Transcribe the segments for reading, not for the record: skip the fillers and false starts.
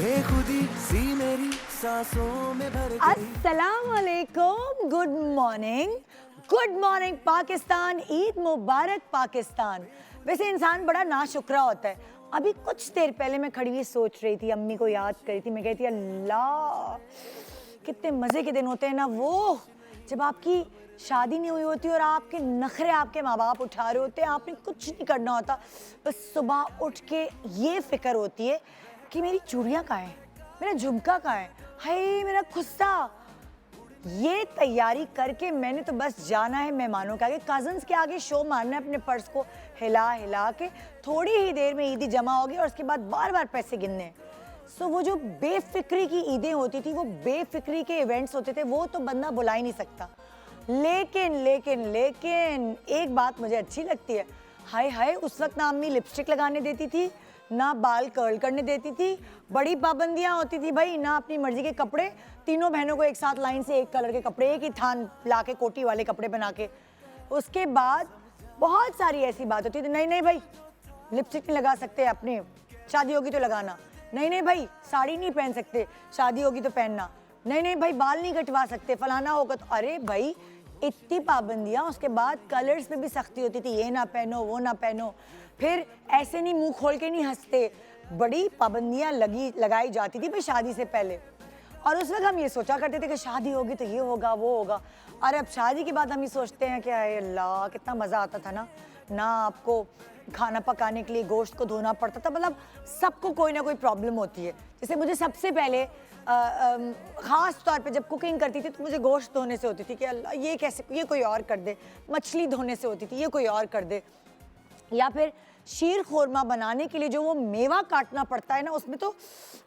बेखुदी सी मेरी सांसों में भर गई। अस्सलाम वालेकुम, गुड मॉर्निंग पाकिस्तान, ईद मुबारक पाकिस्तान। वैसे इंसान बड़ा नाशुक्रा होता है। अभी कुछ देर पहले मैं खड़ी हुई सोच रही थी, अम्मी को याद करी थी। मैं कहती अल्लाह कितने मज़े के दिन होते हैं ना वो, जब आपकी शादी नहीं हुई होती और आपके नखरे आपके माँ बाप उठा रहे होते हैं, आपने कुछ नहीं करना होता, बस सुबह उठ के ये फिक्र होती है कि मेरी चूड़ियाँ कहाँ हैं, मेरा झुमका कहाँ है, हाय मेरा खुस्सा। ये तैयारी करके मैंने तो बस जाना है मेहमानों के आगे, कजन्स के आगे शो मारना है, अपने पर्स को हिला हिला के। थोड़ी ही देर में ईदी जमा होगी और उसके बाद बार बार पैसे गिनने हैं। सो वो जो बेफिक्री की ईदें होती थी, वो बेफिक्री के इवेंट्स होते थे, वो तो बंदा बुला ही नहीं सकता। लेकिन लेकिन लेकिन एक बात मुझे अच्छी लगती है, हाय हाय उस वक्त ना अम्मी लिपस्टिक लगाने देती थी, ना बाल कर्ल करने देती थी, बड़ी पाबंदियां होती थी भाई, ना अपनी मर्जी के कपड़े। तीनों बहनों को एक साथ लाइन से एक कलर के कपड़े, एक ही थान ला के कोटी वाले कपड़े बना के। उसके बाद बहुत सारी ऐसी बात होती थी, नहीं नहीं भाई लिपस्टिक नहीं लगा सकते, अपने शादी होगी तो लगाना, नहीं नहीं भाई साड़ी नहीं पहन सकते, शादी होगी तो पहनना, नहीं नहीं भाई बाल नहीं कटवा सकते, फलाना होगा तो। अरे भाई इतनी पाबंदियाँ। उसके बाद कलर्स पे भी सख्ती होती थी, ये ना पहनो वो ना पहनो, फिर ऐसे नहीं मुंह खोल के नहीं हंसते, बड़ी पाबंदियाँ लगाई जाती थी भाई शादी से पहले। और उस वक्त हम ये सोचा करते थे कि शादी होगी तो ये होगा वो होगा। और अब शादी के बाद हम ये सोचते हैं कि अरे अल्लाह कितना मज़ा आता था ना आपको खाना पकाने के लिए गोश्त को धोना पड़ता था। मतलब सबको कोई ना कोई प्रॉब्लम होती है। जैसे मुझे सबसे पहले ख़ास तौर पे जब कुकिंग करती थी तो मुझे गोश्त धोने से होती थी कि अल्लाह ये कैसे, ये कोई और कर दे। मछली धोने से होती थी, ये कोई और कर दे। या फिर शीर खोरमा बनाने के लिए जो वो मेवा काटना पड़ता है ना, उसमें तो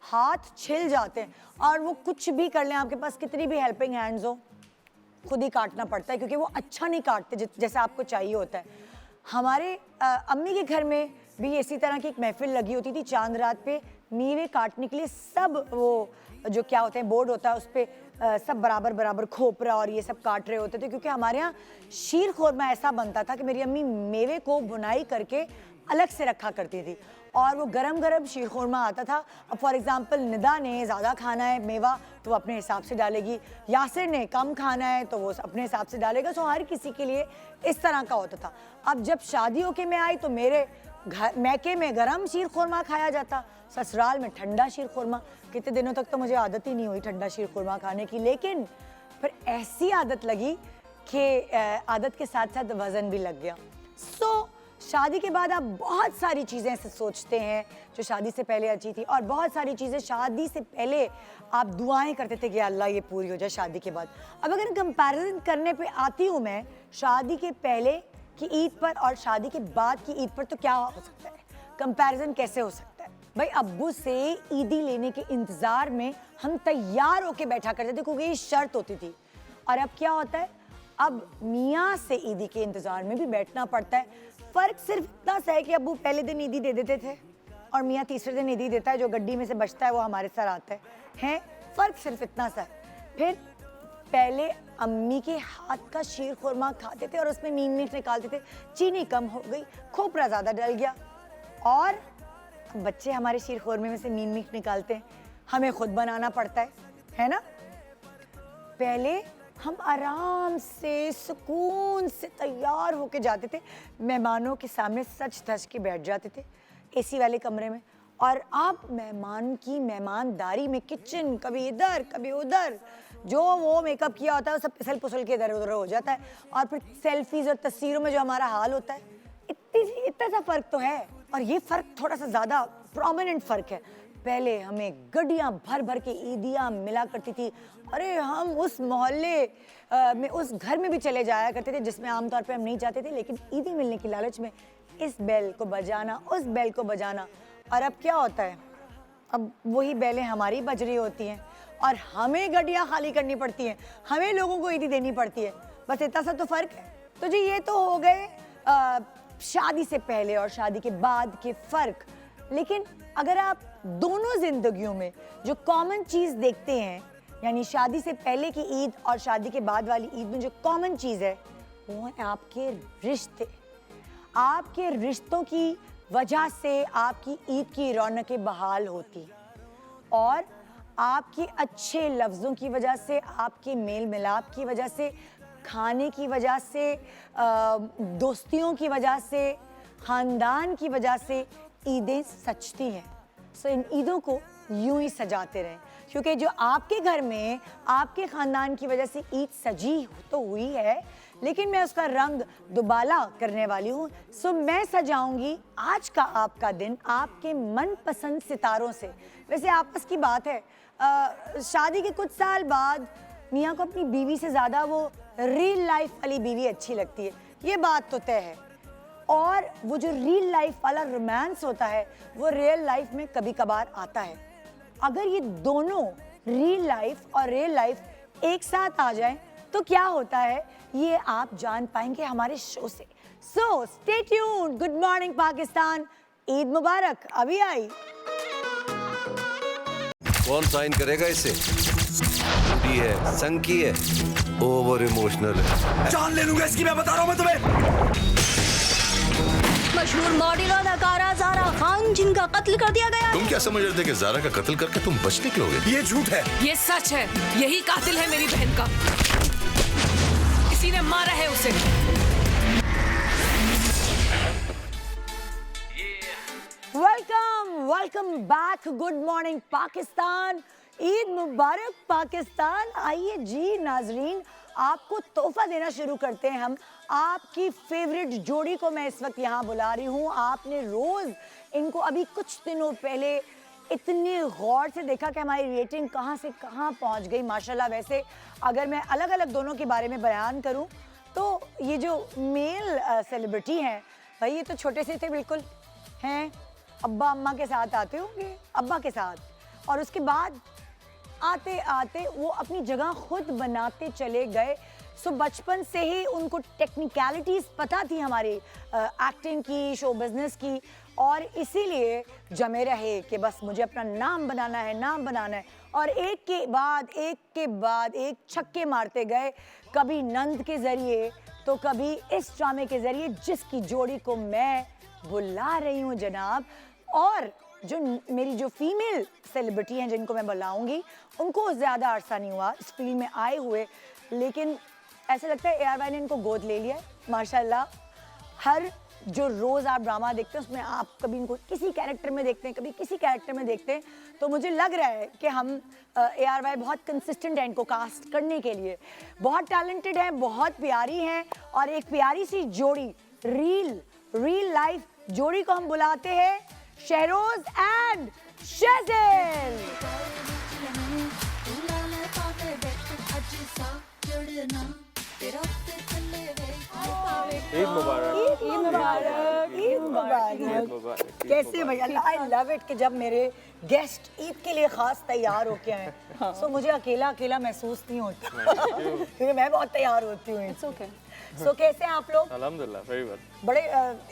हाथ छिल जाते हैं। और वो कुछ भी कर लें, आपके पास कितनी भी हेल्पिंग हैंड्स हो, खुद ही काटना पड़ता है क्योंकि वो अच्छा नहीं काटते जैसा आपको चाहिए होता है। हमारे अम्मी के घर में भी इसी तरह की एक महफिल लगी होती थी चांद रात पे, मेवे काटने के लिए सब वो जो क्या होते हैं बोर्ड होता है उस पर सब बराबर बराबर खोपरा और ये सब काट रहे होते थे। क्योंकि हमारे यहाँ शीर खोरमा ऐसा बनता था कि मेरी अम्मी मेवे को बुनाई करके अलग से रखा करती थी और वो गरम गरम शीर खोरमा आता था। अब फॉर एग्जांपल निदा ने ज़्यादा खाना है मेवा तो वो अपने हिसाब से डालेगी, यासिर ने कम खाना है तो वो अपने हिसाब से डालेगा। सो हर किसी के लिए इस तरह का होता था। अब जब शादियों के में आई तो मेरे घर मैके में गरम शीर खोरमा खाया जाता, ससुराल में ठंडा शीर खोरमा। कितने दिनों तक तो मुझे आदत ही नहीं हुई ठंडा शीर खोरमा खाने की, लेकिन फिर ऐसी आदत लगी कि आदत के साथ साथ वज़न भी लग गया। सो शादी के बाद आप बहुत सारी चीज़ें ऐसे सोचते हैं जो शादी से पहले अच्छी थी, और बहुत सारी चीज़ें शादी से पहले आप दुआएं करते थे कि अल्लाह ये पूरी हो जाए शादी के बाद। अब अगर कंपैरिजन करने पे आती हूँ मैं शादी के पहले की ईद पर और शादी के बाद की ईद पर, तो क्या हो सकता है, कंपैरिजन कैसे हो सकता है भाई। अब्बू से ईदी लेने के इंतज़ार में हम तैयार होके बैठा करते थे क्योंकि ये शर्त होती थी। और अब क्या होता है, अब मियाँ से ईदी के इंतज़ार में भी बैठना पड़ता है। फ़र्क सिर्फ इतना सा है कि अब्बू पहले दिन ईदी दे देते थे और मियाँ तीसरे दिन ईदी देता है, जो गड्डी में से बचता है वो हमारे सर आता है। फ़र्क सिर्फ इतना सा है। फिर पहले अम्मी के हाथ का शीर खुरमा खाते थे और उसमें मीन मीठ निकालते थे, चीनी कम हो गई, खोपरा ज़्यादा डल गया, और बच्चे हमारे शीर खुरमे में से मीन मीठ निकालते हैं, हमें खुद बनाना पड़ता है ना। पहले हम आराम से सुकून से तैयार होके जाते थे, मेहमानों के सामने सच धज के बैठ जाते थे एसी वाले कमरे में, और आप मेहमान की मेहमानदारी में किचन कभी इधर कभी उधर, जो वो मेकअप किया होता है वो सब फिसल पुसल के इधर उधर हो जाता है। और फिर सेल्फीज और तस्वीरों में जो हमारा हाल होता है, इतना सा फ़र्क तो है। और ये फ़र्क थोड़ा सा ज़्यादा प्रोमिनेंट फ़र्क है। पहले हमें गड्डियाँ भर भर के ईदियाँ मिला करती थी। अरे हम उस मोहल्ले में उस घर में भी चले जाया करते थे जिसमें आमतौर पे हम नहीं जाते थे, लेकिन ईदी मिलने की लालच में इस बेल को बजाना उस बेल को बजाना। और अब क्या होता है, अब वही बेलें हमारी बज रही होती हैं और हमें गड्डियाँ खाली करनी पड़ती हैं, हमें लोगों को ईदी देनी पड़ती है। बस इतना सा तो फ़र्क है। तो जी ये तो हो गए शादी से पहले और शादी के बाद के फ़र्क। लेकिन अगर आप दोनों ज़िंदगियों में जो कॉमन चीज़ देखते हैं, यानी शादी से पहले की ईद और शादी के बाद वाली ईद में जो कॉमन चीज़ है वो है आपके रिश्ते। आपके रिश्तों की वजह से आपकी ईद की रौनकें बहाल होती हैं। और आपके अच्छे लफ्ज़ों की वजह से, आपके मेल मिलाप की वजह से, खाने की वजह से, दोस्तियों की वजह से, ख़ानदान की वजह से ईदें सजती हैं। सो इन ईदों को यूं ही सजाते रहें, क्योंकि जो आपके घर में आपके ख़ानदान की वजह से ईद सजी तो हुई है, लेकिन मैं उसका रंग दुबाला करने वाली हूँ। सो मैं सजाऊंगी आज का आपका दिन आपके मनपसंद सितारों से। वैसे आपस की बात है, शादी के कुछ साल बाद मियाँ को अपनी बीवी से ज़्यादा वो रियल लाइफ वाली बीवी अच्छी लगती है, ये बात तो तय है। और वो जो रियल लाइफ वाला रोमांस होता है वो रियल लाइफ में कभी कभार आता है। अगर ये दोनों रियल लाइफ और रियल लाइफ एक साथ आ जाएं तो क्या होता है, ये आप जान पाएंगे हमारे शो से। So stay tuned. Good morning Pakistan, Eid मुबारक अभी आई। कौन साइन करेगा इसे? बूढ़ी है, संकी है, ओवर इमोशनल है। जान ले लूंगा इसकी, मैं बता रहा हूँ मैं तुम्हें। मशहूर मॉडल और अदाकारा ज़ारा खान जिनका कत्ल कर दिया गया। तुम क्या समझ रहे थे कि ज़ारा का कत्ल करके तुम बच निकलोगे? ये झूठ है। ये सच है, यही कातिल है मेरी बहन का। किसी ने मारा है उसे। Welcome back. Good morning Pakistan, Eid मुबारक पाकिस्तान। आइए जी नाजरीन, आपको तोहफा देना शुरू करते हैं हम। आपकी फेवरेट जोड़ी को मैं इस वक्त यहाँ बुला रही हूँ। आपने रोज़ इनको अभी कुछ दिनों पहले इतने गौर से देखा कि हमारी रेटिंग कहाँ से कहाँ पहुँच गई माशाल्लाह। वैसे अगर मैं अलग अलग दोनों के बारे में बयान करूँ तो ये जो मेल सेलिब्रिटी हैं भाई, ये तो छोटे से थे बिल्कुल, हैं अब्बा अम्मा के साथ आते होंगे, अब्बा के साथ, और उसके बाद आते आते वो अपनी जगह खुद बनाते चले गए। सो बचपन से ही उनको टेक्निकलिटीज़ पता थी हमारी एक्टिंग की, शो बिज़नेस की, और इसीलिए जमे रहे कि बस मुझे अपना नाम बनाना है, नाम बनाना है। और एक के बाद एक छक्के मारते गए, कभी नंद के ज़रिए तो कभी इस ड्रामे के ज़रिए, जिसकी जोड़ी को मैं बुला रही हूँ जनाब। और जो मेरी जो फीमेल सेलिब्रिटी हैं जिनको मैं बुलाऊंगी, उनको ज़्यादा अरसा नहीं हुआ इस फील्ड में आए हुए, लेकिन ऐसा लगता है ARY ने इनको गोद ले लिया है माशाल्लाह। हर जो रोज़ आप ड्रामा देखते हैं उसमें आप कभी इनको किसी कैरेक्टर में देखते हैं, कभी किसी कैरेक्टर में देखते हैं, तो मुझे लग रहा है कि हम ARY बहुत कंसिस्टेंट है इनको कास्ट करने के लिए। बहुत टैलेंटेड हैं, बहुत प्यारी हैं, और एक प्यारी सी जोड़ी, रियल लाइफ जोड़ी को हम बुलाते हैं शहरोज एंड शेज़िल। ईद मुबारक। ईद मुबारक, ईद मुबारक। कैसे भैया, आई लव इट कि जब मेरे गेस्ट ईद के लिए खास तैयार होके आए, सो मुझे अकेला महसूस नहीं होता क्योंकि मैं बहुत तैयार होती हूँ। It's okay. सो कैसे हैं आप लोग? अल्हम्दुलिल्लाह वेरी वेल। बड़े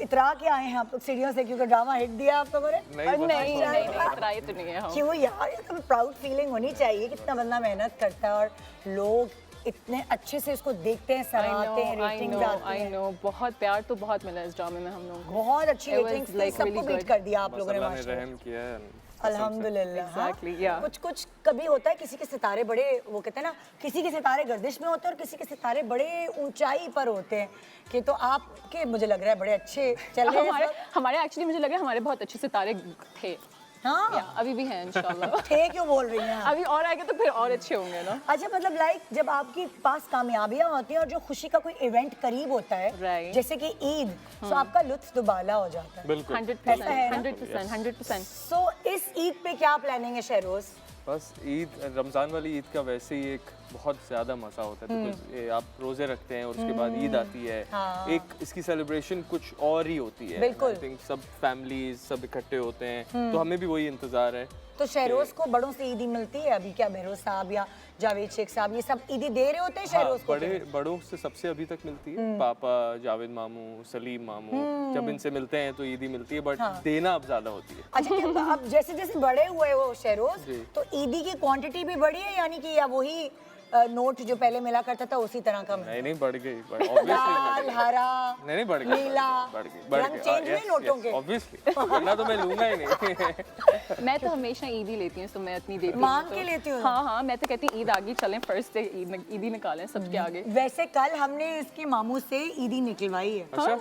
इतरा के आए हैं आप लोग सीढ़ियों से, क्योंकि ड्रामा हिट दिया आप लोगों ने? नहीं इतराई तो नहीं है हम। क्यों यार, ये तो प्राउड फीलिंग होनी चाहिए, कितना बंदा मेहनत करता है और लोग इतने अच्छे से इसको देखते हैं, सराहते हैं, रेटिंग्स आती हैं। I know, बहुत प्यार तो बहुत मिला इस ड्रामे में हम लोगों को। बहुत अच्छी It was रेटिंग्स, like सबको really बीट good. कर दिया आप लोगों ने अल्लाह ने माशाल्लाह। रहम किया है। अल्हम्दुलिल्लाह। Exactly, yeah. कुछ कभी होता है किसी के सितारे बड़े, वो कहते हैं ना, किसी के सितारे गर्दिश में होते हैं और किसी के सितारे बड़े ऊंचाई पर होते हैं, कि तो आपके मुझे लग रहा है बड़े अच्छे चल रहे हैं। हमारे एक्चुअली मुझे लगा हमारे बहुत अच्छे सितारे थे। हाँ, अभी भी हैं इंशाल्लाह। थे क्यों बोल रही हैं आप? अभी और आएंगे तो फिर और अच्छे होंगे ना। अच्छा, मतलब लाइक जब आपके पास कामयाबियां होती हैं और जो खुशी का कोई इवेंट करीब होता है, Right. जैसे कि ईद, तो आपका लुत्फ दुबाला हो जाता है। बिल्कुल 100%, 100%। सो इस ईद पे क्या प्लानिंग है शहरोज? बस ईद, रमज़ान वाली ईद का वैसे ही एक बहुत ज़्यादा मज़ा होता है, बिकॉज आप रोज़े रखते हैं और उसके बाद ईद आती है। हाँ। एक इसकी सेलिब्रेशन कुछ और ही होती है। बिल्कुल। आई थिंक सब फैमिलीज सब इकट्ठे होते हैं, तो हमें भी वही इंतज़ार है। तो शहरोज को बड़ों से ईदी मिलती है अभी क्या? बहरोज साहब या जावेद शेख साहब ये सब ईदी दे रहे होते हैं हाँ, शहरोज को? बड़ों से सबसे अभी तक मिलती है। पापा, जावेद मामू, सलीम मामू, जब इनसे मिलते हैं तो ईदी मिलती है, बट देना अब ज़्यादा होती है। अच्छा, क्या अब जैसे जैसे बड़े हुए वो शहरोज, जी। तो ईदी की क्वांटिटी भी बढ़ी है, यानी कि या वही नोट जो पहले मिला करता था उसी तरह का मिला? नहीं बढ़ गई लाल, हरा, नहीं बढ़ गई, नीला, बढ़ गई रंग चेंज हुए नोटों के? ऑब्वियसली, वरना तो मैं लूंगा ही नहीं। मैं तो हमेशा ईद ही लेती हूँ, तो मैं इतनी देती हूँ मांग तो- के लेती हूँ? हाँ हाँ, मैं तो कहती हूँ ईद आगे चलें, फर्स्ट डे ईद ही निकालें सबके आगे। वैसे कल हमने इसके मामू से ईदी निकलवाई है। अच्छा,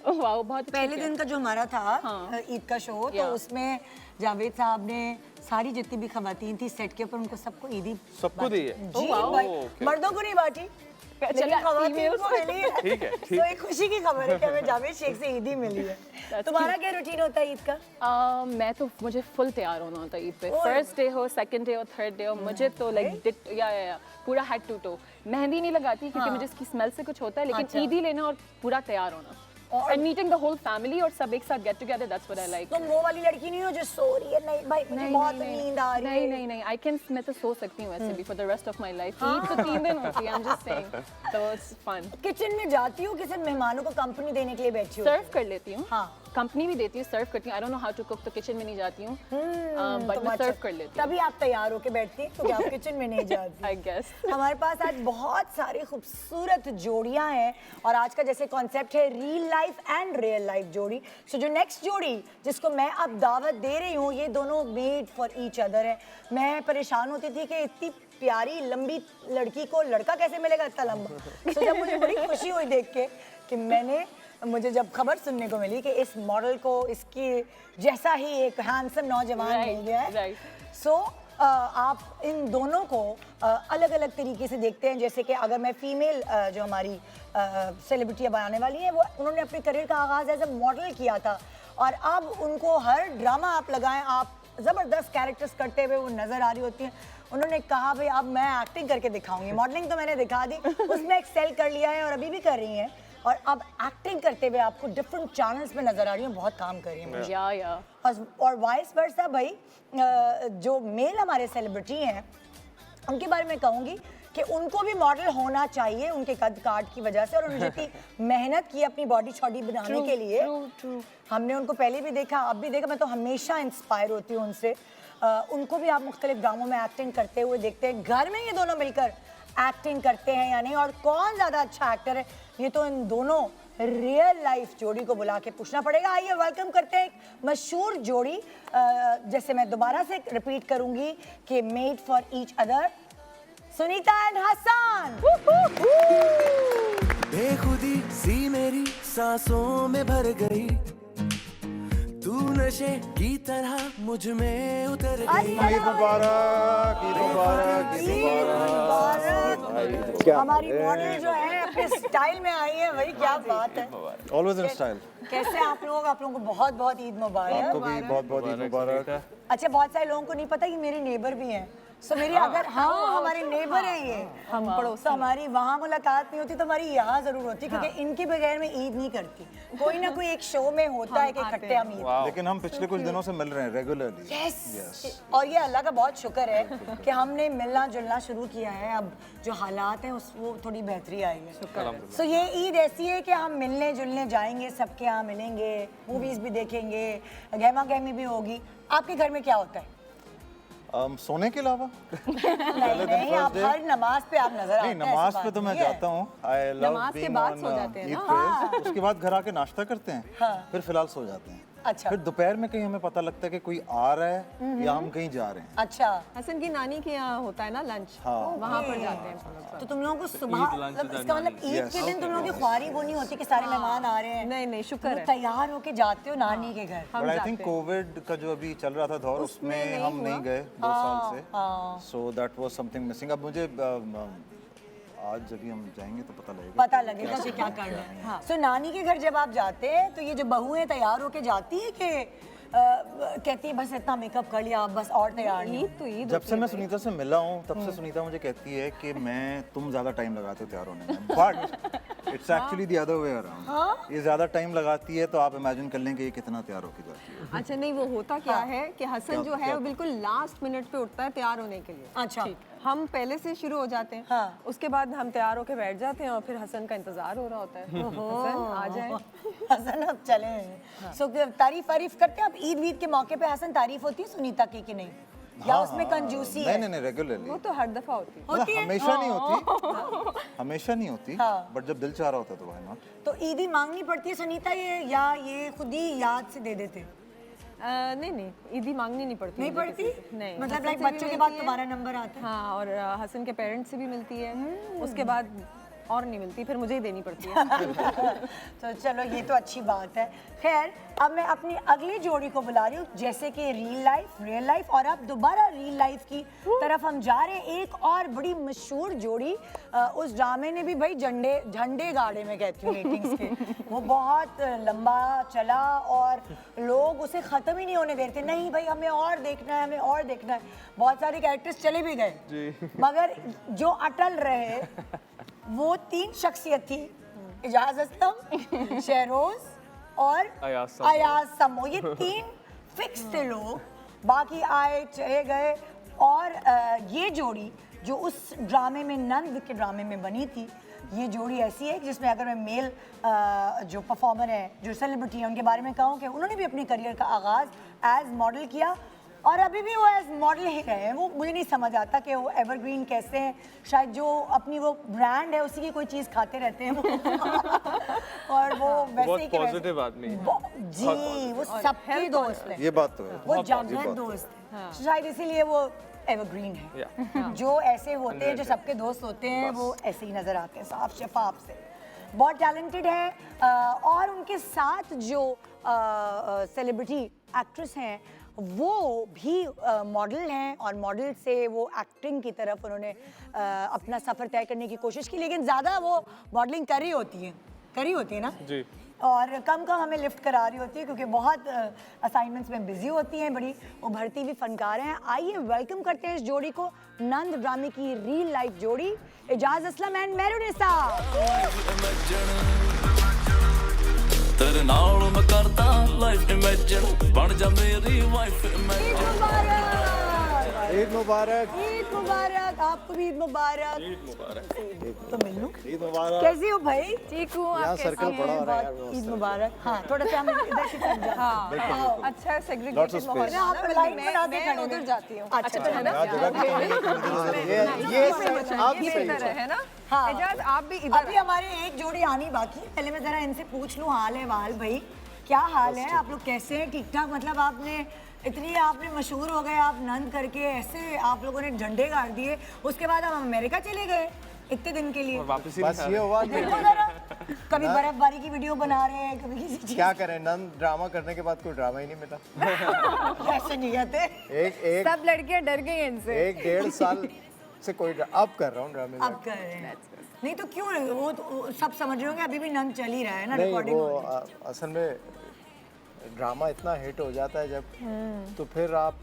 वाह, बहुत अच्छी पहले है। दिन का जो हमारा था हाँ। ईद का शो, तो उसमें जावेद साहब ने सारी जितनी भी खवातीन थी सेट के ऊपर उनको सबको ईदी सबको दी है? जी वाह। भाई, ओके। मर्दों को नहीं बांटी, लेकिन खवातीन को मिली है। ठीक है, ठीक। तो एक खुशी की खबर है कि हमें जावेद शेख से ईदी मिली है। तुम्हारा क्या रूटीन होता है ईद का? मैं तो मुझे फुल तैयार होना होता है ईद पे, ओह। फर्स्ट डे हो, सेकंड डे हो, थर्ड डे हो, मुझे तो लाइक या पूरा हेड टू टो। मेहंदी नहीं लगाती क्योंकि मुझे इसकी स्मेल से कुछ होता है, लेकिन अच्छा। ईद ही लेना और पूरा तैयार होना and meeting the whole family और सब एक साथ get together, that's what I like. तुम वो वाली लड़की नहीं हो जो सो रही है, नहीं भाई मुझे बहुत नींद आ रही है? नहीं, आई कैन, मैं तो सो सकती हूँ वैसे भी for the rest of my life. Eid तो 3 दिन होती है, आई एम जस्ट सेइंग, तो इट्स फन। किचन में जाती हूँ किसी मेहमानों को कंपनी देने के लिए बैठी हूँ? सर्व कर लेती हूँ, हाँ। कंपनी भी देती हूँ, सर्व करती हूँ। I don't know how to cook, तो किचन में नहीं जाती हूँ, बट तुम मैं अच्छा- सर्व कर लेती हूँ, तभी आप तैयार होके बैठती हैं क्योंकि आप किचन में नहीं जाती। I guess. हमारे पास आज बहुत सारी खूबसूरत जोड़ियां हैं और आज का जैसे कॉन्सेप्ट है real life and real life जोड़ी। सो जो नेक्स्ट जोड़ी जिसको मैं अब दावत दे रही हूँ, ये दोनों मेड फॉर ईच अदर है। मैं परेशान होती थी कि इतनी प्यारी लंबी लड़की को लड़का कैसे मिलेगा इतना लंबा। सो जब मुझे बड़ी खुशी हुई देख के कि मुझे जब खबर सुनने को मिली कि इस मॉडल को इसकी जैसा ही एक हैंडसम नौजवान मिल गया है, सो आप इन दोनों को अलग अलग तरीके से देखते हैं। जैसे कि अगर मैं फीमेल जो हमारी सेलिब्रिटियाँ बनाने वाली हैं, वो उन्होंने अपने करियर का आगाज़ एज ए मॉडल किया था और अब उनको हर ड्रामा आप लगाएं, आप ज़बरदस्त कैरेक्टर्स करते हुए वो नज़र आ रही होती हैं। उन्होंने कहा भाई अब मैं एक्टिंग करके दिखाऊंगी। मॉडलिंग तो मैंने दिखा दी, उसमें एक्सेल कर लिया है और अभी भी कर रही हैं, और अब एक्टिंग करते हुए आपको डिफरेंट चैनल्स पे नजर आ रही हैं, बहुत काम कर रही हैं। या और वाइस वर्सा भाई, जो मेल हमारे सेलिब्रिटी हैं उनके बारे में कहूँगी कि उनको भी मॉडल होना चाहिए उनके कद काट की वजह से, और उन्होंने जितनी मेहनत की अपनी बॉडी शॉडी बनाने के लिए। हमने उनको पहले भी देखा, अब भी देखा, मैं तो हमेशा इंस्पायर होती हूँ उनसे। उनको भी आप मुख्तलिफ ड्रामों में एक्टिंग करते हुए देखते हैं। घर में ये दोनों मिलकर एक्टिंग करते हैं या नहीं, और कौन ज़्यादा अच्छा एक्टर है, ये तो इन दोनों रियल लाइफ जोड़ी को बुला के पूछना पड़ेगा। आइए वेलकम करते हैं एक मशहूर जोड़ी, जैसे मैं दोबारा से रिपीट करूंगी कि made for each other, Sunita and Hasan. बेखुदी सी मेरी सांसों में भर गई, तू नशे की तरह मुझ में उतर गई। ईद मुबारक, ईद मुबारक, ईद मुबारक। हमारी मॉडल जो है अपने स्टाइल में आई है, भाई क्या बात है। Always in style. कैसे आप लोगों को बहुत बहुत ईद मुबारक। आपको भी बहुत बहुत ईद मुबारक। अच्छा, बहुत सारे लोगों को नहीं पता कि मेरे नेबर भी हैं। सो मेरी अगर हमारे नेबर है ये, हम पड़ोस, तो हमारी वहाँ मुलाकात नहीं होती तो हमारी यहाँ जरूर होती, क्योंकि इनके बगैर मैं ईद नहीं करती। कोई ना कोई एक शो में होता है कि इकट्ठे हम ईद। लेकिन हम पिछले कुछ दिनों से मिल रहे हैं रेगुलरली। यस, और ये अल्लाह का बहुत शुक्र है कि हमने मिलना जुलना शुरू किया है। अब जो हालात हैं वो थोड़ी बेहतरी आई है। सो ये ईद ऐसी है कि हम मिलने जुलने जाएंगे, सबके यहाँ मिलेंगे, मूवीज भी देखेंगे, गहमा गहमी भी होगी। आपके घर में क्या होता है? सोने के अलावा नहीं, आप हर नमाज पे आप नजर आते हैं। नहीं, नमाज पे तो मैं जाता हूँ। आई लव नमाज के बीइंग बाद ऑन सो जाते हैं ईद ना। पे। उसके बाद घर आके नाश्ता करते हैं, फिर फिलहाल सो जाते हैं। अच्छा। फिर दोपहर में कहीं हमें पता लगता है कि कोई आ रहा है या हम कहीं जा रहे हैं। अच्छा, हसन की नानी के यहाँ होता है ना लंच, वहाँ पर जाते हैं। तो तुम लोगों को सुबह इसका मतलब ईद के दिन तुम लोगों की ख्वारी वो नहीं होती कि सारे मेहमान आ रहे हैं? नहीं नहीं, शुक्र तुम है। तैयार होके जाते हो नानी के घर। बट आई थिंक कोविड का जो अभी चल रहा था दौर, उसमें हम नहीं गए 2 साल से। So that was something missing. अब मुझे आज जब भी हम जाएंगे तो पता लगेगा कि क्या करना है। सो नानी के घर जब आप जाते हैं तो ये जो बहुएं तैयार होके जाती है कि कहती है बस इतना मेकअप कर लिया, बस और तैयार नहीं? ईद तो ईद जब से मैं सुनीता से मिला हूँ तब से सुनीता मुझे कहती है कि तुम ज्यादा टाइम लगाते हो तैयार होने में, but it's actually the other way around. ये ज्यादा टाइम लगाती है तो आप इमेजिन कर लें कि ये कितना तैयार होके जाती है। अच्छा, नहीं वो होता क्या है कि हसन जो है वो बिल्कुल लास्ट मिनट पे उठता है तैयार होने के लिए। अच्छा, हम पहले से शुरू हो जाते हैं। हाँ। उसके बाद हम तैयार होके बैठ जाते हैं और फिर हसन का इंतजार हो रहा होता है। हसन आ जाए। हसन अब चले। सो तारीफ करते हैं आप ईद वीद के मौके पे? हसन तारीफ होती है सुनीता की कि नहीं? या उसमें कंजूसी है? नहीं रेगुलरली वो तो हर दफा होती है। होती है? हमेशा नहीं होती, हमेशा नहीं होती, बट जब दिल चाह रहा होता है तो व्हाई नॉट। तो ईदी मांगनी पड़ती है सुनीता ये, या ये खुद ही याद से दे देते? नहीं ईदी मांगनी नहीं पड़ती। नहीं मुझे पड़ती? किसी से। नहीं, मतलब हसन लाइक से भी बच्चों के मिलती बाद है। तुम्हारा नंबर आता है? हाँ, और हसन के पेरेंट्स से भी मिलती है, उसके बाद और नहीं मिलती, फिर मुझे ही देनी पड़ती है। तो चलो ये तो अच्छी बात है। खैर अब मैं अपनी अगली जोड़ी को बुला रही हूँ, जैसे कि रियल लाइफ और अब दोबारा रियल लाइफ की तरफ हम जा रहे हैं। एक और बड़ी मशहूर जोड़ी, उस ड्रामे ने भी भाई झंडे गाड़े में कहती हूँ रेटिंग्स के, वो बहुत लंबा चला और लोग उसे ख़त्म ही नहीं होने दे रहे थे। नहीं भाई हमें और देखना है, हमें और देखना है। बहुत सारे कैरेक्टर्स चले भी गए, मगर जो अटल रहे वो 3 शख्सियत थी, इजाज असलम, शहरोज और अयाज समो। ये 3 फिक्स थे लोग, बाकी आए चले गए। और ये जोड़ी जो उस ड्रामे में, नंद के ड्रामे में बनी थी, ये जोड़ी ऐसी है कि जिसमें अगर मैं मेल जो परफॉर्मर है, जो सेलिब्रिटी है, उनके बारे में कहूँ कि उन्होंने भी अपने करियर का आगाज़ एज मॉडल किया और अभी भी वो एज मॉडल ही रहे हैं। वो मुझे नहीं समझ आता कि वो एवरग्रीन कैसे हैं, शायद जो अपनी वो ब्रांड है उसी की कोई चीज़ खाते रहते हैं वो। और वो वैसे ही पॉजिटिव आदमी है। जी, वो सबके दोस्त हैं, ये बात तो है। वो जागृत दोस्त हैं, शायद इसीलिए वो एवरग्रीन है। जो ऐसे होते हैं, जो सबके दोस्त होते हैं, वो ऐसे ही नज़र आते हैं, साफ शफाफ से। बहुत टैलेंटेड है। और उनके साथ जो सेलिब्रिटी एक्ट्रेस हैं वो भी मॉडल हैं और मॉडल से वो एक्टिंग की तरफ उन्होंने अपना सफ़र तय करने की कोशिश की, लेकिन ज़्यादा वो मॉडलिंग कर रही होती है ना जी। और कम हमें लिफ्ट करा रही होती है क्योंकि बहुत असाइनमेंट्स में बिजी होती हैं, बड़ी उभरती हुई फनकार हैं। आइए वेलकम करते हैं इस जोड़ी को, नंद ड्रामे की रियल लाइफ जोड़ी, एजाज असलम एंड मेहरुनिसा। तेरे नाल मैं करता लाइफ इमेजिन, बन जा मेरी वाइफ इमेजिन। ईद मुबारक। ईद मुबारक, आपको भी ईद मुबारक। ईद मुबारक। तो मिल लूं। ईद मुबारक। कैसी हो भाई? ठीक हूँ, यहाँ आप कैसी सर्कल बड़ा हो रहा है यार। बहुत ईद मुबारक। हाँ थोड़ा सा हम इधर की तरफ जाते हैं। हाँ, अच्छा सेग्रीगेटेड माहौल है। आप लाइन बना के खड़े मैं उधर हैं। जाती हूँ। अच्छा है ना? ये इधर है ना? हाँ। एजाज आप भी इधर। अभी हमारी एक जोड़ी आनी बाकी है। पहले मैं जरा इनसे पूछ लूं हाल है वाल, भाई क्या हाल है, आप लोग कैसे हैं? ठीक ठाक? मतलब आपने मशहूर हो गए, आप नंद करके ऐसे आप लोगों ने झंडे गाड़ दिए, उसके बाद हम अमेरिका चले गए इतने दिन के लिए। वापस ही बस ये हुआ। देखो जरा, कभी बर्फबारी की वीडियो बना रहे हैं, कभी किसी चीज। क्या करें, नंद ड्रामा करने के बाद कोई ड्रामा ही नहीं मिला। ऐसे नहीं कहते। एक सब लड़कियां डर गई इनसे। 1-1.5 साल से कोई अब कर रहा हूँ ड्रामे में। अब कर रहे हैं। नहीं तो क्यों, वो तो सब समझ रहे होंगे अभी भी नंद चल ही रहा है ना, नहीं, रिकॉर्डिंग वो हो रही है। असल में ड्रामा इतना हिट हो जाता है जब, तो फिर आप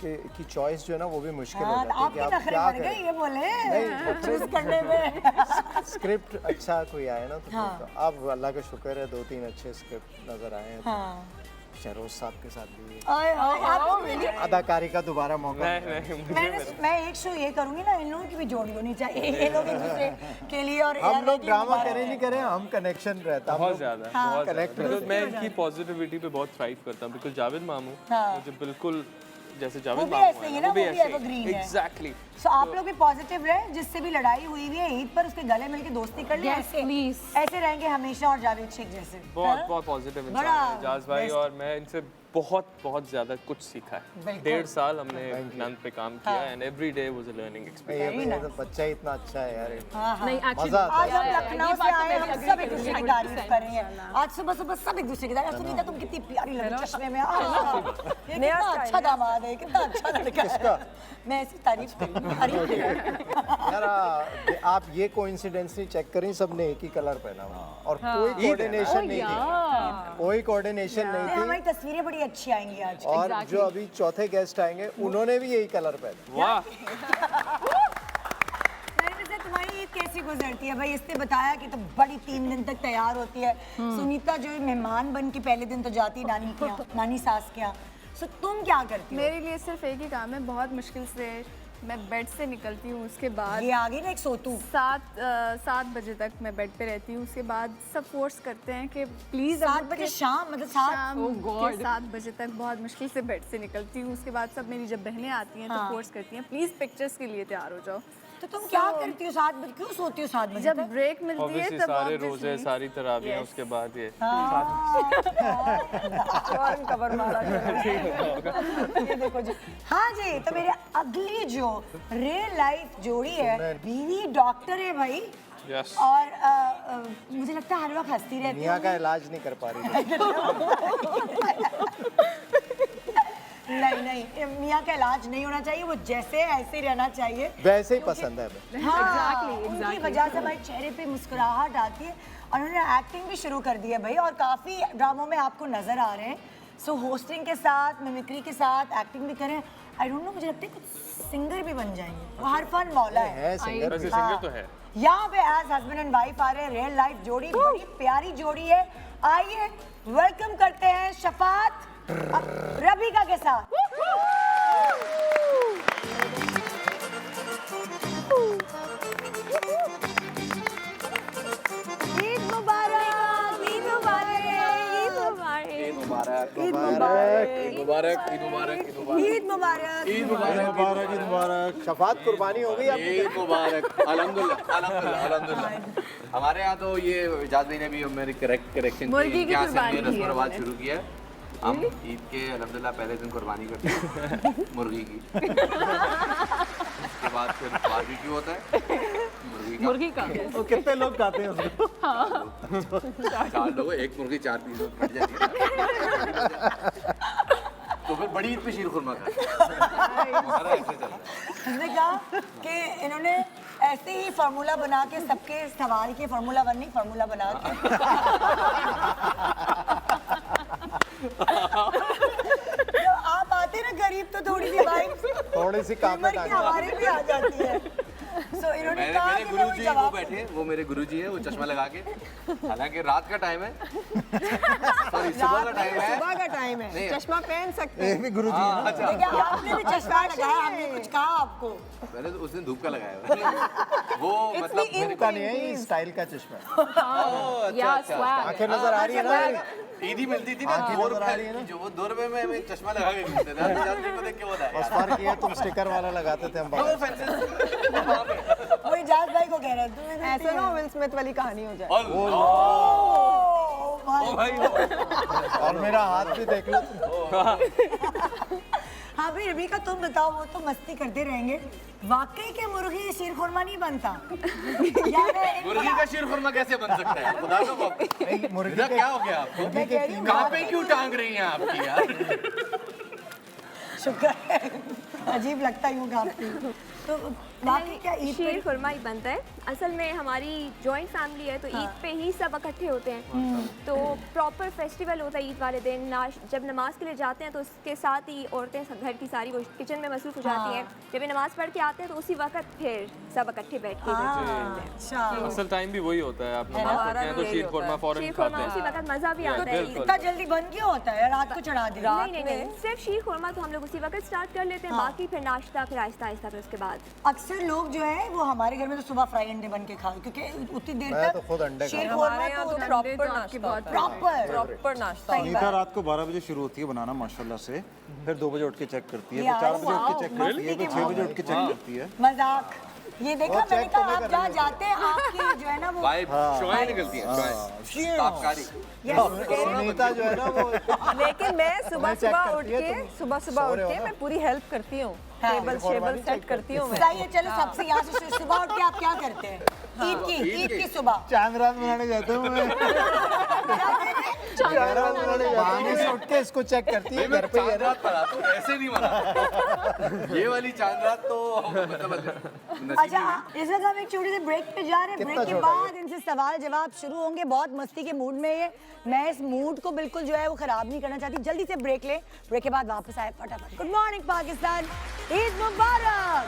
की चॉइस जो है ना वो भी मुश्किल हो हाँ, जाती है कि आपके आप नखरे क्या बढ़ गए करें। ये बोले चूज करने में। स्क्रिप्ट अच्छा कोई आए ना तो फिर तो अब अल्लाह का शुक्र है 2-3 अच्छे स्क्रिप्ट नजर आए हैं। हाँ। शहरोज साहब के साथ भी अदाकारी का दोबारा मौका मैं एक शो ये करूंगी ना, इन लोगों की भी जोड़ी होनी चाहिए, ये लोग एक दूसरे के लिए। और हम लोग ड्रामा करें नहीं करें, हम कनेक्शन रहता है बहुत ज्यादा, बहुत कनेक्ट ज्यादा। Because मैं इनकी पॉजिटिविटी पे बहुत थ्राइव करता हूँ, बिकॉज जावेद मामू मुझे बिल्कुल जैसे जावेद भी मामू ऐसे ही है ना, वो भी evergreen है। एग्जैक्टली। सो आप लोग भी पॉजिटिव रहे, जिससे भी लड़ाई हुई है ईद पर उसके गले मिलके दोस्ती कर ले। ऐसे रहेंगे हमेशा और जावेद शेख जैसे। बहुत पॉजिटिव इंसान है एजाज भाई, और मैं इनसे बहुत ज्यादा कुछ सीखा है। 1.5 साल हमने नंद पे काम किया and every day was a learning experience. तो बच्चा ही इतना अच्छा है यार। नहीं मजा आता आज हम लखनऊ से आए, हम सब एक दूसरे की तारीफ कर रहे हैं। आज सुबह सब एक दूसरे की तारीफ। सुनीता तुम कितनी प्यारी लग रही चश्मे में, ये कितना अच्छा दामाद है, कितना अच्छा लड़का है। मैं ऐसी तारीफ करी यार आप ये कोइंसिडेंस नहीं चेक करें, सबने एक ही कलर पहना हुआ और कोई कोऑर्डिनेशन नहीं थी, कोई कोऑर्डिनेशन नहीं थी। हमारी तस्वीरें बड़ी अच्छी आएंगी आज। और जो अभी चौथे गेस्ट आएंगे उन्होंने भी यही कलर पहना। वाह। तुम्हारी ईद कैसी गुजरती है भाई? इसने बताया कि तो बड़ी 3 दिन तक तैयार होती है। सुनीता जो मेहमान बन के पहले दिन तो जाती नानी के यहाँ, नानी सास के यहाँ। सो तुम क्या करती हो? मेरे लिए सिर्फ एक ही काम है, बहुत मुश्किल से मैं बेड से निकलती हूँ, उसके बाद ये आ गई ना एक सोतू। 7 बजे तक मैं बेड पे रहती हूँ। उसके बाद सब फोर्स करते हैं कि प्लीज़ 7 बजे शाम, मतलब 7? शाम के 7 बजे तक बहुत मुश्किल से बेड से निकलती हूँ। उसके बाद सब मेरी जब बहनें आती हैं तो फोर्स करती हैं प्लीज़ पिक्चर्स के लिए तैयार हो जाओ। तो तुम क्या करती हो 7 बजे, क्यों सोती हो 7 बजे जब तक? ब्रेक मिलती है ऑब्वियसली तब सारे रोजे, सारी तरावियां, उसके बाद ये फौरन कवर मारा ये देखो जी। हाँ जी, तो मेरे अगली जो रियल लाइफ जोड़ी है, बीवी डॉक्टर है भाई। यस। और मुझे लगता है हर वक्त हंसती रहती है। मियाँ का इलाज नहीं कर पा रही। नहीं, मियाँ का इलाज नहीं होना चाहिए, वो जैसे ऐसे ही रहना चाहिए, वैसे ही पसंद है हमें। हाँ, उनकी वजह से हमारे चेहरे पे मुस्कुराहट आती है। और उन्होंने एक्टिंग भी शुरू कर दी है भाई, और काफ़ी ड्रामों में आपको नजर आ रहे हैं। सो होस्टिंग के साथ, मिमिक्री के साथ एक्टिंग भी करें। आई डोंट नो, मुझे लगता है कुछ सिंगर भी बन जाएंगे। वो हरफन मौला है सिंगर। वैसे सिंगर तो है। यहाँ पे एज हस्बैंड एंड वाइफ आ रहे हैं, रियल लाइफ जोड़ी, बड़ी प्यारी जोड़ी है। आइए वेलकम करते हैं शफात रबीका के साथ। ईद मुबारक, ईद मुबारक, ईद मुबारक, ईद मुबारक, ईद मुबारक, ईद मुबारक, ईद मुबारक, ईद मुबारक, ईद मुबारक। शफात कुर्बानी हो गई आपकी? ईद मुबारक। अल्हम्दुलिल्लाह, अल्हम्दुलिल्लाह, अल्हम्दुलिल्लाह। हमारे यहाँ तो ये इजाज़ भाई ने भी मेरी करेक्शन मुर्गी की कुर्बानी रस्म रिवाज शुरू किया है। हम ईद के अल्हम्दुलिल्लाह पहले दिन कुर्बानी करते हैं मुर्गी की। उसके बाद फिर बारबेक्यू होता है मुर्गी का। तो कितने लोग खाते हैं उसको? 4 लोग, एक मुर्गी 4 पीस फट जाती है। तो फिर बड़ी ईद पे शीर खुरमा हमारा ऐसे चलता है। उसने कहा कि इन्होंने ऐसे ही फार्मूला बना के सबके सवाल के, फार्मूला 1 नहीं, फार्मूला बना के तो आप आते ना गरीब तो थोड़ी सी भाई, थोड़ी सी कामत आ हमारी भी आ जाती है। सो इन्होंने कहा मेरे कि गुरुजी वो जवाब बैठे, वो मेरे गुरुजी है, वो चश्मा लगा के, हालांकि रात का टाइम है, सॉरी सुबह का टाइम है, सुबह का टाइम है, चश्मा पहन सकते ये हैं। भी गुरुजी है ना? देखिए आपने भी चश्मा लगाया, हमने कुछ कहा आपको? मैंने तो उसने धूप का लगाया है। वो मतलब मेरे का नहीं है, ये स्टाइल का चश्मा है। आंखें नजर आ रही है ना? ईदी मिलती थी ना, 2 रुपए जो, वो 2 रुपए में हमें चश्मा लगा के मिलते थे। पता क्यों होता है? उस बार किया तुम स्टिकर वाला लगाते थे हम बाहर। वो इजाज भाई को कह रहे हैं, तुम्हें ऐसे ना विल स्मिथ वाली कहानी हो जाए। और मेरा हाथ भी देख लो तुम। हाँ भाई रबीका, तुम बताओ, वो तो मस्ती करते रहेंगे। वाकई के मुर्गी शीर खुरमा नहीं बनता? मुर्गी का शीर खुरमा कैसे बन सकता है? बता दो बाप। मुर्गी क्या हो गया आपको? कहाँ पे क्यों टांग रही हैं आपकी यार? शुक्र है, अजीब लगता है यूँ काफी। तो बाकी क्या ईद पे शीर खुरमा ही बनता है। असल में हमारी जॉइंट फैमिली है, तो ईद पे ही सब इकट्ठे होते हैं। तो प्रॉपर फेस्टिवल होता है ईद वाले दिन। जब नमाज के लिए जाते हैं तो उसके साथ ही औरतें सब घर की सारी वो किचन में मसरूफ हो जाती हैं। जब ये नमाज पढ़ के आते हैं तो उसी वक्त फिर सब इकट्ठे बैठ के अच्छा, असल टाइम भी वही होता है। आप नमाज पढ़ते हैं तो शीर खुरमा फौरन शीर खाते खुरमा उसी हैं। वक्त मजा भी आता है। इतना जल्दी बन क्यों होता है? रात को चढ़ा देते हैं। नहीं, सिर्फ शीर खुरमा तो हम लोग उसी वक्त स्टार्ट कर लेते हैं। बाकी फिर नाश्ता, फिर आहिस्ता आहिस्ता, फिर उसके बाद अक्सर लोग जो है वो हमारे घर में तो सुबह फ्राई अंडे बन के खा, क्योंकि उतनी देर मैं तक तो खुद अंडे शीर खाता खुरमा हमारे यहाँ तो तो प्रॉपर नाश्ता, प्रॉपर नाश्ता। सुनीता रात को 12 बजे शुरू होती है बनाना माशाल्लाह से, फिर 2 बजे उठ के चेक करती है, फिर 4 बजे उठ के चेक करती है, फिर 6 बजे उठ के चेक करती है। मजाक। ये देखा, मैंने कहा आप जहाँ जाते हैं आपकी जो है ना वो वाइब शॉय निकलती है, तापकारी। सुनीता जो है ना वो, लेकिन मैं सुबह check सुबह करती उठ है, के तुम सुबह सो उठ रहे हो के ना? मैं पूरी हेल्प करती हूँ। टेबल सेट करती हूँ मैं। सही है। चलो सबसे यहाँ से सुबह उठ के आप क्या करते हैं? ईद की सुबह चांद रात मनाने जाते हूँ मैं। बहाने से उठ के इसको चेक करती है घर पे। चांद रात मना तो ऐसे नहीं मना। ये वाली चांद रात तो मतलब अच्छा, इस वक्त हम एक छोटी सी ब्रेक पे जा रहे हैं। ब्रेक के बाद इनसे सवाल जवाब शुरू होंगे। बहुत मस्ती के मूड में ये, मैं इस मूड को बिल्कुल जो है वो खराब नहीं करना चाहती। जल्दी से ब्रेक ले, ब्रेक के बाद वापस आए फटाफट। गुड मॉर्निंग पाकिस्तान, ईद मुबारक।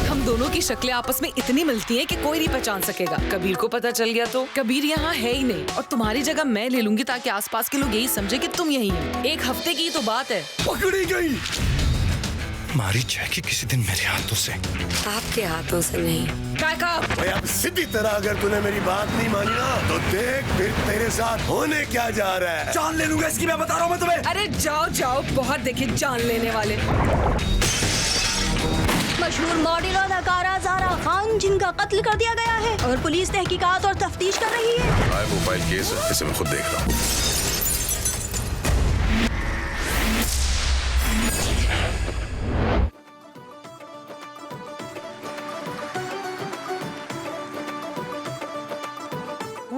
हम हम दोनों की शक्लें आपस में इतनी मिलती हैं कि कोई नहीं पहचान सकेगा। कबीर को पता चल गया तो कबीर यहाँ है ही नहीं, और तुम्हारी जगह मैं ले लूंगी ताकि आसपास के लोग यही समझे कि तुम यही हो। एक हफ्ते की तो बात है। पकड़ी गई। मारी जाएगी किसी दिन मेरे हाथों से। आपके हाथों से नहीं। काका भाई अब सीधी तरह अगर तूने मेरी बात नहीं मानी ना तो देख फिर तेरे साथ होने क्या जा रहा है। जान ले लूंगा इसकी, मैं बता रहा हूँ मैं तुम्हें। अरे जाओ जाओ, बहुत देखे जान लेने वाले। मशहूर मॉडल और अदाकारा ज़ारा खान जिनका कत्ल कर दिया गया है और पुलिस तहकीकात और तफ्तीश कर रही है। हाई प्रोफाइल केस है, इसे मैं खुद देख रहा हूँ।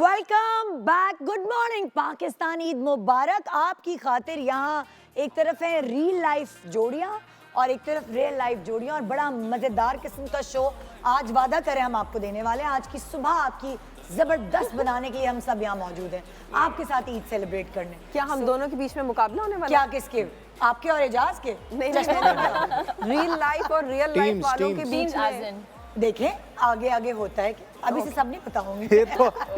Welcome back. Good morning Pakistan, Eid मुबारक। आपकी खातिर यहाँ एक तरफ है रियल लाइफ जोड़ियाँ और एक तरफ रियल लाइफ जोड़ियाँ, और बड़ा मज़ेदार किस्म का शो आज वादा करें हम आपको देने वाले हैं। आज की सुबह आपकी ज़बरदस्त बनाने के लिए हम सब यहाँ मौजूद हैं आपके साथ ईद सेलिब्रेट करने। क्या हम दोनों के बीच में मुकाबला होने वाला? क्या किसके? आपके और एजाज के? नहीं, रियल लाइफ और रियल लाइफ वालों के बीच में। देखें आगे आगे होता है कि अभी से सब नहीं पता होंगे।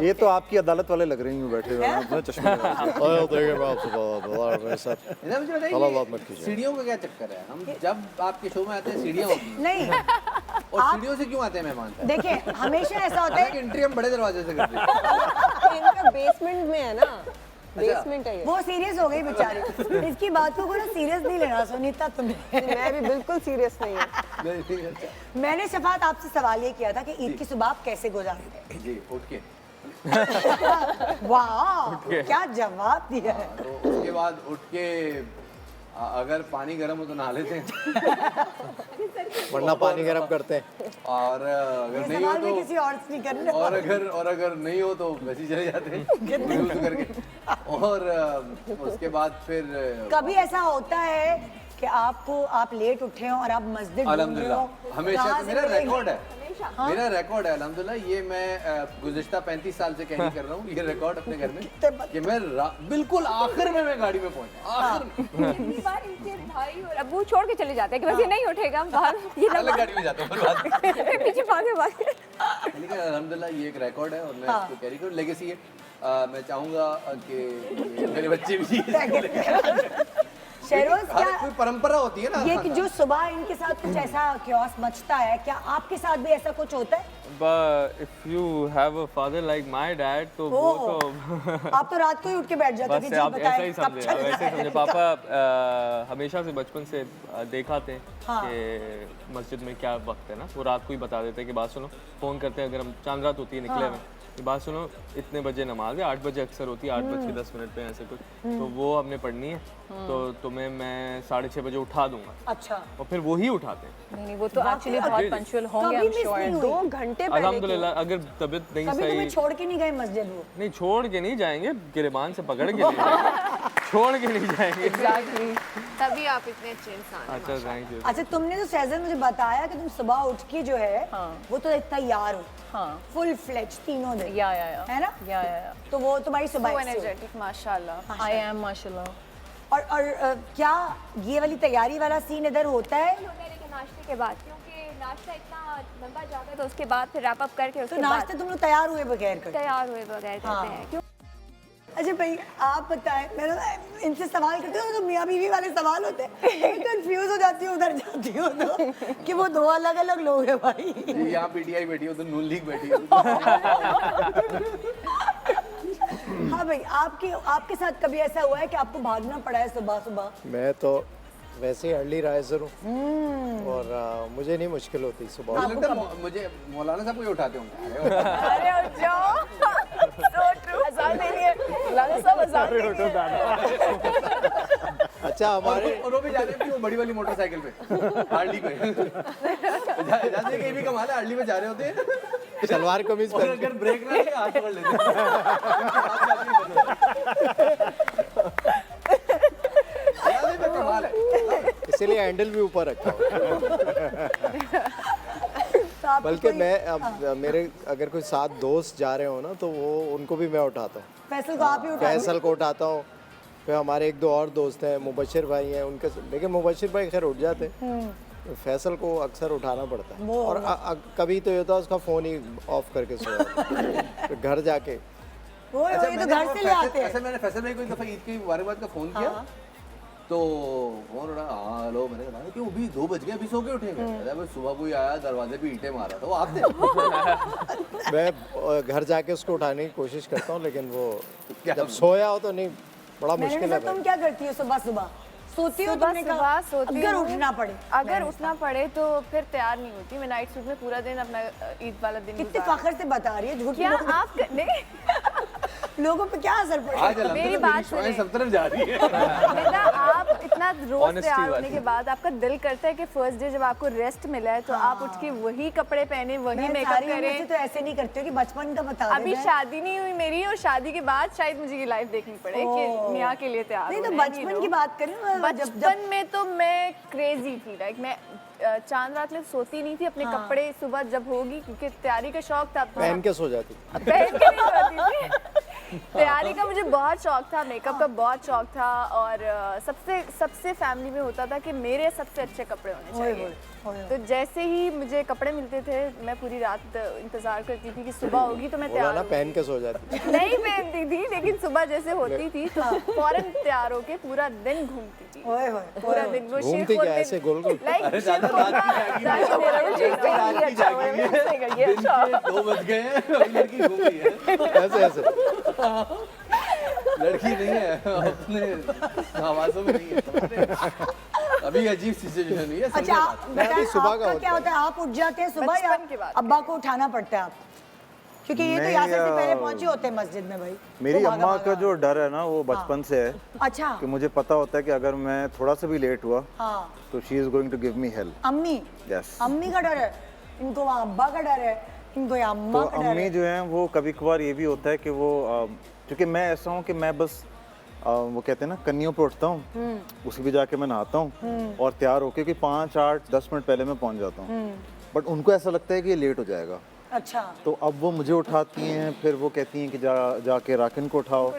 ये तो आपकी अदालत वाले लग रही हूँ बैठे हुए अपने चश्मे सीढ़ियों का क्या चक्कर है? हम जब आपके शो में आते हैं सीढ़ियाँ होती हैं। नहीं, और सीढ़ियों से क्यों आते हैं मेहमान? देखिए हमेशा ऐसा होता है कि एंट्री हम बड़े दरवाजे से करते हैं। इनका बेसमेंट में है ना, बेसमेंट है ये। वो सीरियस हो गई बेचारी। इसकी बात को ना सीरियस नहीं लेना सुनीता तुम्हें। मैं भी बिल्कुल सीरियस नहीं हूँ। मैंने शफात आपसे सवाल ये किया था कि ईद की सुबह आप कैसे गुजारते हैं? जी, उठ के। वाह, क्या जवाब दिया है। तो उसके बाद उठ के अगर पानी गर्म हो तो नहा लेते हैं, वरना पानी गर्म करते हैं। और अगर नहीं हो तो किसी और से नहीं करने। और अगर नहीं हो तो वैसे ही चले जाते हैं यूज करके। और उसके बाद फिर कभी ऐसा होता है कि आप लेट उठे हो और आप मस्जिद ढूंढ रहे हो? हमेशा तो मेरा रिकॉर्ड है। मेरा रिकॉर्ड है अल्हम्दुलिल्लाह। ये मैं गुज़िश्ता 35 साल से कैरी कर रहा हूँ ये रिकॉर्ड अपने घर में कि मैं बिल्कुल आखिर में मैं गाड़ी में पहुंचा। आखिर में कितनी बार इनके भाई और अब्बू छोड़ के चले जाते हैं कि बस ये नहीं उठेगा बाहर, ये अलग गाड़ी में जाता हूँ पीछे भागे भागे। लेकिन अल्हम्दुलिल्लाह ये एक रिकॉर्ड है और मैं इसको कैरी करूँ। लेगेसी है। मैं चाहूँगा कि मेरे बच्चे भी शहरोज क्या कोई परंपरा होती है ना, ये कि जो सुबह इनके साथ कुछ ऐसा क्योस मचता है, क्या आपके साथ भी ऐसा कुछ होता है? But if you have a father like my dad, तो वो तो आप तो रात को ही उठ के बैठ जाते बस आप ऐसा ही समझे, आप ऐसे ही समझे। पापा हमेशा से बचपन से देखाते हैं कि मस्जिद में क्या वक्त है ना, वो रात को ही बता देते हैं कि बात सुनो, फ़ोन करते हैं अगर हम चांद रात होती है निकले हुए, बात सुनो इतने बजे नमाज है, 8 बजे अक्सर होती है, 8:10 पे ऐसे कुछ, तो वो हमने पढ़नी है, तो तुम्हें मैं 6:30 बजे उठा दूंगा। अच्छा। और फिर वो ही उठाते हैं। नहीं वो तो एक्चुअली बहुत पंक्चुअल होंगे हम श्योर। 2 घंटे पहले अल्हम्दुलिल्लाह। अगर तबीयत नहीं कभी सही, तुम्हें छोड़ के नहीं गए मस्जिद? वो नहीं छोड़ के नहीं जाएंगे, गिरबान से पकड़ के छोड़ के नहीं जाएंगे। एग्जैक्टली, तभी आप इतने अच्छे इंसान हैं। अच्छा थैंक यू। अच्छा, तुमने तो सहजन मुझे बताया कि तुम सुबह उठ के जो है वो तो तैयार हो, फुल फ्लेज तीनों दिन, या है ना? या तो वो तुम्हारी सुबह So energetic, माशाल्लाह। आई एम माशाल्लाह। और क्या ये वाली तैयारी वाला सीन इधर होता है? नाश्ते के बाद, क्योंकि नाश्ता इतना लंबा जाता है तो उसके बाद फिर रैप अप करके तो नाश्ते तुम लोग तैयार हुए बगैर करते? तैयार हुए बगैर करते हैं। क्यों? अच्छा भाई आप बताएं, मैं इनसे सवाल करती हूँ तो मियाँ बीवी वाले सवाल होते हैं, कंफ्यूज हो जाती हूँ उधर जाती हूँ तो कि वो 2 अलग अलग लोग हैं भाई। यहाँ पीटीआई बैठी हो तो नून लीग बैठी हो। हाँ भाई, आपके साथ कभी ऐसा हुआ है कि आपको भागना पड़ा है सुबह सुबह? मैं तो वैसे ही अर्ली राइजर हूँ और मुझे नहीं मुश्किल होती सुबह। मुझे लगता है मुझे मौलाना साहब को ही उठाते होंगे। अरे उठ जाओ, सो ट्रू। अज़ान दे रही है मौलाना साहब, अज़ान दे रही है। अच्छा हमारे और वो भी जाते हैं कि वो बड़ी वाली मोटरसाइकिल पे, हार्ली पे जाते हैं कि ये भी कमाल है, हार्ली पे जा रहे होते हैं, सलवार कमीज और अगर ब्रेक ना लगे हाथ पकड़ लेते हैं। कमाल है, इसीलिए हैंडल भी ऊपर रखा हूँ। बल्कि मैं अब मेरे अगर कोई 7 दोस्त जा रहे हो ना तो वो उनको भी मैं उठाता हूँ। फैसल को आप ही उठाते? फैसल को उठाता हूँ, फिर हमारे 1-2 और दोस्त हैं, मुबशिर भाई हैं, उनके, लेकिन मुबशिर भाई खैर उठ जाते हैं, फैसल को अक्सर उठाना पड़ता है वो और कभी तो ये होता है उसका फ़ोन ही ऑफ करके सोया तो घर जाके वो ये तो घर से ले आते हैं। ऐसे मैंने फैसल भाई को एक दफ़ा ईद की मुबारकबाद का फ़ोन किया तो फोन उठा, हाँ हेलो, मैंने कहा कि अभी 2 बज गए, अभी सो के उठेंगे? अरे सुबह कोई आया दरवाजे पे ईंटें मारा था, वो आप थे? मैं घर जाके उसको उठाने की कोशिश करता हूँ लेकिन वो जब सोया हो तो नहीं, बड़ा मुश्किल है। तुम क्या करती हो सुबह सुबह? सोती हो? तुमने सुबह सोती अगर हूँ। उठना पड़े, अगर उठना पड़े तो फिर तैयार नहीं होती मैं नाइट सूट में पूरा दिन अपना ईद वाला दिन कितने फखर से बता रही है, झूठ क्या बोल- आप नहीं लोगों पे क्या असर पड़ेगा? मेरी बात सुनिए। सब तरफ जा रही है। बेटा आप इतना रोज Honesty तैयार वाली। होने के बाद आपका दिल करता है कि फर्स्ट डे जब आपको रेस्ट मिला है तो आप उठ के वही कपड़े पहने, वही मैं मेकअप सारी उम्र से करें। तो ऐसे नहीं करते हो कि बचपन का बता अभी देना है। शादी नहीं हुई मेरी और शादी के बाद शायद मुझे ये लाइफ देखनी पड़े कि मियाँ के लिए तैयार नहीं तो होना है, बचपन की बात करें ना, जब बचपन में तो मैं क्रेजी थी, लाइक मैं चांद रात में सोती नहीं थी, अपने कपड़े सुबह जब होगी क्योंकि तैयारी का शौक था तो पहन के सो जाती। पहन के नहीं सोती थी। तैयारी का मुझे बहुत शौक था, मेकअप का बहुत शौक था और सबसे फैमिली में होता था कि मेरे सबसे अच्छे कपड़े होने चाहिए। तो जैसे ही मुझे कपड़े मिलते थे मैं पूरी रात इंतजार करती थी कि सुबह होगी तो मैं बोला तैयार ना होगी। पहन के सो जाती। नहीं पहनती थी लेकिन सुबह जैसे होती थी तो फौरन तैयार होके पूरा दिन घूमती थी। पूरा दिन वो घूमती क्या ऐसे गोल गोल? अरे दादा दिन के 2 बज गए हैं, अभी लड़की घूम रही है। ऐसे ऐसे लड़की नहीं है, अपने आवाजों में नहीं है। अभी अजीब सिचुएशन हुई है। अच्छा बेटा, सुबह का आपका क्या होता है, आप उठ जाते हैं सुबह या बचपन की बात अब्बा को उठाना पड़ता है आप? क्योंकि ये तो नहीं, यासर से पहले पहुंचे होते हैं मस्जिद में भाई। मेरी तो अम्मा का जो डर है ना वो बचपन से है अच्छा कि मुझे पता होता है कि अगर मैं थोड़ा सा भी लेट हुआ हाँ, तो she is going to give me help. अम्मी यस, अम्मी का डर है इनको, वहाँ अब्बा का डर है इनको, या अम्मा तो का डर अम्मी है। जो है वो कभी कभार ये भी होता है कि वो क्योंकि मैं ऐसा हूँ कि मैं बस वो कहते हैं ना कन्नियों पे उठता हूँ, उसी पे जाके मैं नहाता हूँ और तैयार होके कि 5, 8, 10 मिनट पहले मैं पहुँच जाता हूँ। बट उनको ऐसा लगता है कि ये लेट हो जाएगा, अच्छा तो अब वो मुझे उठाती हैं, फिर वो कहती हैं कि जाके राकिन को उठाओ।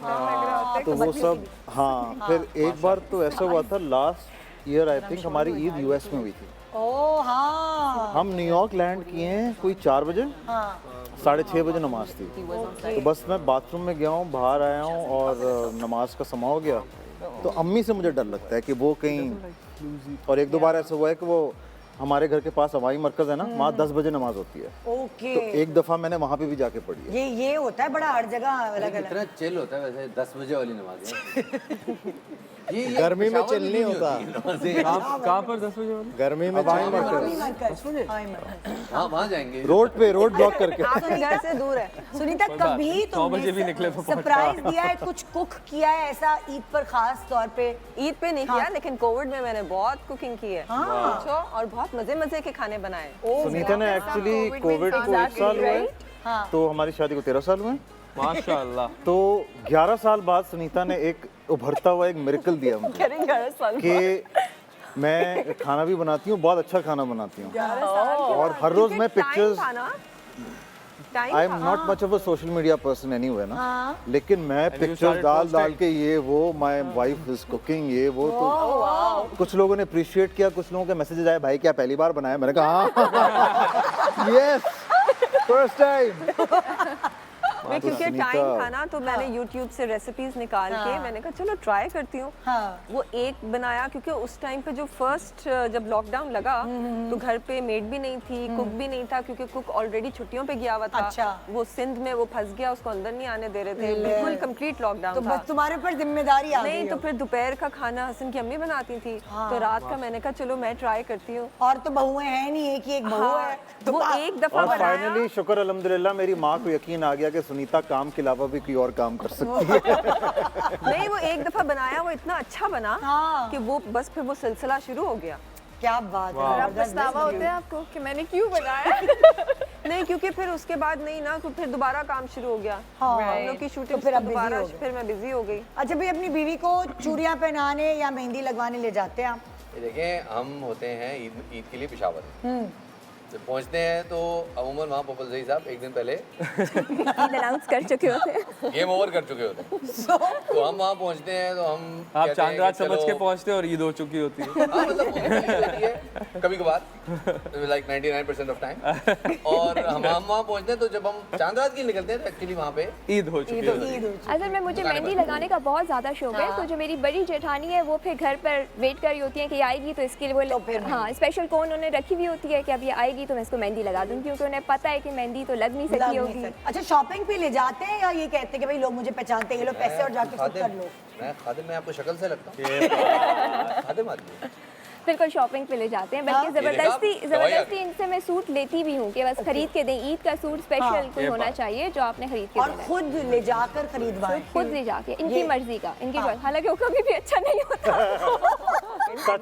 तो वो सब हाँ, फिर एक बार तो ऐसा हुआ था लास्ट ईयर आई थिंक हमारी ईद यूएस में हुई थी। ओ हाँ, हम न्यूयॉर्क लैंड किए हैं कोई 4 बजे, 6:30 बजे नमाज थी। तो बस मैं बाथरूम में गया हूँ, बाहर आया हूँ और नमाज का समय हो गया। तो अम्मी से मुझे डर लगता है कि वो कहीं, और 1-2 बार ऐसा हुआ है कि वो हमारे घर के पास हवाई मरकज है ना, वहाँ 10 बजे नमाज होती है। ओके, तो एक दफ़ा मैंने वहाँ पे भी जाके पढ़ी है। ये होता है बड़ा हर जगह अलग अलग। कितना चिल होता है वैसे 10 बजे वाली नमाज है। ये गर्मी में पेशावर चिल नहीं भी होता। कहाँ पर 10 बजे वाली? गर्मी में हवाई चिल मरकज हाँ वहाँ जाएंगे। रोड ब्लॉक करके। आपके घर से दूर है। सुनीता, कभी 9 बजे भी निकले तो सरप्राइज दिया है, कुछ कुक किया है ऐसा ईद पर खास तौर पे? ईद पे नहीं किया लेकिन कोविड में मैंने बहुत कुकिंग की है। हाँ। पूछो, और बहुत मजे के खाने बनाए। सुनीता ने एक्चुअली कोविड को 1 साल हुआ है, हाँ। तो हमारी शादी को 13 साल हुए हैं। माशाल्लाह। तो 11 साल बाद सुनीता ने एक उभरता हुआ एक मिरेकल दिया मुझे कि मैं खाना भी बनाती हूँ, बहुत अच्छा खाना बनाती हूँ, और हर रोज मैं pictures, I am not much of a social media person anyway ना, लेकिन मैं पिक्चर्स डाल के ये वो माय वाइफ इज कुकिंग ये वो, तो कुछ लोगों ने अप्रिशिएट किया, कुछ लोगों के मैसेजेस आए भाई क्या पहली बार बनाया, मैंने कहा हाँ यस फर्स्ट टाइम। मैं क्योंकि टाइम था ना तो मैंने YouTube से रेसिपीज निकाल के मैंने कहा चलो ट्राई करती हूँ। वो एक बनाया क्योंकि उस टाइम पे जो फर्स्ट जब लॉकडाउन लगा तो घर पे मेड भी नहीं थी, कुक भी नहीं था क्योंकि कुक ऑलरेडी छुट्टियों पे गया हुआ था। अच्छा। वो सिंध में वो फंस गया, उसको अंदर नहीं आने दे रहे थे, बिल्कुल कंप्लीट लॉकडाउन तो था। बस तुम्हारे पर जिम्मेदारी आ गई। नहीं तो फिर दोपहर का खाना हसन की अम्मी बनाती थी, तो रात का मैंने कहा चलो मैं ट्राई करती हूँ। और तो बहुएं हैं नहीं, एक ही एक बहू है, तो वो एक दफा और बनाया। फाइनली शुक्र अल्हम्दुलिल्लाह मेरी माँ को यकीन आ गया कि सुनीता काम के अलावा भी कोई और काम कर सकती है। नहीं वो एक दफा बनाया, वो इतना अच्छा बना कि वो बस फिर वो सिलसिला शुरू हो गया। क्या बात है। और अब पछतावा होता है आपको कि मैंने क्यों बनाया? नहीं क्योंकि फिर उसके बाद नहीं ना, फिर दोबारा काम शुरू हो गया। हम लोग की शूटिंग फिर अब दोबारा, busy हो गए। फिर मैं बिजी हो गई। अच्छा भाई, अपनी बीवी को चूड़ियां पहनाने या मेहंदी लगवाने ले जाते हैं आप? ये देखें हम होते हैं ईद के लिए पेशावर, जब पहुंचते हैं तो अमूमन वहाँ पपल सही साहब एक दिन पहले ईद अनाउंस कर चुके होते हैं, गेम ओवर कर चुके होते हैं। तो हम वहाँ पहुंचते हैं तो हम आप कहते हैं चांद रात कि समझ चलो- के पहुंचते हैं और ईद हो चुकी होती है। हाँ मतलब ईद होती है कभी कभार लाइक 99% ऑफ टाइम। और हम वहाँ पहुंचते हैं तो जब हम चांद रात के लिए निकलते हैं तो एक्चुअली वहाँ पे ईद हो चुकी है। असल में मुझे मेहंदी लगाने का बहुत ज़्यादा शौक है, तो जो मेरी बड़ी जेठानी है वो फिर घर पर वेट कर रही होती है कि ये आएगी, तो इसके लिए वो हाँ स्पेशल कोन उन्होंने रखी हुई होती है कि अब ये आएगी तो मैं इसको मेहंदी लगा दूँ, क्योंकि उन्हें पता है कि मेहंदी तो लग नहीं सकती होगी। अच्छा, शॉपिंग पे ले जाते हैं या ये कहते हैं कि भाई लोग मुझे पहचानते हैं, ये लो पैसे और जाके खुद कर लो? मैं खादिम में आपको शक्ल से लगता हूँ। खादिम आदमी बिल्कुल शॉपिंग पे ले जाते हैं, बल्कि ज़बरदस्ती इनसे मैं सूट लेती भी हूँ कि बस खरीद के दें, ईद का सूट स्पेशल कोई होना चाहिए जो आपने खरीद के और खुद ले जाकर खरीदवाएं, खुद ले जाके, इनकी मर्जी का, इनकी हालांकि वो कभी भी अच्छा नहीं होता। सच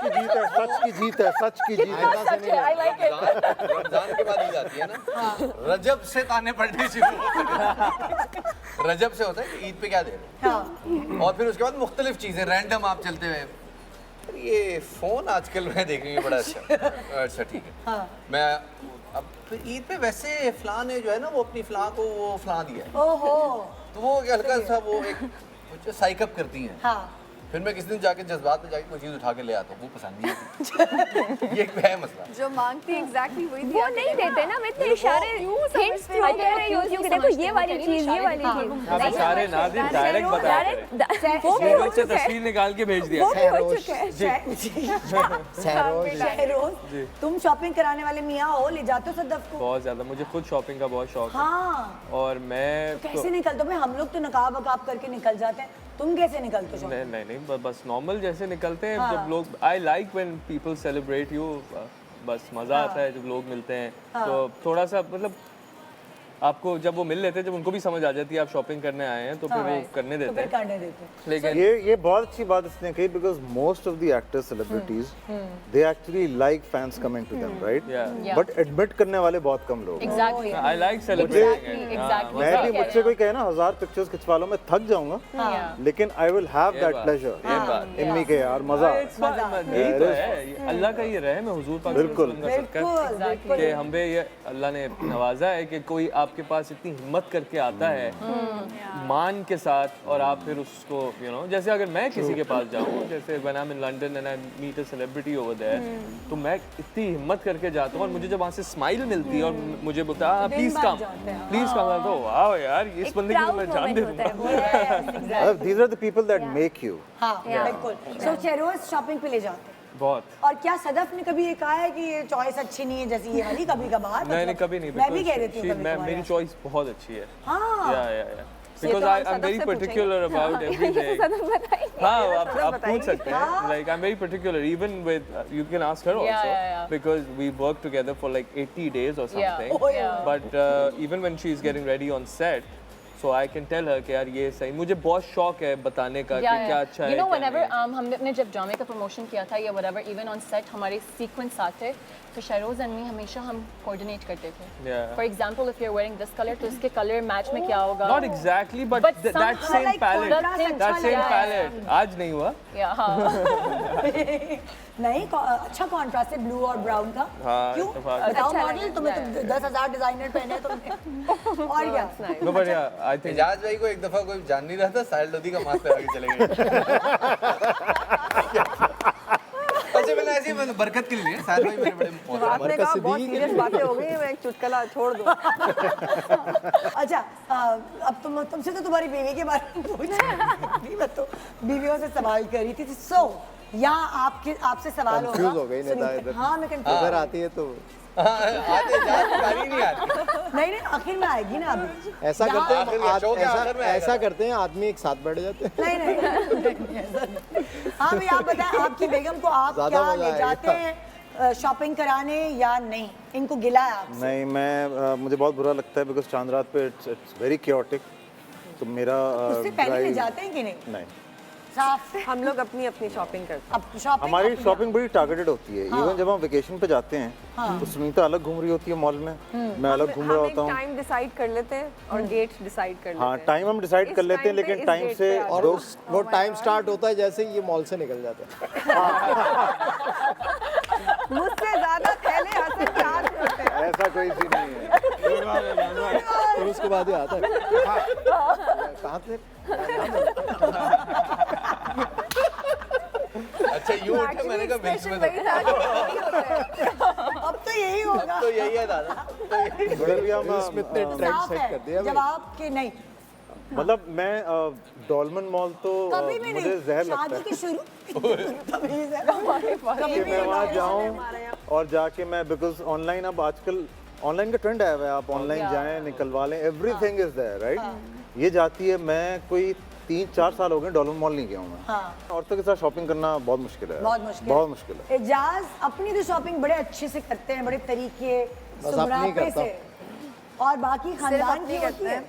की जीत है, सच की जीत है, सच की जीत है। रमजान के बाद ईद आती है ना, रजब से ताने पड़ने शुरू होते हैं। रजब से होता है कि ईद पे क्या दे रहे हैं, और फिर उसके बाद मुख्तलिफ चीज़ें रैंडम आप चलते हुए, ये फ़ोन आजकल मैं देख रही हूँ बड़ा अच्छा। अच्छा ठीक है, मैं अब फिर ईद पे वैसे फ़लाँ ने जो है ना वो अपनी फ़लाँ को वो फ़लाँ दिया है, ओहो, तो वो हल्का सा वो एक साइकअप करती हैं। फिर मैं किसी दिन जाके जज्बात में जाके कोई चीज़ उठा के ले आता हूँ, वो पसंद नहीं आती। ये एक है मसला। जो मांगती है एग्जैक्टली वही वो नहीं देते ना, मैं इतने इशारे हिंट्स थ्रो कर रही हूँ कि देखो ये वाली चीज़, ये वाली चीज़। आप इशारे ना दें, डायरेक्ट बता दें। वो भी गूगल हो से चुका है, तस्वीर निकाल के भेज दिया। वो भी हो चुका है। शहरोज, तुम शॉपिंग कराने वाले मियाँ हो, ले जाते हो सदफ को? बहुत ज़्यादा, मुझे खुद शॉपिंग का बहुत शौक है। हाँ, और मैं कैसे निकलते हो भाई? हम लोग तो नकाब वकाब करके निकल जाते हैं, तुम कैसे निकलते हो? नहीं, बस नॉर्मल जैसे निकलते हैं। जब लोग, I like when people celebrate you, बस मज़ा आता है जब लोग मिलते हैं। तो थोड़ा सा मतलब आपको जब वो मिल लेते हैं, जब उनको भी समझ आ जाती है आप शॉपिंग करने आए हैं, तो फिर वो करने देते हैं। लेकिन ये बहुत अच्छी बात इसने कही, because most of the actors celebrities they actually like fans coming to them, right? But admit करने वाले बहुत कम लोग हैं। I like celebrating. मैं भी, मुझसे कोई कहे ना 1000 पिक्चर्स खिंचवा लो, मैं थक जाऊंगा, लेकिन I will have that pleasure in me के यार मजा। यही तो है, अल्लाह का ये रहम है, हुजूर पाक बिल्कुल कि हमें ये अल्लाह ने नवाजा है कि कोई आपके पास इतनी हिम्मत करके आता है मान के साथ, और आप फिर उसको जैसे अगर मैं किसी के पास जाऊँ, जैसे when I am in London and I meet a celebrity over there, तो मैं इतनी हिम्मत करके जाता हूँ, और मुझे जब वहाँ से स्माइल मिलती है और मुझे बोलता है प्लीज कम, तो वाह यार इस बंदे को मैं जान दे दूँगा। These are the people that make you. हाँ, बिल्कुल। So शहरोज शॉपिंग पे ले जाते हैं बहुत। और क्या सदफ ने कभी ये कहा है कि ये चॉइस अच्छी नहीं है, जैसे ये वाली? कभी कभार नहीं, कभी नहीं। मैं भी कह देती हूँ कभी कभार। मेरी चॉइस बहुत अच्छी है। हाँ, या because I'm very particular about everything. हाँ, आप पूछ सकते हैं। Like I'm very particular, even with you can ask her also, because we work together for like 80 days or something. But even when she's getting ready on set, so I can tell her कि यार ये सही, मुझे बहुत शौक है बताने का कि क्या अच्छा है। You know, whenever हमने अपने जब ड्रामे का प्रमोशन किया था या whatever, even on set हमारे सीक्वेंस आते, तो शहरोज एंड मी हमेशा हम कोऑर्डिनेट करते थे। For example, if you're wearing this color, तो इसके कलर मैच में क्या होगा? Not exactly, but that same palette. आज नहीं हुआ। नहीं, अच्छा कॉन्ट्रास्ट है ब्लू और ब्राउन का। क्यों बताओ मॉडल, तुम्हें तो 10,000 डिजाइनर पहने तुमने, और क्या? No, but yeah, I think Ejaz भाई को एक दफा कोई जान नहीं रहा था, साहिल लोधी का मास्क लगा के चले गए। अच्छा मैंने ऐसे ही बरकत के लिए साहिल भाई मेरे बड़े आपने कहा बहुत सीरियस बातें हो गई हैं, मैं एक चुटकुला छोड़ दूं। अच्छा, अब तुमसे तो तुम्हारी बीवी के बारे में पूछा, तो बीवियों से सवाल कर रही थी। सो यहाँ आपसे सवाल होगा। कंफ्यूज हो गई नेता इधर। हाँ, मैं कंफ्यूज। इधर आती है तो नहीं, आखिर में आएगी ना अभी। ऐसा करते हैं, ऐसा करते हैं, आदमी एक साथ बैठ जाते हैं। नहीं। हाँ भाई, आप बताएं, आपकी बेगम को आप क्या ले जाते हैं शॉपिंग कराने या नहीं? इनको गिला है आपसे? नहीं, मैं मुझे बहुत बुरा लगता है, बिकॉज चांद रात पे इट्स वेरी क्योटिक। तो मेरा उससे पहले ले जाते हैं कि नहीं? नहीं, साफ हम लोग अपनी शॉपिंग करते हैं। हमारी शॉपिंग बड़ी टारगेटेड होती है। इवन जब हम वेकेशन पे जाते हैं तो सुनीता अलग घूम रही होती है मॉल में, मैं अलग घूम रहा होता हूँ। टाइम डिसाइड कर लेते हैं और डेट डिसाइड कर लेते हैं। हाँ, टाइम हम डिसाइड कर लेते हैं, लेकिन टाइम से और वो टाइम स्टार्ट होता है जैसे ही ये मॉल से निकल जाते हैं। मुझसे ज्यादा थैले ऐसा कोई सीन नहीं है। और उसके बाद ही आता है कहाँ थे? अच्छा यूं उठे, मैंने कहा बीच में अब तो यही होगा। तो यही है दादा। साफ है जवाब कि नहीं। मतलब मैं डॉल्मन मॉल तो कभी भी मुझे नहीं, जहर लगता शादी है की शुरू कि मैं वहाँ जाऊँ और जाके मैं, बिकॉज ऑनलाइन अब आजकल ऑनलाइन का ट्रेंड आया हुआ है, आप ऑनलाइन जाएं निकलवा लें, एवरीथिंग इज देयर राइट। ये जाती है, मैं कोई 3-4 साल हो गए डॉल्मन मॉल नहीं गया हूँ मैं। औरतों के साथ शॉपिंग करना बहुत मुश्किल है, बहुत मुश्किल है। एजाज अपनी तो शॉपिंग बड़े अच्छे से करते हैं, बड़े तरीके सुमरापे से, और बाकी खानदान की होती है।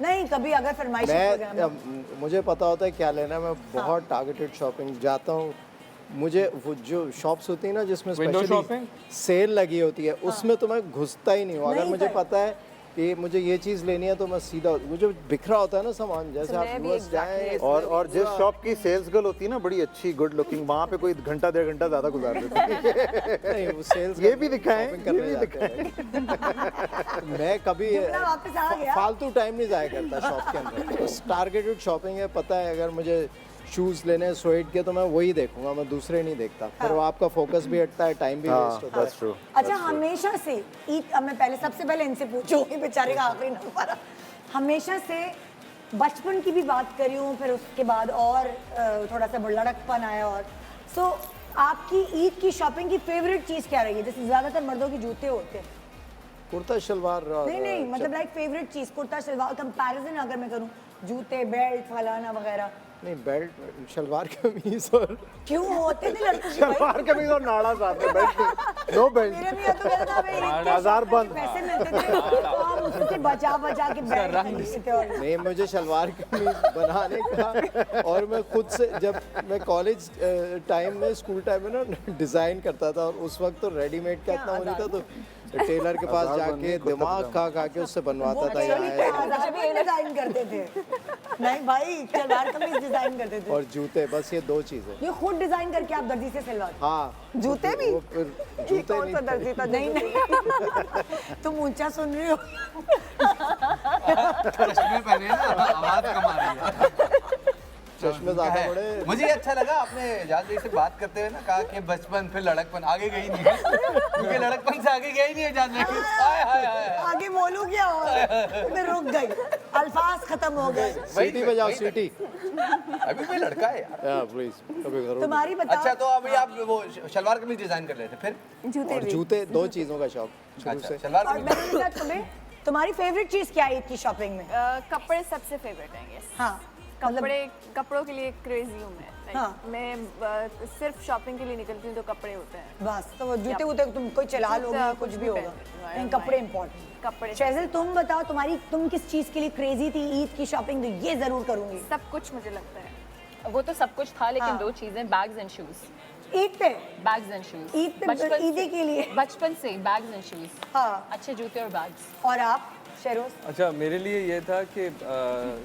नहीं कभी अगर फरमाइश मुझे पता होता है क्या लेना है, मैं बहुत टारगेटेड शॉपिंग जाता हूँ। मुझे वो जो शॉप्स होती है ना जिसमें स्पेशली सेल लगी होती है, उसमें तो मैं घुसता ही नहीं हूँ। अगर मुझे पता है कि मुझे ये चीज़ लेनी है तो मैं सीधा, वो जो बिखरा होता है ना सामान, जैसे आप यूएस जाएं और जिस शॉप की सेल्स गर्ल होती है ना बड़ी अच्छी गुड लुकिंग, वहाँ पे कोई घंटा 1.5 घंटा ज़्यादा गुजार देती है। नहीं वो सेल्स ये भी दिखाएं, ये भी दिखाएं। मैं कभी फालतू टाइम नहीं जाया करता शॉप के अंदर। टारगेटेड शॉपिंग है, पता है अगर मुझे शूज़ लेने हैं स्वेट के तो मैं वही देखूंगा, मैं दूसरे नहीं देखता। फिर वो आपका फोकस भी हटता है, टाइम भी वेस्ट होता है। अच्छा हमेशा से ईद, अब मैं पहले सबसे पहले इनसे पूछूंगी, बेचारे का आखिरी नंबर, हमेशा से बचपन की भी बात करी हूँ, फिर उसके बाद और थोड़ा सा लड़कपन आया, और सो आपकी ईद की शॉपिंग की फेवरेट चीज़ क्या रही है? जैसे ज़्यादातर मर्दों के जूते होते हैं, कुर्ता शलवार। नहीं मतलब लाइक फेवरेट चीज़ कुर्ता शलवार, कंपैरिजन अगर मैं करूँ जूते बेल्ट फलाना वगैरह। नहीं बेल्ट शलवार कमीज और क्यों होते थे लड़कों शलवार कमीज और नाड़ा साथ में, बेल्ट नो बेल्ट। मेरे भी तो कहता था भाई बाजार बंद, पैसे मिलते थे तो हम उससे बचा के बेल्ट खरीदते थे। और नहीं मुझे शलवार कमीज बनाने का, और मैं खुद से जब मैं कॉलेज टाइम में स्कूल टाइम में ना डिज़ाइन करता था, और उस वक्त तो रेडीमेड का इतना हो नहीं था, तो टेलर के पास जाके दिमाग खा के उससे बनवाता था। यार डिजाइन करते थे, नहीं भाई शलवार कमीज डिजाइन करते थे, और जूते, बस ये 2 चीजें। ये खुद डिजाइन करके आप दर्जी से सिलवाते? हाँ जूते भी? जूते कौन सा दर्जी था? नहीं तुम ऊंचा सुन रही हो। चश्मे पहने ना, आवाज कम आ रही है। चश्मे ज़्यादा बड़े। मुझे अच्छा लगा आपने एजाज भाई से बात करते हुए ना कहा कि बचपन फिर लड़कपन, आगे गई नहीं है क्योंकि लड़कपन से आगे गई नहीं है एजाज भाई। हाय हाय हाय आगे बोलूं क्या, और मैं रुक गई, अल्फाज खत्म हो गए। सीटी बजाओ सीटी। अभी मैं लड़का है यार, प्लीज कभी करो। तुम्हारी बताओ। अच्छा तो अभी आप वो शलवार कमीज डिजाइन कर रहे थे, फिर जूते 2 चीजों का शौक शुरू से। शलवार और मैंने कहा तुम्हें तुम्हारी फेवरेट चीज क्या है ईद की शॉपिंग में? कपड़े सबसे फेवरेट हैं। हाँ कपड़ों के लिए क्रेजी हूँ मैं। हाँ। मैं सिर्फ शॉपिंग के लिए निकलती हूँ तो कपड़े होते हैं बस। तो वो जूते वूते तुम कोई चला लोगे, कुछ भी होगा, लेकिन कपड़े इंपॉर्टेंट। कपड़े। शहज़ल तुम बताओ, तुम किस चीज के लिए क्रेजी थी ईद की शॉपिंग? तो ये जरूर करूंगी। सब कुछ मुझे लगता है। वो तो सब कुछ था, लेकिन 2 चीजें, बैग्स एंड शूज। ईद पे बैग्स एंड शूज? ईद पे ईदी के लिए बचपन से बैग्स एंड शूज। हाँ अच्छे जूते और बैग्स। और आप शेरोज? अच्छा मेरे लिए ये था कि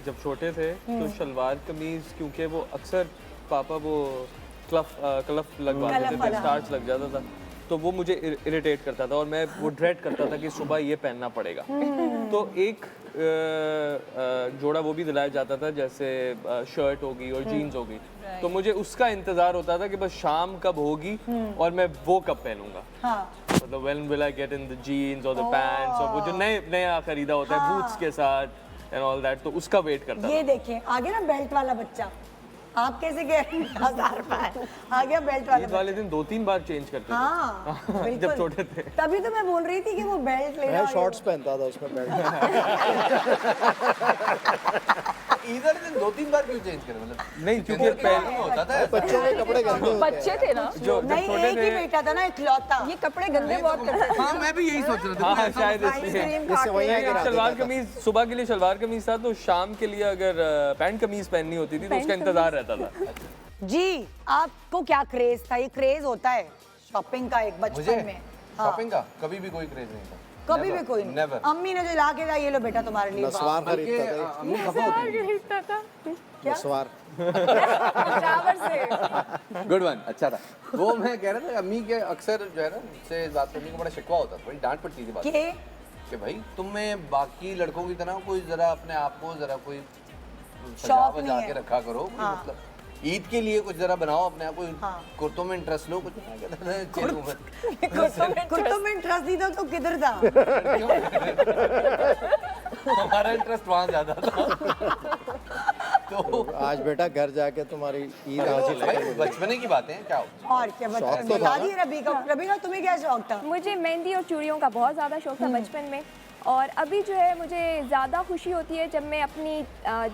जब छोटे थे तो शलवार कमीज, क्योंकि वो अक्सर पापा वो क्लफ लगवा देते थे, स्टार्च लग जाता था, तो वो मुझे इरिटेट करता था और मैं वो ड्रेड करता था कि सुबह ये पहनना पड़ेगा। तो एक जोड़ा वो भी दिलाया जाता था, जैसे शर्ट होगी और जीन्स होगी, तो मुझे उसका इंतजार होता था कि बस शाम कब होगी और मैं वो कब पहनूंगा। मतलब when will I get in the jeans or the pants, और वो जो नया खरीदा होता है बूट्स के साथ and all that, तो उसका वेट करता ये देखें आगे ना बेल्ट वाला बच्चा, आप कैसे गए 1000 रुपए आ गया बेल्ट वाला? ईद वाले दिन 2-3 बार चेंज करते थे जब छोटे थे। तभी तो मैं बोल रही थी कि वो बेल्ट लेना। मैं शॉर्ट्स पहनता था उसमें बेल्ट। ईद वाले दिन 2-3 बार क्यों चेंज करें? मतलब नहीं क्योंकि पहले होता था बच्चों के कपड़े गंदे होते हैं। बच्चे थे ना जो नहीं, एक ही बेटा था ना, इकलौता। ये कपड़े गंदे बहुत करते थे। हाँ मैं भी यही सोच रहा था। हाँ शायद इसलिए शलवार कमीज, सुबह के लिए शलवार कमीज था, तो शाम के लिए अगर पैंट कमीज पहननी होती थी तो उसका इंतजार रहता था। जी आपको क्या क्रेज था? ये क्रेज होता है शॉपिंग का एक बचपन में? शॉपिंग का कभी भी कोई क्रेज नहीं था। कभी भी कोई नहीं। अम्मी ने जो ला के दिया, ये लो बेटा तुम्हारे लिए। नस्वार खरीदता था। अम्मी खफा होती क्या? नस्वार। गुड वन, अच्छा था। वो मैं कह रहा था अम्मी के अक्सर जो है ना से इस बात करने को बड़ा शिकवा होता था, बड़ी डांट पड़ती थी बात कि भाई तुम में बाकी लड़कों की तरह कोई जरा अपने आप को जरा कोई शौक सजा के रखा करो। मतलब ईद के लिए कुछ जरा बनाओ अपने आप को। कुर्तों में इंटरेस्ट लो कुछ। कुर्तों में इंटरेस्ट दी तो किधर था? हमारा इंटरेस्ट वहाँ ज्यादा था। तो आज बेटा घर जाके तुम्हारी ईद हासिल बचपने की बातें क्या हो? और क्या बता दी रबीका तुम्हें क्या शौक था? मुझे मेहंदी और चूड़ियों का बहुत ज़्यादा शौक था बचपन में। और अभी जो है मुझे ज़्यादा खुशी होती है जब मैं अपनी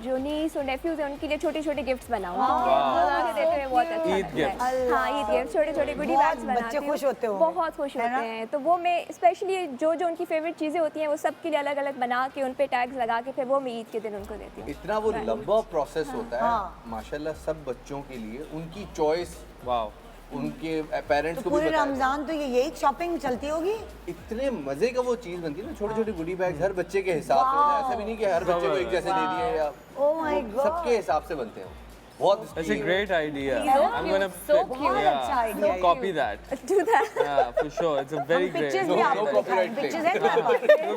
जो नीस और नेफ्यूज हैं उनके लिए छोटे छोटे गिफ्ट्स बनाऊँ। मुझे देते हुए बहुत अच्छा लगता है। हाँ, ईद गिफ्ट, छोटे छोटे गुडी बैग्स बनाती हूँ। खुश होते हो? बहुत खुश होते हैं। तो वो मैं स्पेशली जो जो उनकी फेवरेट चीज़ें होती हैं वो सब के लिए अलग अलग बना के उन पे टैग्स लगा के फिर वो मैं ईद के दिन उनको देती हूँ। इतना वो लंबा प्रोसेस होता है माशाल्लाह सब बच्चों के लिए। उनकी चॉइस, वाह, उनके पेरेंट्स को भी पूरे रमजान तो यही शॉपिंग चलती होगी। इतने मजे का वो चीज बनती है ना, छोटे छोटे गुडी बैग्स हर बच्चे के हिसाब से। ऐसा भी नहीं कि हर बच्चे को एक जैसे दे दिए या सबके हिसाब से बनते हैं। बहुत That's a great idea. I'm gonna copy that. Do that. Yeah, for sure. It's a very great. No copyright claim.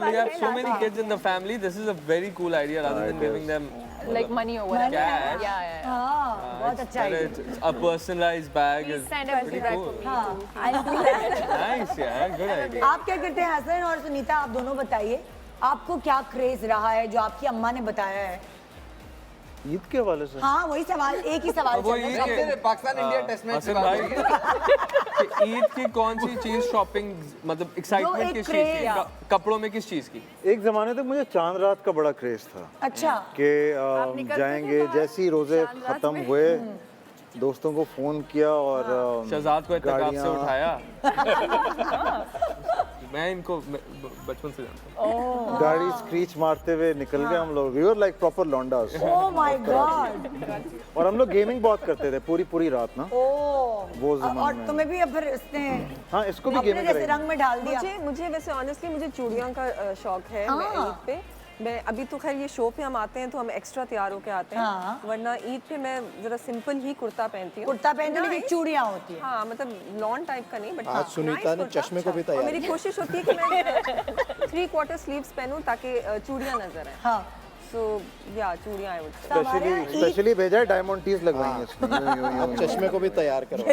We have so many kids in the family. This is a very cool idea rather than giving them like money or whatever. cash. Yeah. बहुत अच्छा है। A personalized bag is Send a pretty bag cool. for me too. Nice, yeah, good idea. आप क्या करते हैं हसन और सुनीता? आप दोनों बताइए, आपको क्या क्रेज रहा है जो आपकी अम्मा ने बताया है? ईद के हवाले से? हाँ, वही सवाल, एक ही सवाल चल रहा है। Pakistan India test match Hasan भाई कि ईद की कौन सी चीज शॉपिंग मतलब एक्साइटमेंट किस चीज की? कपड़ों में किस चीज की? एक जमाने तक मुझे चांद रात का बड़ा क्रेज था। अच्छा। कि जाएंगे, जैसे ही रोजे खत्म हुए दोस्तों को फोन किया और शहजाद को इत्तेकाफ से उठाया। मैं इनको बचपन से जानता हूँ। गाड़ी स्क्रीच मारते हुए निकल गए हम लोग। वी वर लाइक प्रॉपर लॉन्डास। Oh my god. और हम लोग गेमिंग बहुत करते थे पूरी रात ना। वो ज़माने और में। तुम्हें भी अब फिर इसने हाँ, इसको भी गेमिंग जैसे रंग में डाल दिया। मुझे वैसे ऑनेस्टली मुझे चूड़ियों का शौक है। मैं ईद पे मैं अभी तो खैर ये शो पे हम आते हैं तो हम एक्स्ट्रा तैयार होके आते हैं। वरना ईद पे मैं जरा सिंपल ही कुर्ता पहनती हूँ। कुर्ता पहनती हूँ लेकिन चूड़ियाँ होती हैं। हाँ, मतलब लॉन टाइप का नहीं बट आज सुनीता ने चश्मे को भी तैयार। मेरी कोशिश होती है कि मैं 3/4 स्लीव्स पहनूं ताकि चूड़ियाँ नजर आए। हाँ। So या चूड़ियाँ आई स्पेशली भेजा है डायमंड टीज लगवाएंगे इसमें। आप चश्मे को भी तैयार करो।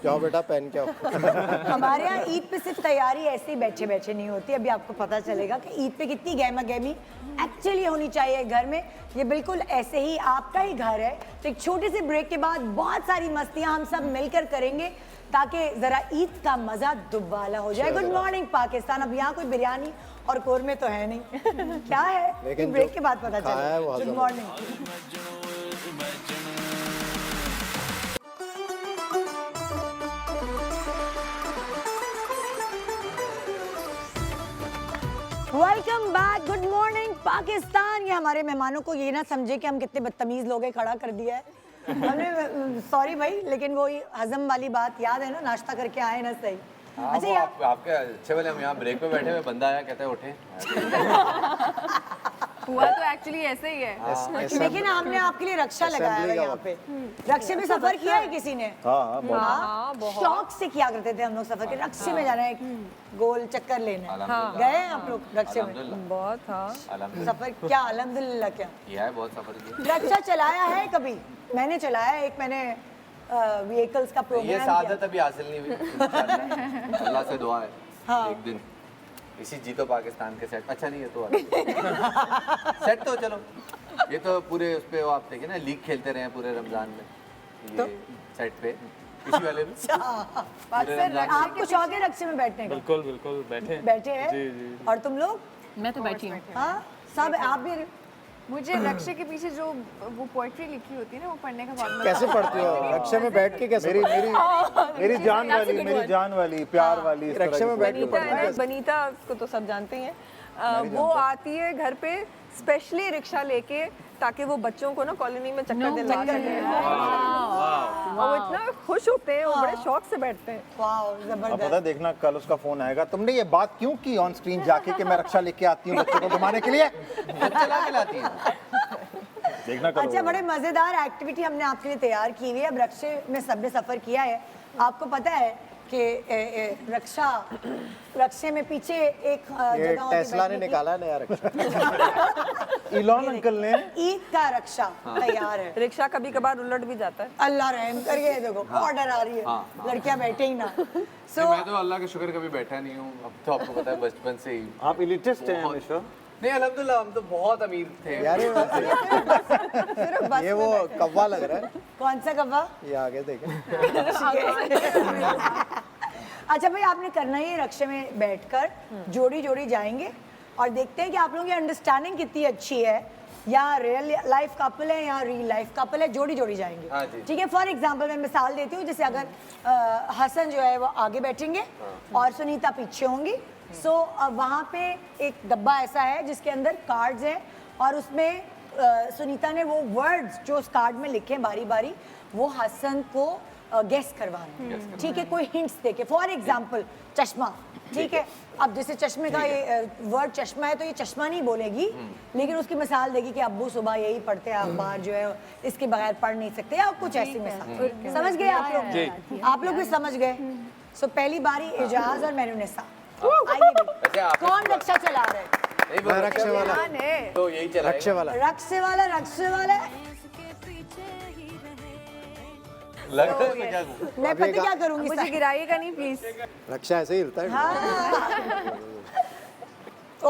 जाओ बेटा पहन के आओ। हमारे यहाँ ईद पे सिर्फ तैयारी ऐसे ही बैठे बैठे नहीं होती। अभी आपको पता चलेगा कि ईद पे कितनी गहमा गहमी एक्चुअली होनी चाहिए घर में। ये बिल्कुल ऐसे ही आपका ही घर है। तो एक छोटे से ब्रेक के बाद बहुत सारी मस्तियाँ हम सब मिलकर करेंगे ताकि जरा ईद का मजा दुबाला हो जाए। Good morning Pakistan. अब यहाँ कोई बिरयानी और कोरमे तो है नहीं। क्या है लेकिन ब्रेक के बाद पता चलेगा। Good morning. Welcome back. Good morning Pakistan. ये हमारे मेहमानों को ये ना समझे कि हम कितने बदतमीज लोग हैं, खड़ा कर दिया है हमने। सॉरी भाई, लेकिन वो हजम वाली बात याद है ना, नाश्ता करके आए ना सही। अच्छा आपके अच्छे वाले हम यहाँ ब्रेक पे बैठे हुए बंदा आया कहते हैं उठे। हुआ तो एक्चुअली ऐसे ही है। लेकिन हमने आपके लिए रक्षा लगाया है यहाँ पे। रक्षे में सफर किया है किसी ने? हाँ, शौक से किया करते थे हम लोग सफर के। रक्षे में जाना है, गोल चक्कर लेना। गए हैं आप लोग रक्षे में? बहुत। हाँ, सफर क्या अल्हम्दुलिल्लाह क्या किया है, बहुत सफर किया। रक्षा चलाया है कभी? मैंने चलाया एक, मैंने व्हीकल्स का प्रोग्राम ये सादत अभी हासिल नहीं हुई। अल्लाह से दुआ है एक दिन इसी जीतो पाकिस्तान के सेट। अच्छा नहीं है तो सेट तो चलो, ये तो पूरे उस पे आप देखे ना लीग खेलते रहे पूरे रमजान में। ये सेट पे इसी वाले में आपको शौक है रक्षे में बैठने का? बिल्कुल बिल्कुल बैठे हैं। जी जी। और तुम लोग? मैं तो बैठी हूँ। हाँ सब आप भी? मुझे रक्षे के पीछे जो वो पोएट्री लिखी होती है ना वो पढ़ने का बहुत मजा। कैसे पढ़ती हो रक्षा में बैठ के? कैसे? मेरी जान वाली प्यार वाली रक्षा में बैठ के बनीता को तो सब जानते ही हैं। वो आती है घर पे स्पेशली रिक्शा लेके ताकि वो बच्चों को ना कॉलोनी में चक्कर दिला सके। वो इतना खुश होते हैं, वो बड़े शौक से बैठते हैं। वाओ अब जबरदस्त। पता देखना कल उसका फोन आएगा, तुमने ये बात क्यों की ऑन स्क्रीन जाके कि मैं रक्षा लेके आती हूँ बच्चों को घुमाने के लिए, चला के लाती है। देखना कल अच्छा, बड़े मजेदार एक्टिविटी हमने आपके लिए तैयार की हुई है। अब रक्षे में सबने सफर किया है, आपको पता है कि रक्षे में पीछे एक जगह होती है टेस्ला ने बैठने की। निकाला नया रक्षा। इलॉन अंकल ने ईद का रक्षा तैयार है। रिक्शा कभी कभार उलट भी जाता है। अल्लाह रहम करके देखो ऑर्डर आ रही है, लड़कियां बैठे ही ना। मैं तो अल्लाह का शुक्र कभी बैठा नहीं हूँ, अब तो आपको पता है बचपन से ही। आप इलिटिस्ट हैं हमेशा। नहीं अल्हम्दुलिल्लाह, हम तो बहुत अमीर थे यार ये वो कव्वा लग रहा है। कौन सा कव्वा? ये आगे देखें। अच्छा भाई, आपने करना ही है, रक्षे में बैठकर जोड़ी जोड़ी जाएंगे और देखते हैं कि आप लोगों की अंडरस्टैंडिंग कितनी अच्छी है। या रियल लाइफ कपल है या रियल लाइफ कपल है, जोड़ी जोड़ी जाएंगे। ठीक है, फॉर एग्जांपल मैं मिसाल देती हूँ, जैसे अगर हसन जो है वो आगे बैठेंगे और सुनीता पीछे होंगी। सो वहाँ पे एक डब्बा ऐसा है जिसके अंदर कार्ड्स हैं और उसमें सुनीता ने वो वर्ड्स जो उस कार्ड में लिखे बारी बारी वो हसन को गेस करवाना। ठीक है, कोई हिंट्स देके, फॉर एग्जांपल चश्मा। ठीक है, अब जैसे चश्मे का ये वर्ड चश्मा है तो ये चश्मा नहीं बोलेगी, लेकिन उसकी मिसाल देगी कि अब्बू सुबह यही पढ़ते हैं, अखबार जो है इसके बगैर पढ़ नहीं सकते, या कुछ ऐसी मिसाल। समझ गए आप लोग? आप लोग भी समझ गए। सो पहली बारी एजाज और मेनुनिसा। आइए भाई, कौन रक्षा चला रहा है? मैं रक्षे वाला। तो यही चला रक्षे वाला। रक्षे वाला, रक्षे वाला। लगता है क्या मैं पता क्या करूंगी, मुझे गिराइएगा नहीं प्लीज। रक्षा ऐसे ही हिलता है। हाँ।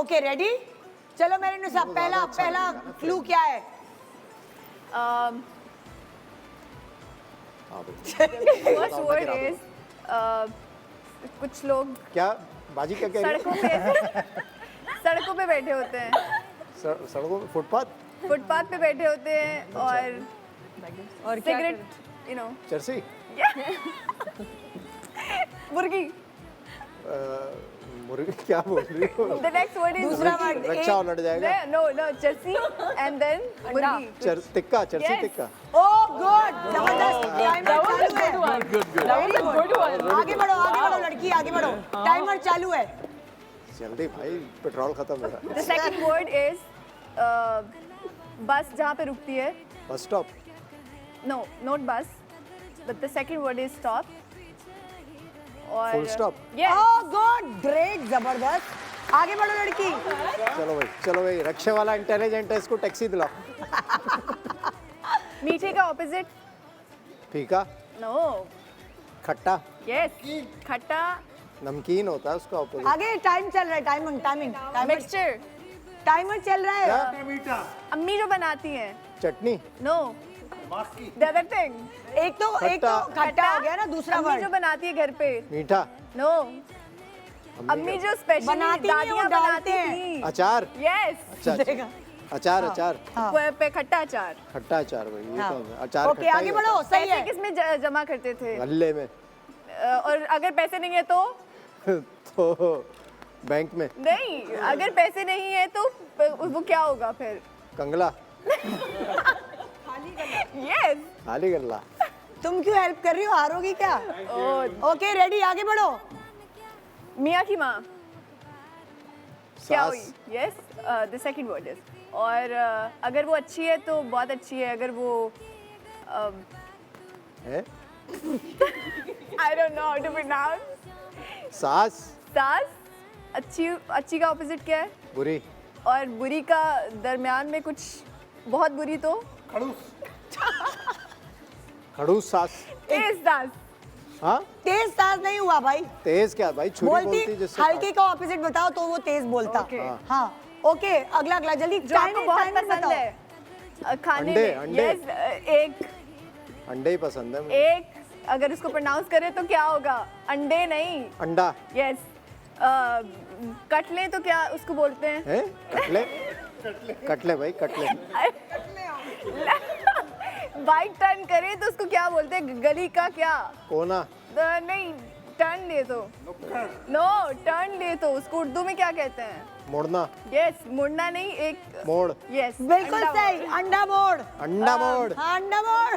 ओके रेडी, चलो मेनुनिसा, पहला क्लू क्या है? फर्स्ट वर्ड इज कुछ लोग क्या बाजी क्या कह रही सड़कों पे बैठे होते हैं, सड़कों पे फुटपाथ पे बैठे होते हैं और सिगरेट, यू नो, चर्सी, मुर्गी। मुर्गी क्या बोल रही हो? The next word is दूसरा word रक्षा उलट जाएगा। No, चर्सी and then मुर्गी। टिक्का, चर्सी टिक्का। ओह गुड, जबरदस्त, टाइमर चालू है। गुड। आगे बढ़ो लड़की, आगे बढ़ो, टाइमर चालू है। जल्दी भाई, पेट्रोल खत्म हो रहा है। The second word is बस जहाँ पे रुकती है। Bus stop. No, not bus, but the second word is stop. और Full stop. Yes. Oh good, great, जबरदस्त। आगे बढ़ो लड़की। चलो भाई, रक्षे वाला इंटेलिजेंट है, इसको टैक्सी दिलाओ। मीठे का ऑपोजिट? फीका। नो। खट्टा। यस, खट्टा। नमकीन होता है उसका ऑपोजिट। आगे टाइम चल रहा है, टाइमिंग। मिक्सचर। टाइमर चल रहा है। अम्मी जो बनाती हैं। चटनी। नो। The other thing. एक तो खट्टा हो गया ना, दूसरा अम्मी वर्ड जो बनाती है घर पे। मीठा। नो। अम्मी जो स्पेशल दादियाँ बनाती थी। अचार। यस। अच्छा, अचार। पे खट्टा अचार। खट्टा अचार भाई, ये तो अचार। ओके, आगे बढ़ो, सही है। पैसे किसमें जमा करते थे? गल्ले में। और अगर पैसे नहीं है तो? तो बैंक में। नहीं, अगर पैसे नहीं है तो वो क्या होगा फिर? कंगला। यस। खाली गल्ला। तुम क्यों हेल्प कर रही हो, हारोगी क्या? ओके रेडी, आगे बढ़ो। मियाँ की माँ क्या हुई? Yes, the second word is. और अगर वो अच्छी है तो बहुत अच्छी है, अगर वो है? I don't know how to pronounce. सास। अच्छी का ऑपोजिट क्या है? बुरी। और बुरी का दरमियान में कुछ बहुत बुरी तो? खड़ूस सास। तेज सास। हाँ? तेज सास नहीं हुआ भाई। तेज क्या भाई, छुरी बोलती जिससे। हल्के का ऑपोजिट बताओ तो वो तेज बोलता। हाँ ओके, अगला जल्दी। जो आपको बहुत पसंद है खाने में। यस, एक अंडे ही पसंद है। एक अगर उसको प्रोनाउंस करें तो क्या होगा? अंडे नहीं, अंडा। यस। कटले तो क्या उसको बोलते हैं? कटले भाई, कटले। बाइक टर्न करे तो उसको क्या बोलते हैं? गली का क्या? कोना। नहीं, टर्न ले तो। नो, टर्न ले तो उसको उर्दू में क्या कहते हैं? मोड़ना। यस, मुड़ना नहीं, एक मोड़। यस, बिल्कुल सही, अंडा मोड़। अंडा मोड़। हाँ, अंडा मोड़।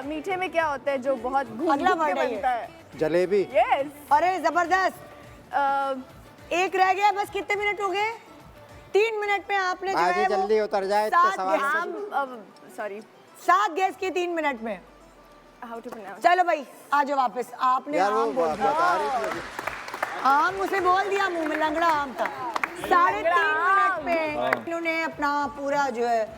मीठे में क्या होता है जो बहुत अगला घूम के word है ये। बनता है? जलेबी। यस। अरे जबरदस्त। एक रह गया बस, कितने मिनट हो गए? 3 मिनट में आपने जो बाजी है वो जल्दी उतर जाए इतने 7 सवाल गैस- सॉरी 7 गैस की 3 मिनट में। How to pronounce. चलो भाई आ जाओ वापस। आपने यार वो आम बोल दिया। बता रही थी। आम उसे बोल दिया मुंह में, लंगड़ा आम था। 3.5 मिनट में इन्होंने अपना पूरा जो है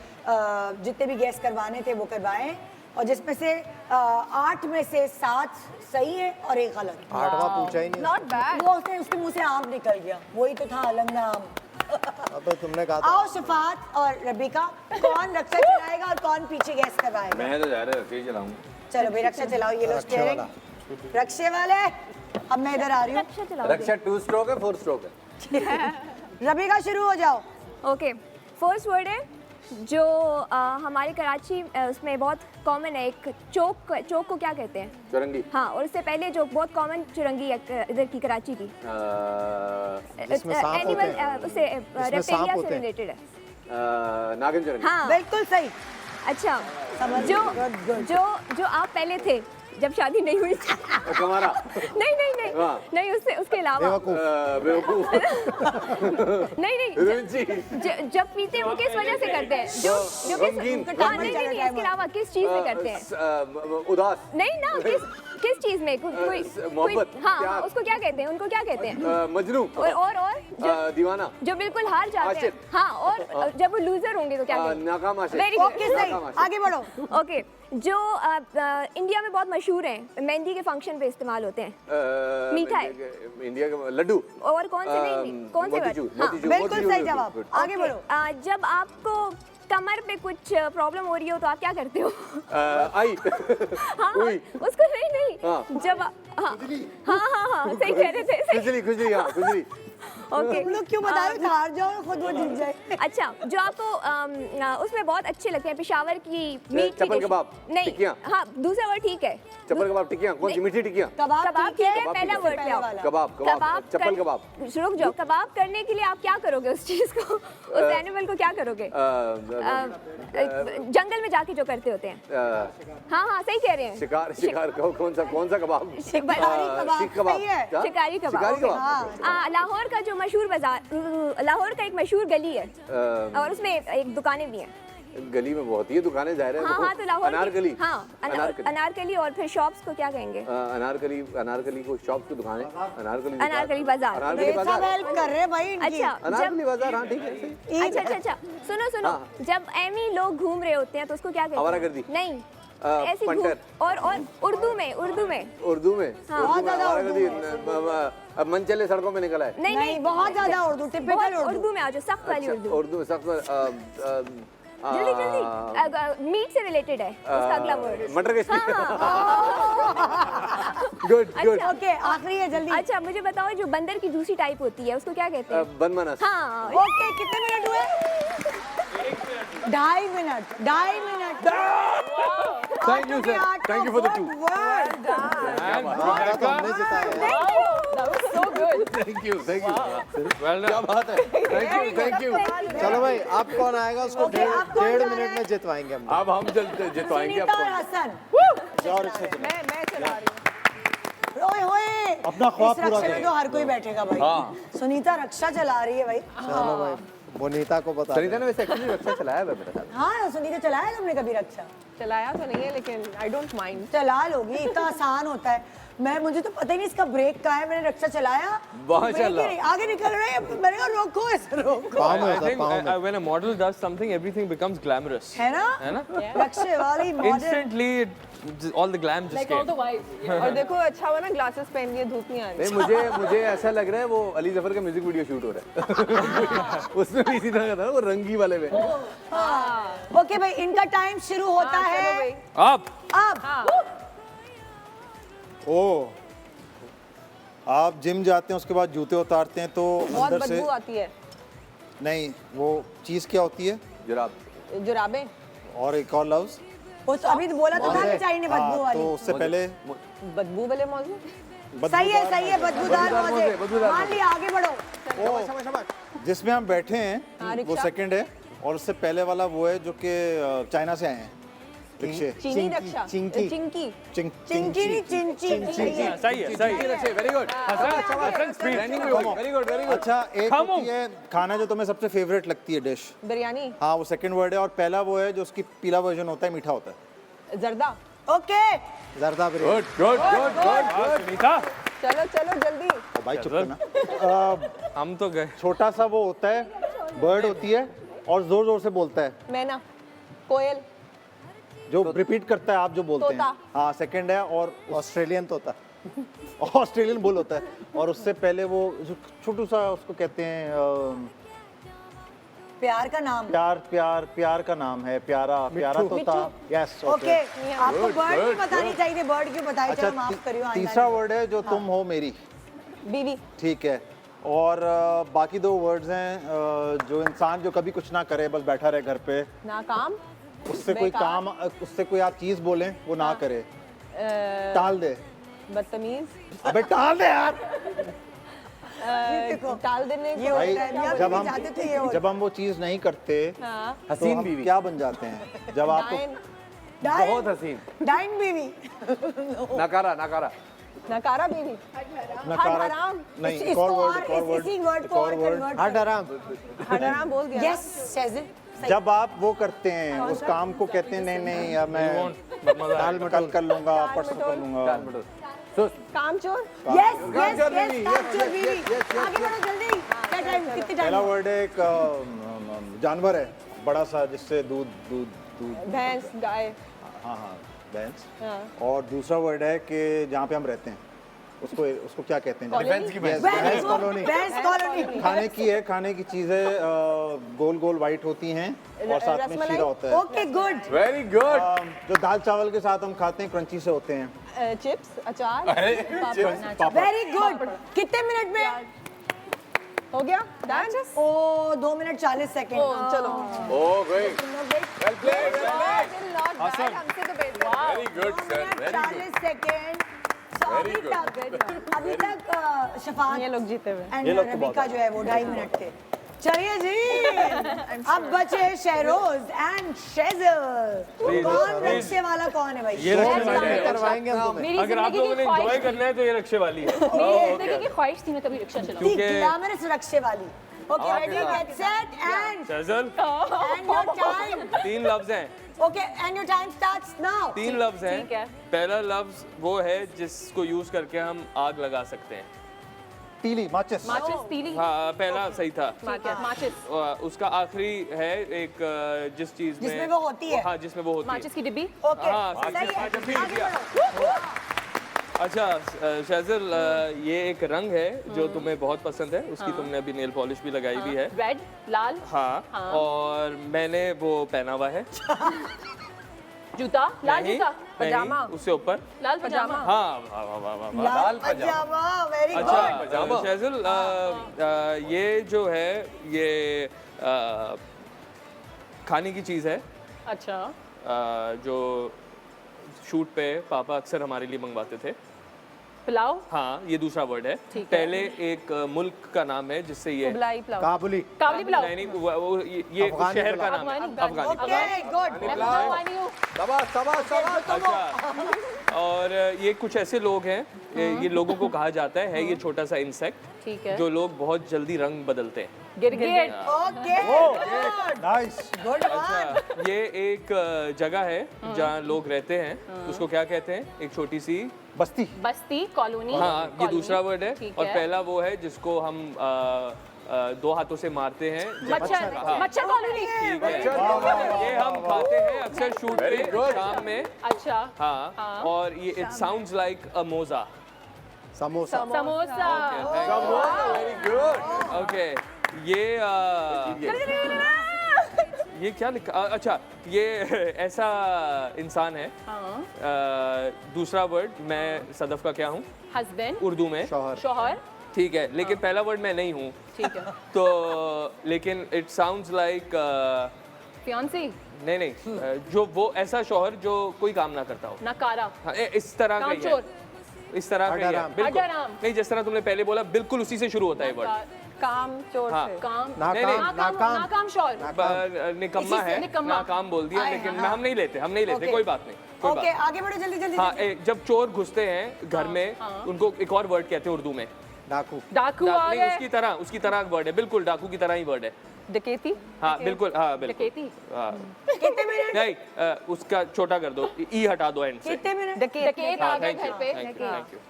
जितने भी गैस करवाने थे वो करवाए, और जिसमें से 8 में से 7 सही है और 1 गलत। 8वां पूछा ही नहीं। Not bad. वो उसके मुंह से आम निकल गया, वही तो था लंगड़ा आम। अब तुमने कहा था। आओ शफात और रबीका, कौन रक्षा चलाएगा और कौन पीछे गैस करवाएगा? मैं तो जा रहा है चलाऊंगा। चलो भाई रक्षा चलाओ, ये लो स्टीयरिंग। रक्षे वाले, अब मैं इधर आ रही हूँ। रक्षा 2 स्ट्रोक है 4 स्ट्रोक है? रबीका शुरू हो जाओ। ओके, फर्स्ट वर्ड है जो हमारे कराची उसमें बहुत कॉमन है, एक चौक को क्या कहते हैं? चुरंगी। हाँ, और उससे पहले जो बहुत कॉमन चुरंगी है इधर की कराची की, एनिमल उससे रेप्टिलिया से रिलेटेड है। नागिन चुरंगी। हाँ बिल्कुल सही। अच्छा, जो आप पहले थे जब शादी नहीं हुई थी। हमारा नहीं उसके अलावा बेवकूफ। नहीं जब पीते हैं वो किस वजह से करते हैं? जो नहीं इसके अलावा किस चीज में करते हैं? उदास। नहीं ना, किस चीज में? कोई हाँ, उसको क्या कहते हैं? उनको क्या कहते हैं? मजनू। और दीवाना। जो बिल्कुल हार जाते हैं। हाँ, और जब वो लूजर होंगे तो क्या कहते हैं? नाकाम आशिक। वेरी गुड, आगे बढ़ो। ओके, जो इंडिया में बहुत मशहूर हैं, मेहंदी के फंक्शन पे इस्तेमाल होते हैं, मीठा है। इंडिया का लड्डू। और कौन से नहीं, कौन से? हाँ, बिल्कुल सही जवाब। आगे बढ़ो। जब आपको कमर पे कुछ प्रॉब्लम हो रही हो तो आप क्या करते हो? आई। हाँ, उसको नहीं जब हाँ सही कह रहे थे। खुजली। ओके, लोग क्यों बता रहे हो? हार जाओ खुद वो जीत जाए। अच्छा, जो आपको उसमें बहुत अच्छे लगते हैं, पेशावर की मीट चप्पल कबाब। नहीं, हाँ दूसरा वर्ड ठीक है। चप्पल कबाब टिक्कियाँ, कौन सी मीठी टिक्कियाँ? कबाब ठीक है, पहला वर्ड पे आओ। कबाब चप्पल कबाब। रुक जाओ, कबाब करने के लिए आप क्या करोगे? उस चीज को, उस एनिमल को क्या करोगे? जंगल में जाके जो करते होते हैं। हाँ सही कह रहे हैं। शिकार कौन सा कबाब? शिकारी कबाब। लाहौर का जो मशहूर बाजार, लाहौर का एक मशहूर गली है और उसमें एक दुकानें भी हैं। गली में बहुत ही दुकानें जाहिर है। हाँ तो लाहौर अनारकली। हाँ अनारकली। और फिर शॉप्स को क्या कहेंगे? अनारकली को शॉप्स की दुकानें। अनारकली बाजार। हेल्प कर रहे भाई। अच्छा, अनारकली बाजार। हाँ ठीक है। अच्छा सुनो, जब एमी लोग घूम रहे होते हैं तो उसको क्या कहते हैं? आवारागर्दी। नहीं, ऐसी और उर्दू में अब मन चले सड़कों में निकला है। नहीं बहुत ज्यादा उर्दू, टिपिकल उर्दू में आ जाओ, सख्त वाली उर्दू सख्त। जल्दी मीट से रिलेटेड है उसका अगला वर्ड। मटर के गुड। ओके, आखिरी है, जल्दी। अच्छा, मुझे बताओ जो बंदर की दूसरी टाइप होती है उसको क्या कहते हैं? बनमनस। हाँ। ओके, कितने मिनट हुए? 2.5 minute. Thank you sir, thank you for the 2। हमने जिताया। Thank you. क्या बात है। Thank you. चलो भाई, अब कौन आएगा उसको 1.5 मिनट में जितवाएंगे हम। अब हम जितवाएंगे सुनीता और हसन। मैं चला रही हूँ। ओए अपना ख्वाब पूरा करें तो हर कोई बैठेगा भाई। सुनीता रक्षा चला रही है भाई। चलो भाई, बोनीता को बता। सुनीता ने वैसे एक्चुअली रक्षा चलाया है मेरे साथ। हाँ, सुनीता चलाया तुमने कभी रक्षा? चलाया तो नहीं है लेकिन आई डोंट माइंड। चला लोगी, इतना आसान होता है। मुझे तो पता ही नहीं इसका ब्रेक कहाँ है। मैंने रक्षा चलाया, आगे निकल रहे हैं, मैंने कहा रोको इसे, रोको। I think when a model does something, everything becomes glamorous. है ना? रक्षे वाली model. Instantly, all the glam just came. और देखो अच्छा हुआ ना ग्लासेस पहन लिए, धूप नहीं आ रही। मुझे ऐसा लग रहा है वो अली जफर का म्यूजिक वीडियो शूट हो रहा है। उसमें भी इसी तरह का था वो रंगी वाले में। ओके भाई, इनका टाइम शुरू होता है अब। आप जिम जाते हैं, उसके बाद जूते उतारते हैं तो बहुत अंदर से बदबू आती है। नहीं, वो चीज़ क्या होती है? जुराबें। और एक और लफ्ज़ वो तो अभी बोला तो था चाइने बदबू वाली। तो उससे पहले बदबू वाले मौजूद। सही है, बदबूदार मौजे। मान लिया, आगे बढ़ो। जिसमें हम बैठे हैं वो सेकंड है, और उससे पहले वाला वो है जो कि चाइना से आए हैं रिक्शे। चीनी रक्षा, चिंकी चिंकी, चिंकी नहीं चिंची। सही है, सही है। Very good, very good, very good. अच्छा, एक होती है खाना जो तुम्हें सबसे फेवरेट लगती है डिश। बिरयानी। हाँ, वो सेकंड वर्ड है, और पहला वो है जो उसकी पीला वर्जन होता है, मीठा होता है। जर्दा। ओके, जर्दा biryani. Good good good good. Sunita, चलो चलो जल्दी। भाई चुप करना। हम तो गए। छोटा सा वो होता है, बर्ड होती है और जोर जोर से बोलता है। मैना, कोयल, जो रिपीट करता है आप जो बोलते हैं। तोता। हाँ, सेकंड है। और ऑस्ट्रेलियन तोता। ऑस्ट्रेलियन बुल होता है। और उससे पहले वो जो छोटू सा उसको कहते हैं प्यार का नाम। प्यार का नाम है, प्यारा तोता। यस, ओके, आपको बर्ड भी बतानी चाहिए थी, बर्ड क्यों बताई? चलो माफ करियो। तीसरा वर्ड है जो तुम हो मेरी। बीवी। ठीक है। और बाकी दो वर्ड्स हैं जो इंसान जो कभी कुछ ना करे, बस बैठा रहे घर पे, नाकाम। उससे कोई काम, उससे कोई आप चीज बोलें वो ना करे, टाल दे। बदतमीज। अबे टाल दे यार। टाल देने को भाई, जब जब हम वो चीज नहीं करते तो हसीन हम बीवी क्या बन जाते हैं? जब आपको बहुत हसीन। डाइन बीवी। नकारा, नकारा, नकारा बीवी। नकारा नहीं, एक और वर्ड हट आराम। हराम बोल दिया। यस शेज़िन। जब आप वो करते हैं उस काम को कहते हैं नहीं अब मैं दाल मटल कर लूंगा, परसों कर लूंगा। कामचोर। यस यस यस, कामचोर बीवी। आगे बढ़ो जल्दी। क्या टाइम, कितने टाइम? पहला वर्ड है एक जानवर है बड़ा सा जिससे दूध। भैंस, गाय। हाँ, भैंस। हाँ। और दूसरा वर्ड है कि जहाँ पे हम रहते हैं उसको क्या कहते हैं? डिफेंस की भैंस। भैंस कॉलोनी। भैंस कॉलोनी। खाने की चीजें गोल गोल वाइट होती हैं और साथ में शीरा होता है। Okay good. Very good. जो दाल चावल के साथ हम खाते हैं, क्रंची से होते हैं। चिप्स, अचार, पापड़। Very good. कितने मिनट में हो गया? Oh 2 minute 40 second. चलो। ओह ग्रेट, वेल प्लेड, हमसे तो बेहतर। Very good sir, very good. 40 second. अभी तक शफात ये लोग जीते हुए। एंड रबीका जो है वो 2.5 मिनट थे। चलिए जी, अब बचे शहरोज एंड शेज़ल। कौन रक्षे वाला कौन है भाई? ये रक्षे वाले हैं। करवाएंगे हम तुम्हें। मेरी अगर आप लोगों ने एंजॉय करना है तो ये रक्षे वाली है। मेरी जिंदगी की ख्वाहिश थी मैं कभी रिक्शा चलाऊं। दी ग्लैमरस रक्षे वाली। Okay, ready, get set and शेज़ल, योर टाइम। 3 लफ्ज हैं। Okay, and your time starts now. 3 लफ्ज हैं। ठीक है। पहला लफ्ज वो है जिसको यूज करके हम आग लगा सकते हैं। तीली, माचिस। माचिस, तीली। हाँ, पहला सही था। माचिस। उसका आखिरी है एक जिस चीज में जिसमें वो होती है। हाँ, जिसमें वो होती है। माचिस की डिब्बी। ओके, हाँ, सही है। माचिस आगे दिया। बढ़ो। अच्छा शेज़ल, ये एक रंग है जो तुम्हें बहुत पसंद है, उसकी तुमने अभी नेल पॉलिश भी लगाई भी है। रेड, लाल। हाँ, और मैंने वो पहना हुआ है। जूता, लाल नहीं, जूता। नहीं, पजामा। उससे ऊपर लाल पजामा। हाँ, वाह वाह वाह वाह। लाल पजामा, वेरी गुड। अच्छा शेज़ल, ये जो है ये खाने की चीज़ है अच्छा। जो शूट पे पापा अक्सर हमारे लिए मंगवाते थे। पुलाव। हाँ, ये दूसरा वर्ड है। ठीक है। पहले एक मुल्क का नाम है जिससे ये कुबलाई पुलाव। काबुली। काबुली पुलाव। नहीं, वो ये अफगानी शहर का नाम है। अफगानी। Okay good. मैं अफगानी हूँ। अच्छा, और ये कुछ ऐसे लोग हैं, ये लोगों को कहा जाता है ये छोटा सा इंसेक्ट ठीक है। जो लोग बहुत जल्दी रंग बदलते हैं। गिरगिट। Okay nice. Good one. अच्छा, ये एक जगह है जहाँ लोग रहते हैं, उसको क्या कहते हैं? एक छोटी सी बस्ती। बस्ती, कॉलोनी। हाँ, ये दूसरा वर्ड है। ठीक और है। पहला वो है जिसको हम 2 हाथों से मारते हैं। मच्छर, हाँ, मच्छर कॉलोनी। ठीक है। ये हम खाते हैं अक्सर शूट पे शाम में। अच्छा। हाँ, और ये इट साउंड्स लाइक अ मोजा। Samosa. Samosa. Very good. Okay, ये क्या लिखा? अच्छा, ये ऐसा इंसान है। दूसरा वर्ड मैं सदफ का क्या हूँ? हस्बैंड। उर्दू में शौहर। ठीक है, लेकिन पहला वर्ड मैं नहीं हूँ। ठीक है। तो लेकिन इट साउंड्स लाइक फियांसी। नहीं, जो वो ऐसा शौहर जो कोई काम ना करता हो। नकारा। हाँ, इस तरह का ही है। कामचोर। इस तरह का ही है। बिल्कुल अडराम। नहीं, जिस तरह तुमने पहले बोला बिल्कुल उसी से शुरू होता है वर्ड। काम चोर हाँ। से काम नाकाम शोर निकम्मा है, नाकाम बोल दिया, लेकिन हम नहीं लेते, कोई बात नहीं। ओके, आगे बढ़ो जल्दी जल्दी। हाँ, जब चोर घुसते हैं घर में, उनको एक और वर्ड कहते हैं उर्दू में, डाकू। उसकी तरह वर्ड है, बिल्कुल डाकू की तरह ही वर्ड है। डकैती। हाँ बिल्कुल, हाँ बिल्कुल। कितने मिनट? नहीं, उसका छोटा कर दो, ई हटा दो एंड से। कितने मिनट? डकैत आ गए घर पे।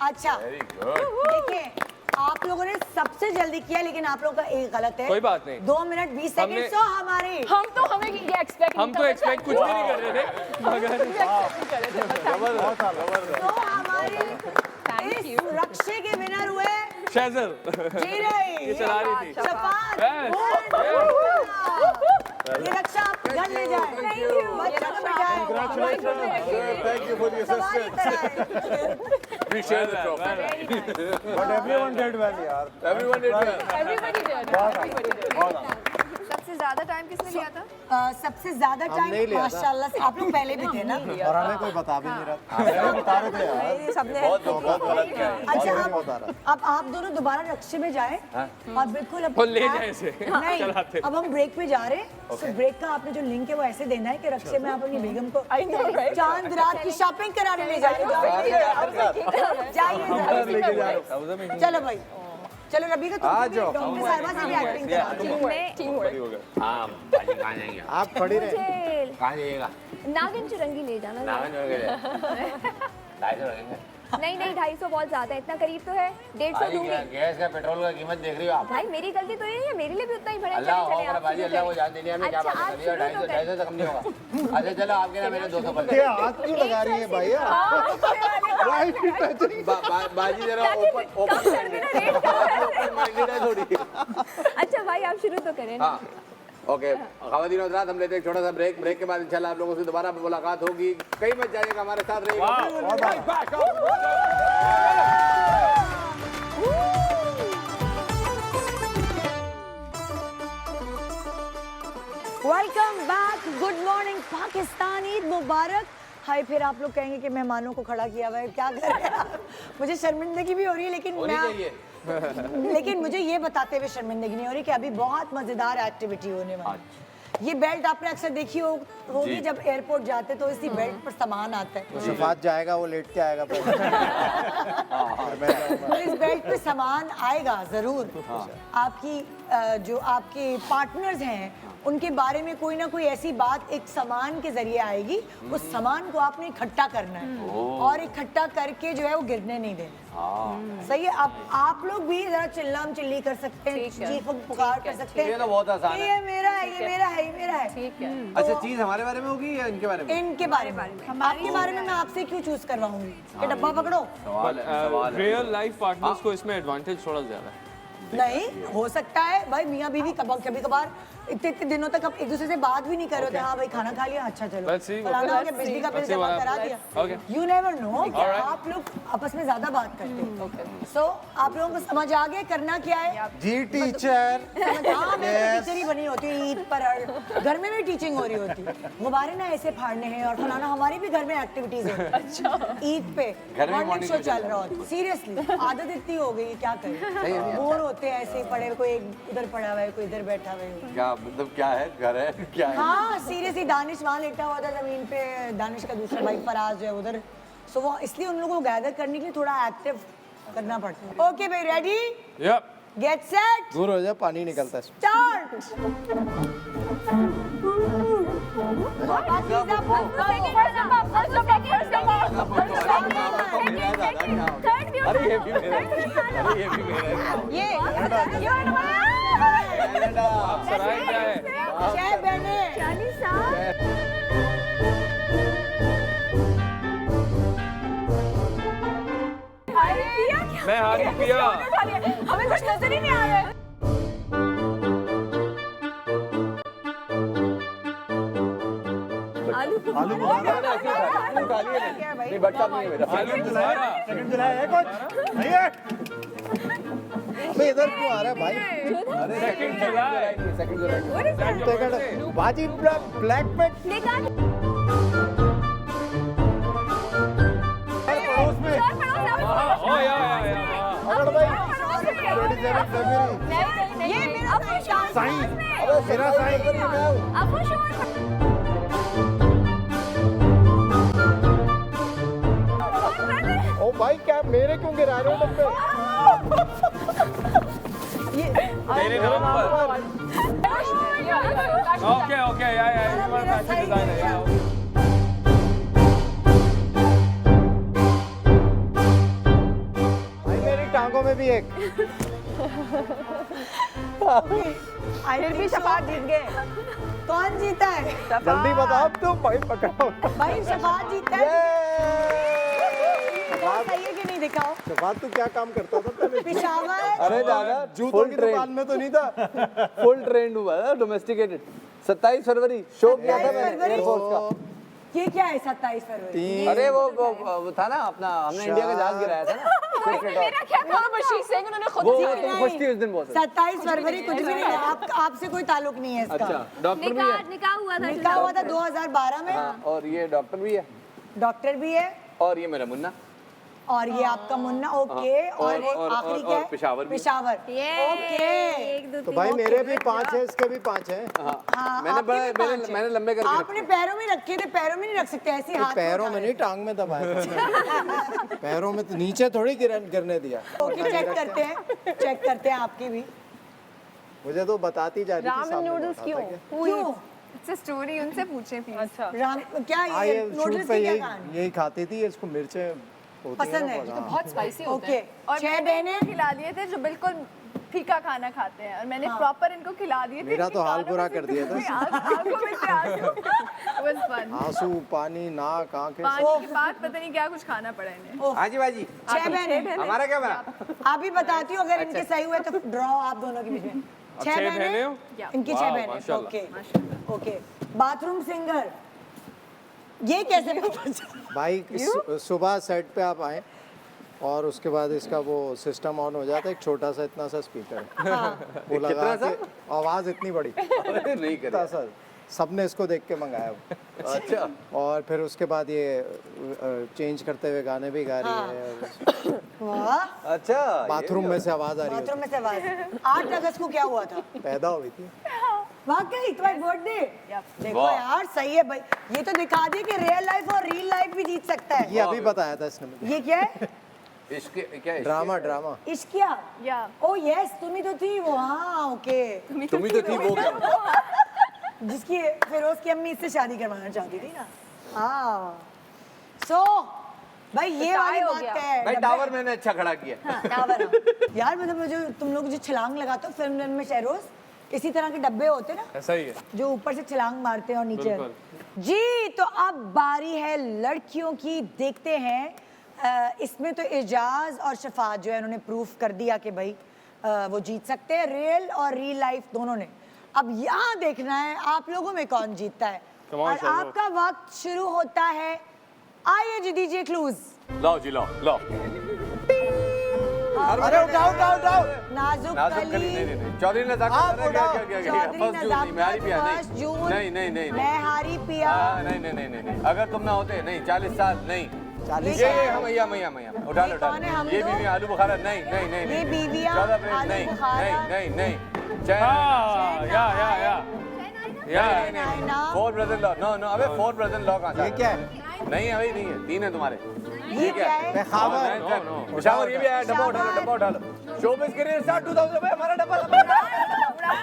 अच्छा, देखिए आप लोगों ने सबसे जल्दी किया, लेकिन आप लोगों का एक गलत है। कोई बात नहीं। 2 मिनट 20 सेकंड तो हमारे हम तो एक्सपेक्ट कुछ भी नहीं कर रहे थे, मगर तो हमारे इस रक्षे के विनर हुए शहज़ल। जी नहीं, ये चला रही थी। शफात। ये रक्षा आप घर ले जाए, बच्चों को बिठाए। Thank you for the assistance. We share the trophy. But everyone did well, यार. Everyone did well. सबसे ज्यादा टाइम किसने लिया था? सबसे ज्यादा टाइम माशाल्लाह से आप लोग पहले भी थे ना, और हमें कोई बता भी नहीं रहा। बता रहे थे यार। सबने अच्छा, अब आप दोनों दोबारा रक्षे में जाएं और बिल्कुल अब ले जाए इसे। नहीं, अब हम ब्रेक पे जा रहे हैं, तो ब्रेक का आपने जो लिंक है वो ऐसे देना है कि रक्षे में आप अपनी बेगम को चांद रात की शॉपिंग कराने ले जाइए। चलो भाई, चलो रबी का डॉक्टर साहिबा से भी एक्टिंग करा दो। हाँ, बाजी कहाँ जाएंगे? आप खड़ी रहे। कहाँ जाइएगा? नागिन चुरंगी ले जाना। 250 लगेंगे। नहीं 250 बहुत ज्यादा है, इतना करीब तो है, 150 दूंगी। गैस का पेट्रोल का कीमत देख रही हो आप? भाई मेरी गलती तो नहीं है, मेरे लिए भी उतना ही भरा। अल्लाह हो बाजी, अल्लाह को जान देनी है, क्या बात कर रही हो? 250 से कम नहीं होगा। अच्छा चलो, आपके ना मेरे 200 पर हाथ क्यों लगा रही है भैया? बाजी जरा ओपन माइंडेड है थोड़ी। अच्छा भाई आप शुरू तो करें ना। ओके, ख़वातीन और हज़रात, हम लेते हैं एक छोटा सा ब्रेक। ब्रेक के बाद इंशाल्लाह आप लोगों से दोबारा मुलाकात होगी। कहीं मत जाइएगा, हमारे साथ रहिएगा। Welcome back, good morning Pakistan, Eid मुबारक। हाय, फिर आप लोग कहेंगे कि मेहमानों को खड़ा किया हुआ है, क्या करें आप? मुझे शर्मिंदगी भी हो रही है, लेकिन मुझे ये बताते हुए शर्मिंदगी नहीं हो रही कि अभी बहुत मजेदार एक्टिविटी होने वाली है। ये बेल्ट आपने अक्सर देखी होगी, जब एयरपोर्ट जाते तो इसी बेल्ट पर सामान आता है। शफात जाएगा, वो लेट के आएगा। तो इस बेल्ट पे सामान आएगा जरूर। आपकी जो आपके पार्टनर्स हैं उनके बारे में कोई ना कोई ऐसी बात एक सामान के जरिए आएगी। उस सामान को आपने इकट्ठा करना है और इकट्ठा करके जो है वो गिरने नहीं देना। सही है। अब आप लोग भी जरा चिल्लाम चिल्ली कर सकते हैं, चीख पुकार कर सकते हैं। ये तो बहुत आसान है। ये मेरा है, ये मेरा है, ये मेरा है। ठीक है। अच्छा, चीज हमारे बारे में होगी या इनके बारे में? इनके बारे में। आपके बारे में मैं आपसे क्यों चूज करवाऊंगी कि डब्बा पकड़ो? रियल लाइफ पार्टनर्स को इसमें एडवांटेज थोड़ा ज्यादा है। नहीं हो सकता है भाई, मियाँ बीवी कभी कभार इतने दिनों तक अब एक दूसरे से बात भी नहीं कर रहे थे। हाँ भाई खाना खा लिया, अच्छा चलो फलाना हो गया, बिजली का बिल जमा करा दिया। यू नेवर नो कि आप लोग आपस में ज्यादा बात करते हैं। सो आप लोगों को समझ आ गया करना क्या है? जी टीचर। हाँ, मैं टीचर ही बनी होती हूँ ईद पर, घर में भी टीचिंग हो रही होती है। गुब्बारे ना ऐसे फाड़ने हैं और फलाना, हमारी भी घर में एक्टिविटीज है। अच्छा, ईद पे मॉर्निंग शो चल रहा होता है। सीरियसली आदत इतनी हो गई, क्या करें, बोर होते हैं ऐसे पड़े, कोई उधर पड़ा हुआ है, कोई इधर बैठा हुआ है। मतलब क्या है, घर है क्या है? हाँ सीरियसली, दानिश वहाँ लेटा हुआ था जमीन पे, दानिश का दूसरा भाई फराज जो है उधर। सो वो इसलिए उन लोगों को गैदर करने के लिए थोड़ा एक्टिव करना पड़ता है। ओके भाई, रेडी, गेट सेट, दूर हो जा, पानी निकलता है। स्टार्ट। मैं हारी पिया, हमें कुछ नजर ही नहीं आ रहा है। आलू नहीं बट्टा नहीं है मेरा। आलू दोबारा सेकंड दिलाया है कुछ नहीं है। अबे इधर क्यों आ रहा है भाई? अरे सेकंड बाजी ब्लैक पे पड़ोस में। ओ या अगर भाई 27 फरवरी साईं, मेरा साईं। अब खुश ओ भाई क्या मेरे क्यों गिरा रहे हो डब्बे? मेरे नाम पर। ओके ओके या फैशन डिजाइनर या भाई मेरी टांगों में भी एक। फिर भी शफात जीत गए। कौन जीता है? जल्दी बताओ तुम, भाई पकड़ो। भाई शफात जीता है। बहुत सही है कि नहीं? दिखाओ। शफात तू क्या काम करता था पहले? पेशावर। अरे दादा जूतों की दुकान में तो नहीं था। फुल ट्रेंड हुआ था, डोमेस्टिकेटेड। 27 फरवरी शो किया था मैंने एयरफोर्स का। ये क्या है 27 फरवरी? अरे वो था ना अपना, हमने इंडिया का जहाज गिराया था ना। मेरा क्या काम? शीश सिंह उन्होंने खुद वो दी। तुम खुश थी उस दिन बहुत। 27 फरवरी कुछ भी नहीं है। आपसे कोई ताल्लुक नहीं है इसका। अच्छा, डॉक्टर भी है। निकाह हुआ था। निकाह हुआ था 2012 में। हाँ, और ये डॉक्टर भी है। डॉक्टर भी है। और ये मेरा मुन्ना। और ये आपका मुन्ना। ओके। और आखिरी क्या है? पेशावर भी। पेशावर। ओके। तो भाई मेरे भी 5 है, इसके भी 5 है। हाँ, मैंने लंबे करके आपने पैरों में रखे थे, पैरों में नहीं रख सकते ऐसे हाथ। पैरों में नहीं, टांग में दबाया था। पैरों में तो नीचे थोड़ी गिरने दिया। ओके, चेक करते हैं आपकी भी। मुझे तो बताती जा रही थी। रामेन नूडल्स क्यों? क्यों? स्टोरी उनसे पूछे प्लीज। अच्छा राम क्या ये नूडल्स की क्या कहानी? यही खाती थी, इसको मिर्चें पसंद है। तो बहुत स्पाइसी होते हैं। और 6 बहनें खिला दिए थे जो बिल्कुल फीका खाना खाते हैं, और मैंने प्रॉपर इनको खिला दिए थे। मेरा तो हाल बुरा कर दिया था। आंखों में से आंसू, पानी, नाक, आंखें। पानी के बाद पता नहीं क्या कुछ खाना पड़ा इन्हें। हाँ जी बाजी। 6 बहनें। हमारा क्या बना? आप भी बताती हो, अगर इनके सही हुए तो ड्रॉ आप दोनों के बीच में। 6 बहनें। इनकी 6 बहनें। Okay okay. बाथरूम सिंगर, ये कैसे पता चला? भाई सुबह सेट पे आप आए और उसके बाद इसका वो सिस्टम ऑन हो जाता है, एक छोटा सा इतना सा स्पीकर है। वो लगा के आवाज इतनी बड़ी नहीं करता सर, सबने इसको देख के मंगाया। अच्छा। और फिर उसके बाद ये चेंज करते हुए गाने भी गा रही है। वाह। अच्छा, बाथरूम में से आवाज आ रही है। बाथरूम में से आवाज। 8 अगस्त को क्या हुआ था? पैदा हुई थी। वाकई तुम्हारी बर्थडे। देखो यार, सही है भाई। ये तो दिखा दिया कि रियल लाइफ और रियल लाइफ भी जीत सकता है। ये अभी बताया था इसने मुझे। ये क्या है? इश्क क्या है? ड्रामा। इश्किया। ओ यस, तुम ही तो थी वो। हाँ ओके। तुम ही तो थी वो क्या? जिसकी फिरोज की अम्मी इससे शादी करवाना चाहती थी ना। हाँ। सो भाई ये वाली बात है। भाई टावर मैंने अच्छा खड़ा किया। टावर। यार मतलब जो तुम लोग जो छलांग लगाते हो फिल्म में शहरोज, इसी तरह के डब्बे होते ना, ऐसा ही है जो ऊपर से छलांग मारते हैं और नीचे। जी तो अब बारी है लड़कियों की। देखते हैं इसमें तो एजाज और शफात जो है उन्होंने प्रूफ कर दिया कि भाई वो जीत सकते हैं, रियल और रियल लाइफ दोनों ने। अब यहाँ देखना है आप लोगों में कौन जीतता है। और आपका वक्त शुरू होता है। आइए जी, दीजिए क्लूज। लाओ जी लाओ। अरे उठाओ। नाजुक कली। नहीं। चौधरी नज़ाकत। नहीं। मैं हारी पिया। नहीं। अगर तुम ना होते, नहीं 40 साल नहीं। 40 ये मैया उठा लो। ये बीवी आलू बुखारा। नहीं। ये बीवियां 14 अप्रैल। आलू बुखारा। नहीं। या 4 ब्रदर लॉ। नो अबे 4 ब्रदर लॉ कहाँ? ये क्या है? नहीं अभी नहीं है, 3 है तुम्हारे। ये क्या है? पेशावर ये भी आया। डब्बा उठा लो। शोबिज़ करियर स्टार्ट 2000 में हमारा डब्बा।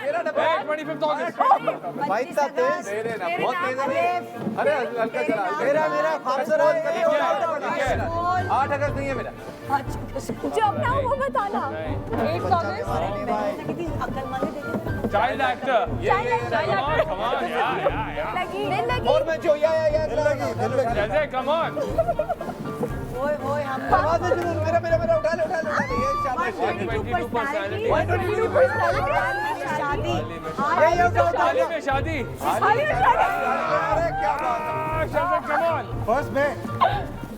मेरा डब्बा 25 अगस्त। भाई इतना तेज। मेरे ना बहुत तेज है। अरे हल्का चला। मेरा खामसर है। 8 अगस्त नहीं है मेरा। जो अपना वो बताना। 8 अगस्त। कितनी अक्लमंद है देखो। Child actor. कम ऑन लगी। और मैं जो या जैसे कम ऑन। ओए हम आवाज़ है जुनून। मेरा उठा लो। ये शाबाश। 122 पर्सनालिटी। 122 पर्सनालिटी। शादी। हाल में शादी। अरे क्या बात। Shazza, come on. फर्स्ट में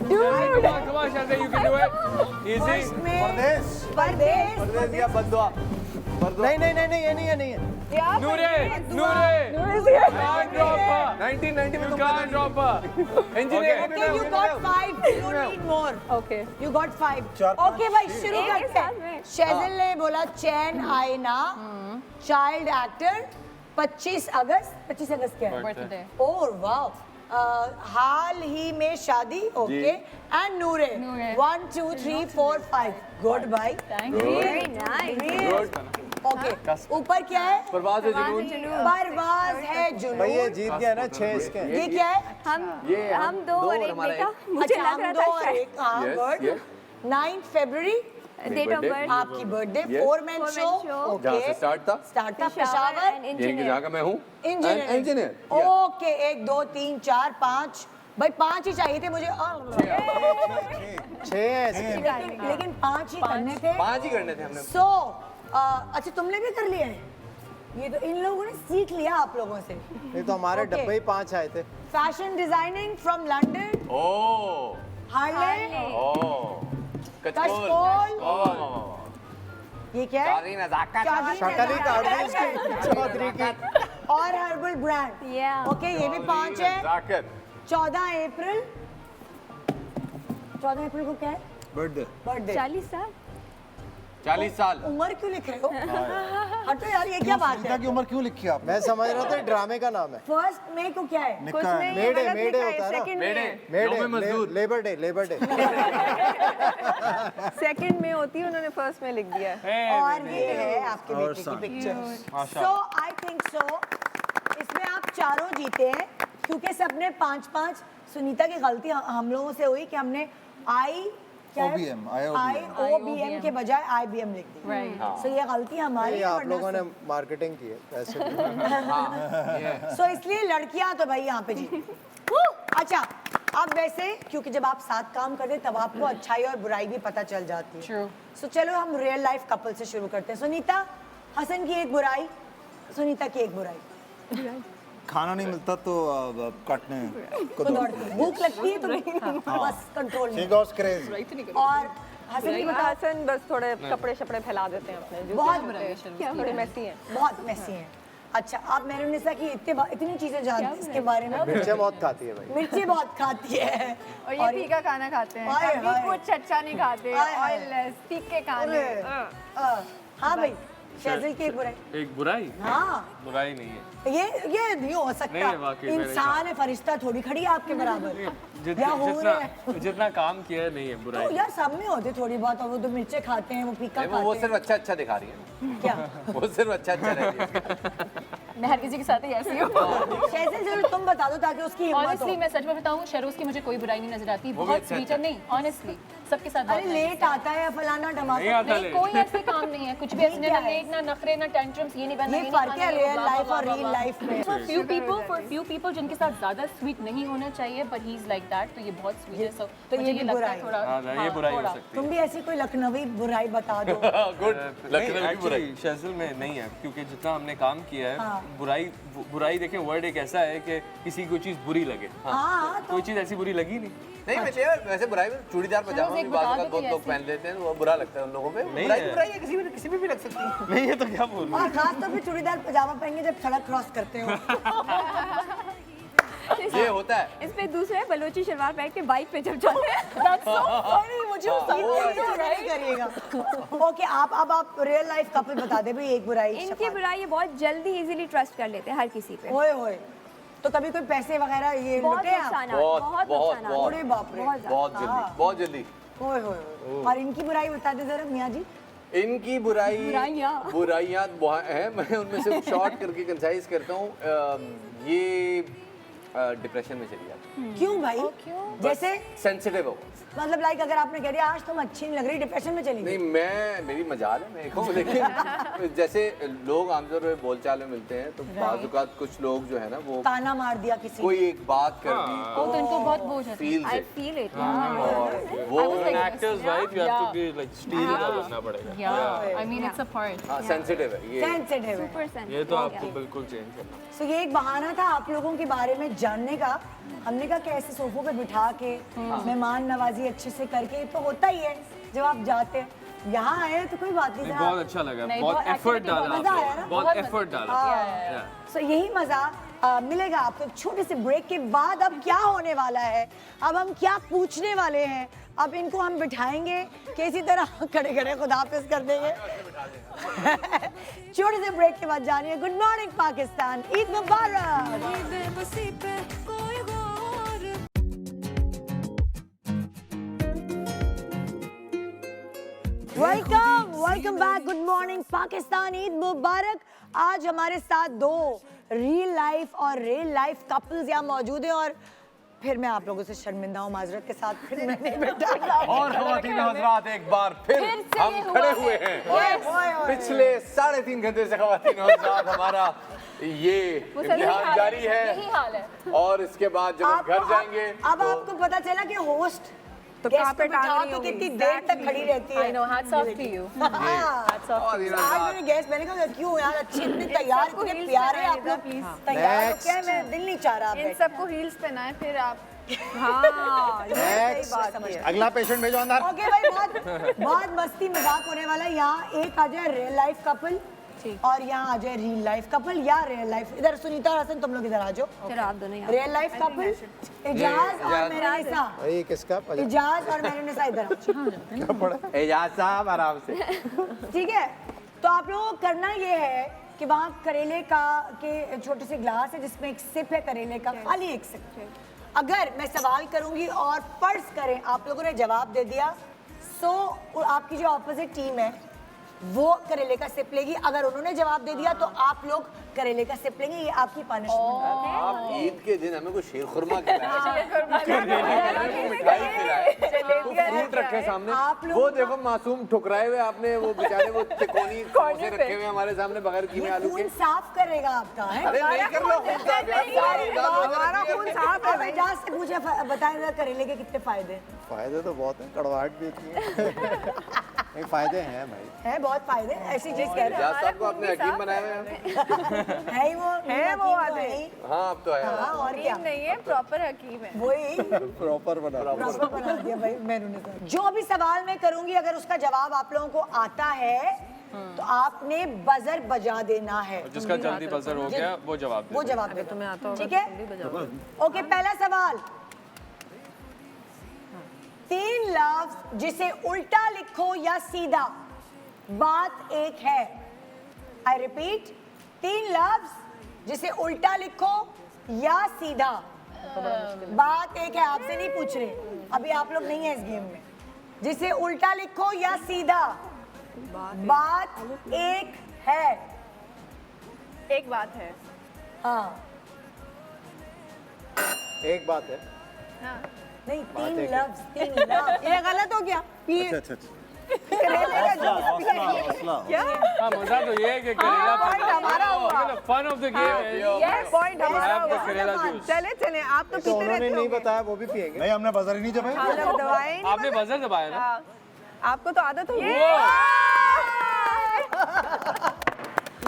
Come on, Shazza, you can do it. Easy. परदेश परदेश या बंदुआ। नहीं नहीं नहीं नहीं, ये नहीं है, नहीं है। नूरे 1990 में तुम drop Okay, you got 5. You don't need more. Okay. You got 5. Okay भाई शुरू करते हैं। शेज़ल ने बोला चैन आईना, चाइल्ड एक्टर, 25 अगस्त क्या है? बर्थडे। Oh wow. हाल ही में शादी, ओके। And Noore 1 2 3 4 5। गुड भाई, thank you, very nice. Okay, ऊपर क्या है? परवाज़ है जुनून। परवाज़ है जुनून। भाई ये जीत गया ना 6 इसके। ये क्या है? हम 2 और 1 बेटा। मुझे अच्छा, लग रहा हम था 2 और 1। हाँ, गुड। 9 फरवरी डेट ऑफ बर्थ आपकी बर्थडे। 4 मैन शो, जहाँ से स्टार्ट था पेशावर। यहीं जहाँ का मैं हूँ इंजीनियर। ओके, 1 2 3 4 5। भाई 5 ही चाहिए थे मुझे। 6 है लेकिन 5 ही करने थे। 5 ही करने थे हमने। सो अच्छा, तुमने भी कर लिया है? ये तो इन लोगों ने सीख लिया आप लोगों से। नहीं तो हमारे डब्बे ही 5 आए थे। Fashion designing from London. Oh Harley. Oh कशकोल। ये क्या है? शक्ल ही काट दी उसकी चौधरी की। और हर्बल ब्रांड। ओके, ये भी 5 है। 14 अप्रैल। 14 अप्रैल को क्या है? बर्थडे। 40 साल। उम्र क्यों लिख रहे हो? हटो यार, ये क्या बात है? की उम्र क्यों लिखी आप? मैं समझ रहा था ड्रामे का नाम है। 1 मई को क्या है? कुछ नहीं, मेडे होता है ना। मेडे, लेबर डे। सेकंड में होती है, उन्होंने फर्स्ट में लिख दिया है। और ये है आपके बेटे की picture. So I think so इसमें आप चारों जीते हैं क्योंकि सबने 5-5। सुनीता की गलती हम लोगों से हुई कि हमने IOBM के बजाय IBM लिख दी। सो ये गलती हमारी है। आप लोगों ने मार्केटिंग की है पैसे। सो इसलिए लड़कियां तो भाई यहाँ पे जीती। अच्छा, अब वैसे क्योंकि जब आप साथ काम करते तब आपको अच्छाई और बुराई भी पता चल जाती है। सो चलो हम रियल लाइफ कपल से शुरू करते हैं। सुनीता, हसन की एक बुराई, सुनीता की एक बुराई। खाना नहीं मिलता तो काटने को दौड़ती है। भूख लगती है तो बस कंट्रोल नहीं। और हसन की बता। हसन बस थोड़े कपड़े शपड़े फैला देते हैं अपने। बहुत बुराई, थोड़े मैसी हैं। बहुत मैसी हैं। अच्छा, आप मेहरुनिसा की इतनी चीजें जानते हैं इसके बारे में? मिर्चें बहुत खाती है भाई। मिर्ची बहुत खाती है और ये फीका खाना खाते हैं। कभी कुछ अच्छा नहीं खाते, ऑयललेस फीके खाने। हाँ भाई, शेज़ल की एक बुराई। हाँ, बुराई नहीं है ये नहीं हो सकता। इंसान है, फरिश्ता थोड़ी खड़ी है आपके बराबर। जितना काम किया है नहीं है बुराई। तो यार सब में होते थोड़ी बहुत। और वो तो मिर्चे खाते हैं, वो फीका खाते हैं। वो सिर्फ अच्छा दिखा रही है। क्या? वो सिर्फ अच्छा रह रही है। मैं हर किसी के साथ ही ऐसी हूँ। शेज़ल जरूर तुम बता दो ताकि उसकी हिम्मत हो। ऑनेस्टली मैं सच में बताऊँ, शहरोज की मुझे कोई बुराई नहीं नजर आती। बहुत स्वीट है। नहीं, ऑनेस्टली सबके साथ। अरे लेट आता है फलाना ढमाका। नहीं, कोई ऐसे काम नहीं है। कुछ भी ऐसे ना लेट, ना नखरे, ना टेंट्रम्स। ये नहीं बनना। ये फर्क है रियल लाइफ और रियल लाइफ में। For few people जिनके साथ ज्यादा स्वीट नहीं होना चाहिए, but he is like that, तो ये बहुत स्वीट है। सो तो ये भी लगता है थोड़ा। ये बुराई हो सकती है। तुम भी ऐसी कोई लखनवी बुराई बता दो। गुड। लखनवी बुराई शेज़ल में नहीं है क्योंकि जितना हमने काम किया है। बुराई देखें, वर्ड एक ऐसा है कि किसी को चीज बुरी लगे। कोई चीज ऐसी बुरी लगी नहीं। वैसे बुराई में चूड़ीदार पजामा भी बहुत लोग पहन लेते हैं, वो बुरा लगता है उन लोगों पे। बुराई है, किसी भी लग सकती है। नहीं है तो क्या बोलूं। और खास तौर पे चूड़ीदार पजामा पहनेंगे जब सड़क क्रॉस करते हो। ये होता है। इस पे दूसरा बलोची शलवार पहन के बाइक पे जब जाते हैं। That's so funny, मुझे नहीं करिएगा। ओके, आप रियल लाइफ कपल बता दे भाई एक बुराई। इनकी बुराई ये बहुत जल्दी इजीली ट्रस्ट कर लेते हैं हर किसी पे। ओए तो कभी कोई पैसे वगैरह ये लुटे हैं? बहुत जल्दी। और इनकी बुराई बता दे जरा मियाँ जी। इनकी बुराइयाँ हैं। मैं उनमें से शॉर्ट करके कंसाइज करता हूँ। ये डिप्रेशन में चली जाती। क्यों भाई? जैसे सेंसिटिव हो। मतलब लाइक अगर आपने कह दिया आज तुम अच्छी नहीं लग रही, डिप्रेशन में चली गई। नहीं, मेरी मजाल है, मैं कहूँ। लेकिन जैसे लोग आमतौर पे बोलचाल में मिलते हैं तो बाज़ औक़ात कुछ लोग जो है ना वो ताना मार दिया किसी, कोई एक बात कर दी तो इनको बहुत बोझ है। I feel it. वो actors wife you have to be like steel का बनना पड़ेगा। I mean it's a part. Sensitive है ये। सेंसिटिव है। Super sensitive. ये तो आपको बिल्कुल चेंज करना। सो ये एक बहाना था आप लोगों के बारे में जानने का। हमने कहा कि ऐसे सोफों पे बिठा के मेहमान नवाजी अच्छे से करके तो होता ही है जब आप जाते हैं। यहाँ आए तो कोई बात नहीं। बहुत अच्छा लगा, नहीं, बहुत बहुत एफर्ट activity डाला मजा आपने, आया ना? बहुत एफर्ट डाला। Yeah. सो यही मजा मिलेगा आपको एक छोटे से ब्रेक के बाद। अब क्या होने वाला है, अब हम क्या पूछने वाले हैं, अब इनको हम बिठाएंगे किसी तरह खड़े खड़े खुदा हाफिज कर देंगे। छोटे से ब्रेक के बाद जानिए गुड मॉर्निंग पाकिस्तान, ईद मुबारक। Welcome back, good morning Pakistan, Eid मुबारक। आज हमारे साथ दो रियल लाइफ और रियल लाइफ कपल्स यहाँ मौजूद हैं और फिर मैं आप लोगों से शर्मिंदा हूँ माजरत के साथ, फिर मैं नहीं बैठा। और ख़वातीन हज़रात एक बार फिर हम खड़े हुए हैं। पिछले 3.5 घंटे से ख़वातीन हज़रात हमारा ये इम्तिहान जारी है। यही हाल है। और इसके बाद जब हम घर जाएंगे अब आपको पता चला कि होस्ट तो गेस्ट को बिठा के कितनी देर तक खड़ी रहती है। I know, hats off to you. Hats off to you. आज मेरे गेस्ट मैंने कहा क्यों यार अच्छी इतनी तैयार इतने प्यारे आप लोग प्लीज तैयार हो क्या, मैं दिल नहीं चाह रहा। इन सबको हील्स पहनाए फिर आप। हाँ सही बात है। अगला पेशेंट भेजो अंदर। ओके भाई, बहुत मस्ती मजाक होने वाला है। यहाँ एक आ जाए रियल लाइफ कपल और यहाँ आ जाए रियल लाइफ कपल या रियल लाइफ। इधर सुनीता और हसन तुम लोग इधर आ जाओ। आप दोनों रियल लाइफ कपल इजाज और मेहरुनिसा। ये किसका? इजाज और मेहरुनिसा इधर आओ। एजाज साहब आराम से। ठीक है, तो आप लोगों को करना ये है कि वहाँ करेले का के छोटे से ग्लास है जिसमें एक सिप है करेले का, खाली एक सिप। अगर मैं सवाल करूंगी और फर्ज करें आप लोगों ने जवाब दे दिया, सो आपकी जो ऑपोजिट टीम है वो करेले का सिप लेगी। अगर उन्होंने जवाब दे दिया तो आप लोग करेले का सिप लेंगे। ये आपकी पनिशमेंट है। आप ईद के दिन हमें कोई शीर खुरमा खिलाए, मिठाई खिलाए, फ्रूट रखे सामने। वो देखो मासूम ठुकराए हुए आपने, वो बेचारे वो तिकोनी समोसे रखे हुए हमारे सामने बगैर कीमे आलू के। खून साफ करेगा आपका है। अरे नहीं कर लो खून साफ यार, हमारा खून साफ है। इजाज से पूछे बताएं करेले के कितने फायदे? फायदे तो बहुत हैं, कड़वाहट भी इतनी है। फायदे हैं भाई, है बहुत फायदे। ऐसी चीज कह रहे हैं साहब को आपने हकीम बनाया हुआ है ही वो आते। हाँ अब तो है। हाँ और क्या नहीं है, प्रॉपर हकीम है। वही प्रॉपर बना दिया भाई मैंने। जो भी सवाल मैं करूंगी अगर उसका जवाब आप लोगों को आता है तो आपने बजर बजा देना है। जिसका जल्दी बजर हो गया वो जवाब दे। वो जवाब दे तुम्हें आता होगा, ठीक है? ओके, पहला सवाल। 3 लफ्ज जिसे उल्टा लिखो या सीधा, बात एक है। आई रिपीट, 3 लफ्ज जिसे उल्टा लिखो या सीधा, बात एक है। आपसे नहीं पूछ रहे, अभी आप लोग नहीं है इस गेम में। जिसे उल्टा लिखो या सीधा, बात एक है। एक बात है। हाँ एक बात है। हाँ। नहीं, 3 लफ्ज। ये गलत हो गया। अच्छा क्या? हाँ, मजा तो ये है कि करेला हमारा हुआ। फन ऑफ द गेम है। पॉइंट हमारा Have the हुआ। करेला जूस। चले आप तो तो उन्होंने नहीं बताया, वो भी पिएंगे। नहीं, हमने बजर ही नहीं जमाया। मतलब दवाएं आपने बजर दबाया ना? आपको तो आदत होगी।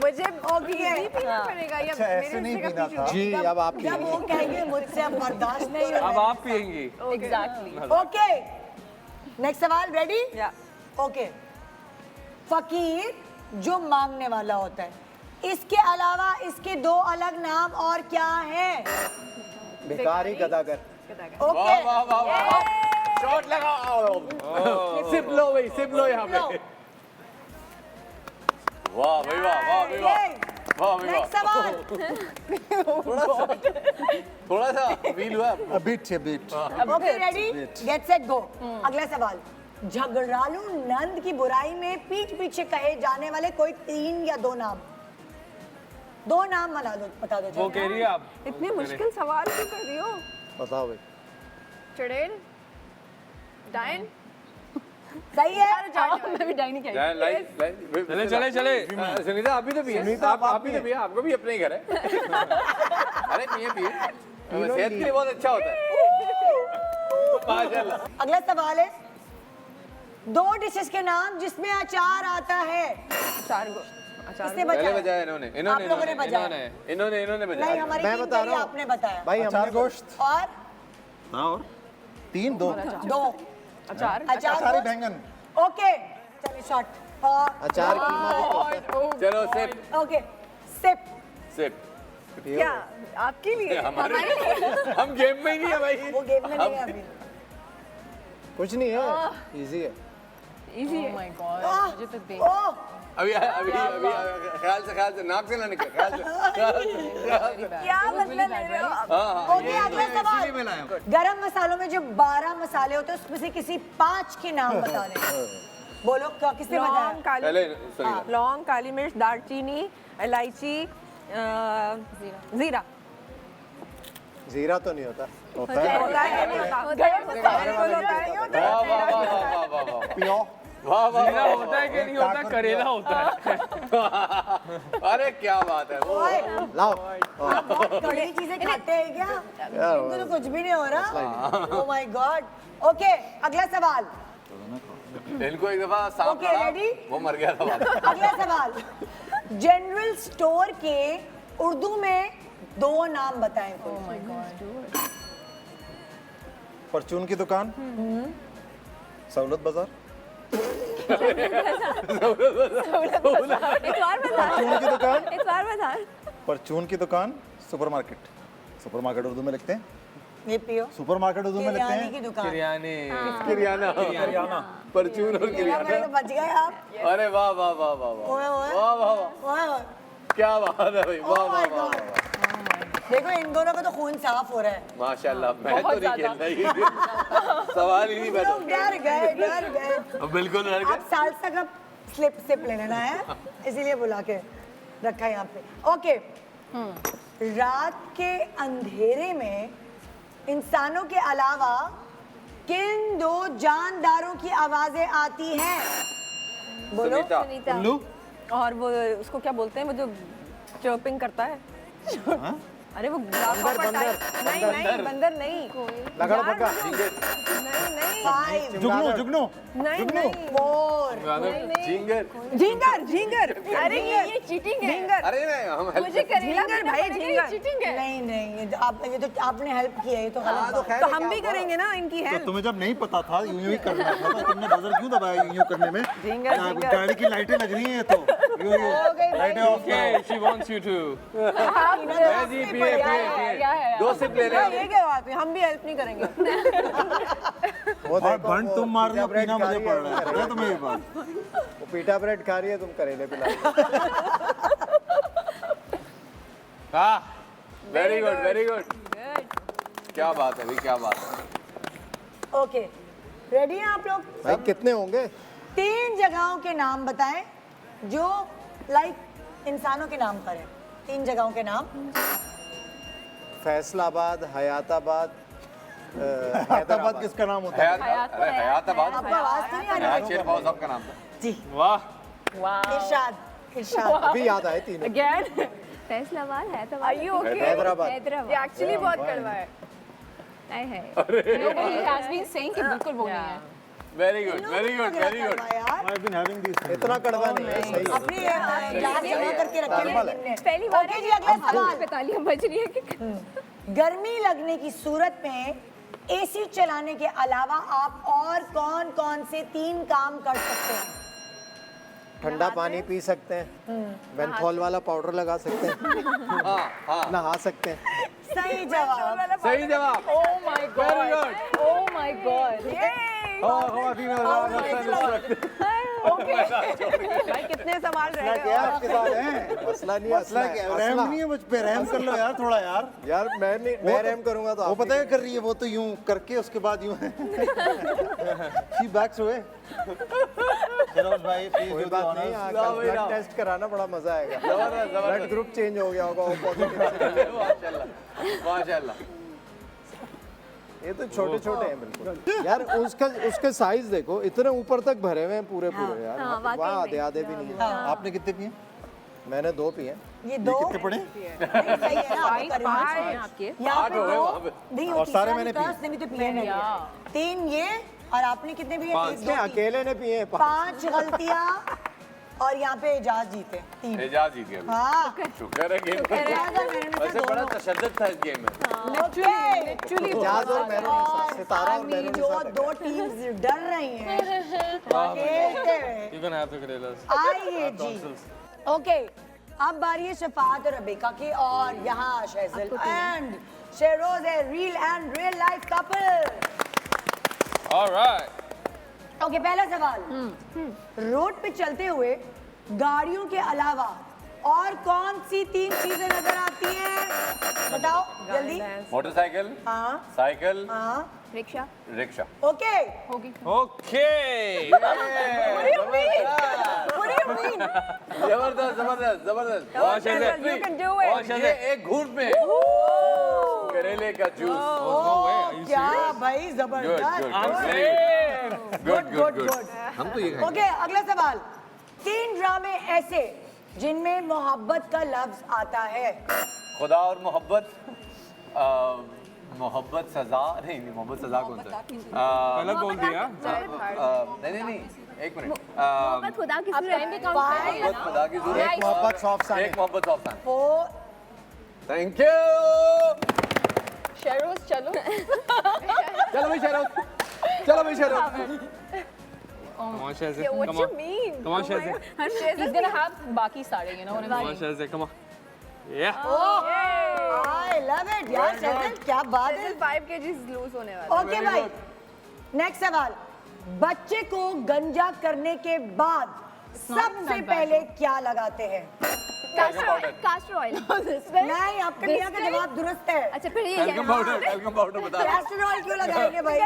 मुझे पीना पड़ेगा या ऐसे नहीं पीना था जी। अब आप जब वो कहेंगे मुझसे अब बर्दाश्त नहीं होगा। अब आप पिएंगी। Exactly. ओके, नेक्स्ट सवाल। रेडी? ओके। फकीर जो मांगने वाला होता है, इसके अलावा इसके 2 अलग नाम और क्या हैं? भिखारी, गदागर। ओके, वाह वाह वाह, शॉट लगाओ। सिप लो भाई, सिप लो यहाँ पे। वाह भाई वाह, वाह भाई वाह, वाह भाई नेक्स्ट वाह। सवाल। थोड़ा सा फील हुआ। Beat. Okay, ready, get set go. अगला सवाल। झगड़ालू नंद की बुराई में पीठ पीछे कहे जाने वाले कोई 3 या 2 नाम। 2 नाम बता दो। वो कह रही है आप। इतने मुश्किल सवाल क्यों कर रही हो? बताओ भाई। चुड़ैल, डायन। सही है। मैं भी डाइनिंग किया। चले। सुनीता आप भी तो पिए, आप भी तो पिए, आपको भी अपने ही घर है। अरे पिए, सेहत के लिए बहुत अच्छा होता है। माशाल्लाह। अगला सवाल है 2 डिशेस के नाम जिसमें अचार आता है। किसने पहले बजाया? बजाया इन्होंने। आप लोगों ने बजाया। इन्होंने नहीं, बजाया। हमारी मैं टीम बता के रहा लिए हूँ। आपने बताया। भाई हमने गोश्त और 3 2 2 अचार। अचार बैंगन। ओके, चले शॉट अचार कीमा भी तो होता है। चलो सिप ओके सिप सिप क्या आपके लिए हमारे हम गेम में ही नहीं है भाई वो गेम में नहीं है अभी कुछ नहीं है इजी है इजी है। माय गॉड मुझे तो देख अभी अभी अभी ख्याल से नाक से ना निकले ख्याल से क्या मतलब ले रहे हो ओके अगला सवाल गरम मसालों में जो 12 मसाले होते हैं उसमें से किसी 5 के नाम बता दें बोलो किसने बताया लौंग काली मिर्च दालचीनी इलायची जीरा जीरा तो नहीं होता होता है पियो जीरा होता है कि नहीं होता, करेला होता है। अरे क्या बात है वो लाओ आप बहुत कड़वी चीजें खाते हैं क्या इनको तो कुछ भी नहीं हो रहा ओह माय गॉड ओके अगला सवाल इनको एक दफा सांप ओके रेडी वो मर गया था अगला सवाल जनरल स्टोर के उर्दू में 2 नाम बताएं ओह माय गॉड परचून की दुकान सहूलत बाजार परचून की दुकान परचून की दुकान सुपरमार्केट उर्दू में लिखते हैं ये पियो सुपरमार्केट उर्दू में लिखते हैं की दुकान किरियाना परचून और किरियाना बच गए आप अरे वाह वाह वाह वाह वाह वाह वाह वाह क्या बात है भाई वाह वाह वाह देखो इन दोनों का तो खून साफ हो रहा है माशाल्लाह मैं तो नहीं खेल रही सवाल ही नहीं बैठा डर गए बिल्कुल डर गए आप सालसा का स्लिप ले लेना है इसीलिए बुला के रखा है यहाँ पे ओके रात के अंधेरे में इंसानों के अलावा किन 2 जानदारों की आवाजें आती हैं बोलो उल्लू और वो उसको क्या बोलते हैं वो जो चर्पिंग करता है अरे वो बंदर नहीं लगड़ पक्का जुगनू झींगर अरे ये चीटिंग है अरे नहीं हम मुझे करेला भाई चीटिंग है नहीं ये तो आपने हेल्प किया है तो तो हम भी करेंगे ना इनकी तो हेल्प तुम्हें जब नहीं पता था यूं ही करना था तो तुमने बजर क्यों दबाया यूं करने में गाड़ी की लाइटें लग रही हैं तो यूं लाइटें of Okay, she wants you to. दो सिप ले रहे ये क्या बात है हम भी हेल्प नहीं करेंगे वो देखो बंद तुम मार रहे हो पीना मुझे पड़ रहा है तुम्हें ये बात वो पीटा ब्रेड खा रही है तुम करेले पिला वेरी गुड क्या बात है भाई क्या बात है ओके रेडी हैं आप लोग भाई कितने होंगे 3 जगहों के नाम बताएं जो लाइक इंसानों के नाम पर है 3 जगहों के नाम फैसलाबाद हयाताबाद हैदराबाद किसका नाम होता है हयाताबाद आपको आवाज तो नहीं आ रही शेर फौज साहब का नाम था जी वाह इरशाद अभी याद आए तीनों अगेन फैसलाबाद है तो Are you okay? हैदराबाद ये एक्चुअली बहुत कड़वा है Nobody has been saying कि बिल्कुल वो नहीं है वेरी गुड इतना कड़वा नहीं है सही है अपनी ग्लास जमा करके रखे हैं पहली बार ओके जी अगला सवाल 45 बज रही है कि गर्मी लगने की सूरत में एसी चलाने के अलावा आप और कौन से 3 काम कर सकते हैं ठंडा पानी पी सकते हैं मेंथॉल वाला पाउडर लगा सकते हैं नहा सकते हैं सही जवाब Oh my god भाई कितने सवाल रह गए क्या आपके साथ हैं मसला नहीं है रहम नहीं है मुझ पे रहम कर लो यार थोड़ा यार मैं रहम करूंगा तो वो पता है कर रही है वो तो यूं करके उसके बाद यूं है शी बैक्स हुए चलो भाई कोई बात नहीं ब्लड टेस्ट कराना बड़ा मजा आएगा ब्लड ग्रुप चेंज हो गया होगा माशाल्लाह ये तो छोटे छोटे हैं बिल्कुल यार उसके साइज देखो इतने ऊपर तक भरे हुए हैं पूरे यार वाह आधे भी नहीं है आपने कितने पिए मैंने 2 पिए ये 2 कितने पड़े सही है ना आपके यहाँ पे 2 नहीं और सारे मैंने नहीं तो पिए नहीं 3 ये और आपने कितने पिए अकेले ने पिए 5 गलतियाँ और यहाँ पे एजाज जीते 3। एजाज जीत गया। हाँ शुक्र है गेम वैसे बड़ा तशद्दुद था इस गेम में। लिटरली एजाज और मेहरून सितारा और मेहरून जो 2 टीम्स डर रही हैं खेलते हुए। आइए जी ओके अब बारी है शफात और रबीका की और यहाँ शहज़ल एंड शेरोज है real life couple. Alright okay पहला सवाल रोड पे चलते हुए गाड़ियों के अलावा और कौन सी 3 चीजें नजर आती हैं बताओ जल्दी। मोटरसाइकिल, हाँ साइकिल, हाँ रिक्शा रिक्शा। ओके होगी ओके जबरदस्त जबरदस्त जबरदस्त। ये एक घूंट में करेले का जूस। क्या भाई जबरदस्त। Good good good. हम तो ये खाएंगे। ओके अगला सवाल 3 ड्रामे ऐसे जिनमें मोहब्बत का लफ्ज आता है। खुदा और मोहब्बत, मोहब्बत सजा नहीं मोहब्बत सजा कौन सा? गलत बोल दिया। नहीं एक मिनट। मोहब्बत खुदा की सूरत। मोहब्बत खुदा की सूरत। एक मोहब्बत सौ अफसाने। एक मोहब्बत सौ अफसाने। 4 थैंक यू। शेरोज चलो चलो भाई शेरोज, चलो भाई Sheroz. Come on, Shazzy. What Come you on. mean? Come on, Shazzy. He's gonna have बाकी सारे, you know what I Come on, mean? Shazzy. Come on. Yeah. I love it यार शहज़ल क्या बात है। 5 kgs लूज होने वाला। ओके भाई next सवाल बच्चे को गंजा करने के बाद सबसे पहले क्या लगाते हैं? Caster oil. नहीं आपके भैया का जवाब दुरुस्त है। अच्छा फिर ये टैल्कम पाउडर बता। कैस्टर ऑयल क्यों लगाएंगे भाई?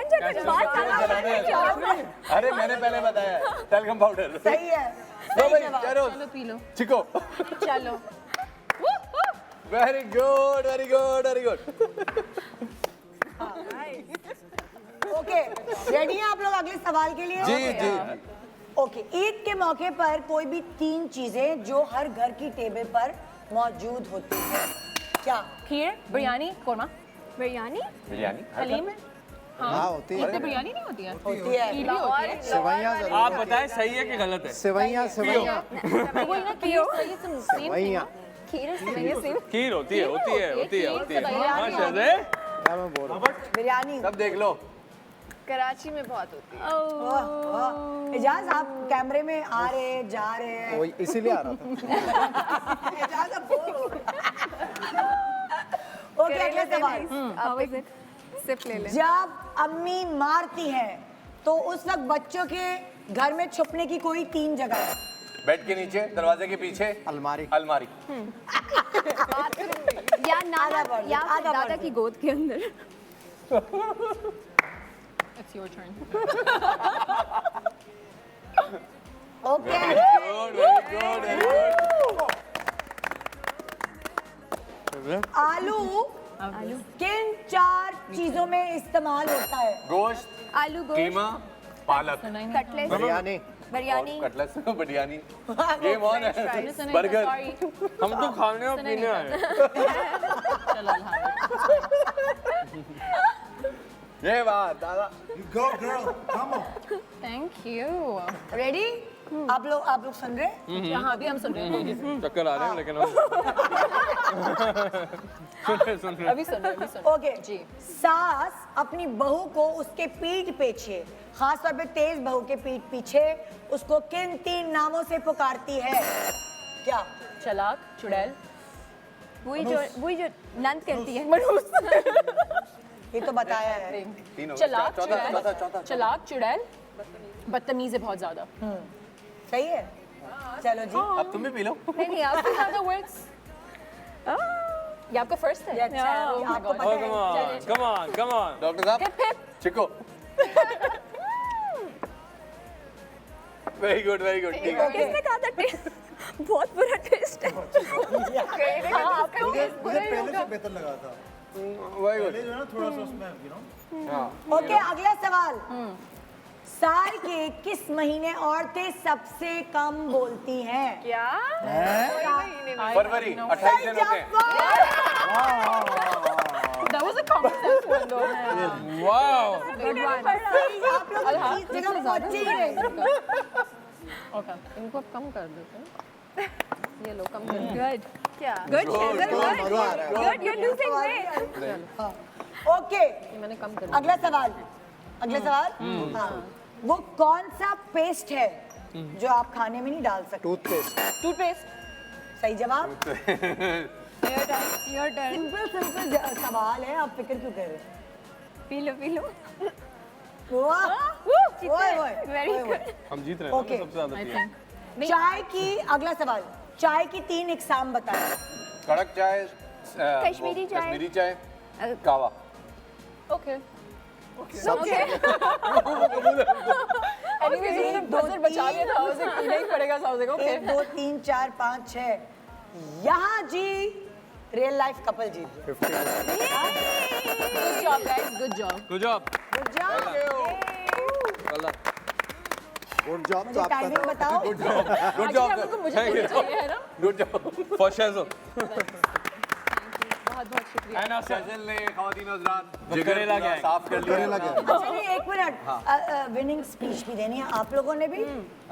अरे मैंने पहले बताया टैल्कम पाउडर। सही है लो भाई जवाब। शेरोज चलो पी लो चिको। चलो very good very good very good. Okay ready हैं आप लोग अगले सवाल के लिए? जी जी। ओके ईद के मौके पर कोई भी 3 चीजें जो हर घर की टेबल पर मौजूद होती हैं क्या? खीर बिरयानी कोरमा बिरयानी बिरयानी हलीम हाँ होती है। ईद पे बिरयानी नहीं होती है होती है। खीर भी होती है सेवैयाँ जरूर। आप बताएं सही है कि गलत है? सेवैयाँ सेवैयाँ वही ना खीर सही सेवैयाँ खीर खीर होती है हाँ शहज़े क्या मैं बोल रहा हूँ। बिरयानी सब देख लो। कराची में बहुत होती है। एजाज आप कैमरे में आ रहे जा रहे हैं। वही इसीलिए आ रहा था। एजाज अब बोल रहे हैं। ओके अगला सवाल सिर्फ ले ले। जब अम्मी मारती हैं तो उस वक्त बच्चों के घर में छुपने की कोई 3 जगह है। बेड के नीचे, दरवाजे के पीछे, अलमारी। अलमारी। या नाना या फिर दादा की गोद के अंदर। It's your turn. Okay good very good very good. आलू किन 4 चीजों में इस्तेमाल होता है? गोश्त, आलू गोश्त कीमा, पालक, cutlet biryani biryani cutlet, biryani. Game on है। बर्गर। हम तो खाने और पीने आए हैं। चलो ये बात दादा। Go girl, come on. Thank you ready? आप लोग सुन रहे हैं? यहाँ भी हम सुन रहे हैं चक्कर आ रहे हैं लेकिन हम सुन रहे अभी सुन रहे हैं ओके जी। सास अपनी बहू को उसके पीठ पीछे खास तौर पे तेज बहू के पीठ पीछे उसको किन 3 नामों से पुकारती है क्या? चलाक चुड़ैल वही जो नंद करती है। ये तो बताया है। चलाक चुड़ैल चलाक चुड़ैल बदतमीज है बहुत ज्यादा। सही है चलो जी। अब तुम भी पी लो। नहीं आपके ज्यादा वर्ड्स ये आपका फर्स्ट है। आपको पता है। come on डॉक्टर साहब चिको। वेरी गुड ठीक है। किसने कहा था टेस्ट बहुत बुरा टेस्ट है? मुझे पहले से बेहतर लगा था। Very good. पहले जो है ना थोड़ा सा उसमें you know। ओके अगला सवाल साल के किस महीने औरतें सबसे कम बोलती हैं? क्या? फरवरी 28 दिन होते हैं। That was a common sense one though. wow आप लोग इस जगह पहुंचे ही नहीं। ओके इनको अब कम कर देते हैं। ये लो कम कर। गुड क्या good good you are losing weight. Okay मैंने कम कर अगला सवाल। अगला सवाल हाँ, वो कौन सा पेस्ट है जो आप खाने में नहीं डाल सकते? टूथपेस्ट। सही जवाब। Your turn. सिंपल सवाल है, आप फिक्र क्यों कर रहे हैं? पी लो वाह वेरी गुड। हम जीत रहे हैं Okay. ना, सबसे ज्यादा पिया। चाय की अगला सवाल, चाय की 3 इकसाम बताएं। कड़क चाय, कश्मीरी चाय। कश्मीरी चाय, कावा। ओके ओके एनीवेज उसने बजट बचा लिया था, उसे पीना ही पड़ेगा साउथ को। 1 2 3 4 5 6 यहाँ जी रियल लाइफ कपल जीत गए। Good job guys, good job. Good job. Good job. Good job. मुझे टाइमिंग बताओ। गुड जॉब मुझे बोलना चाहिए है ना। Good job for Shezo. बहुत बहुत शुक्रिया। एंड सेशन ने ख़वातीन हज़रात करेला गया साफ कर लिया। चलिए 1 मिनट, विनिंग स्पीच भी देनी है आप लोगों ने भी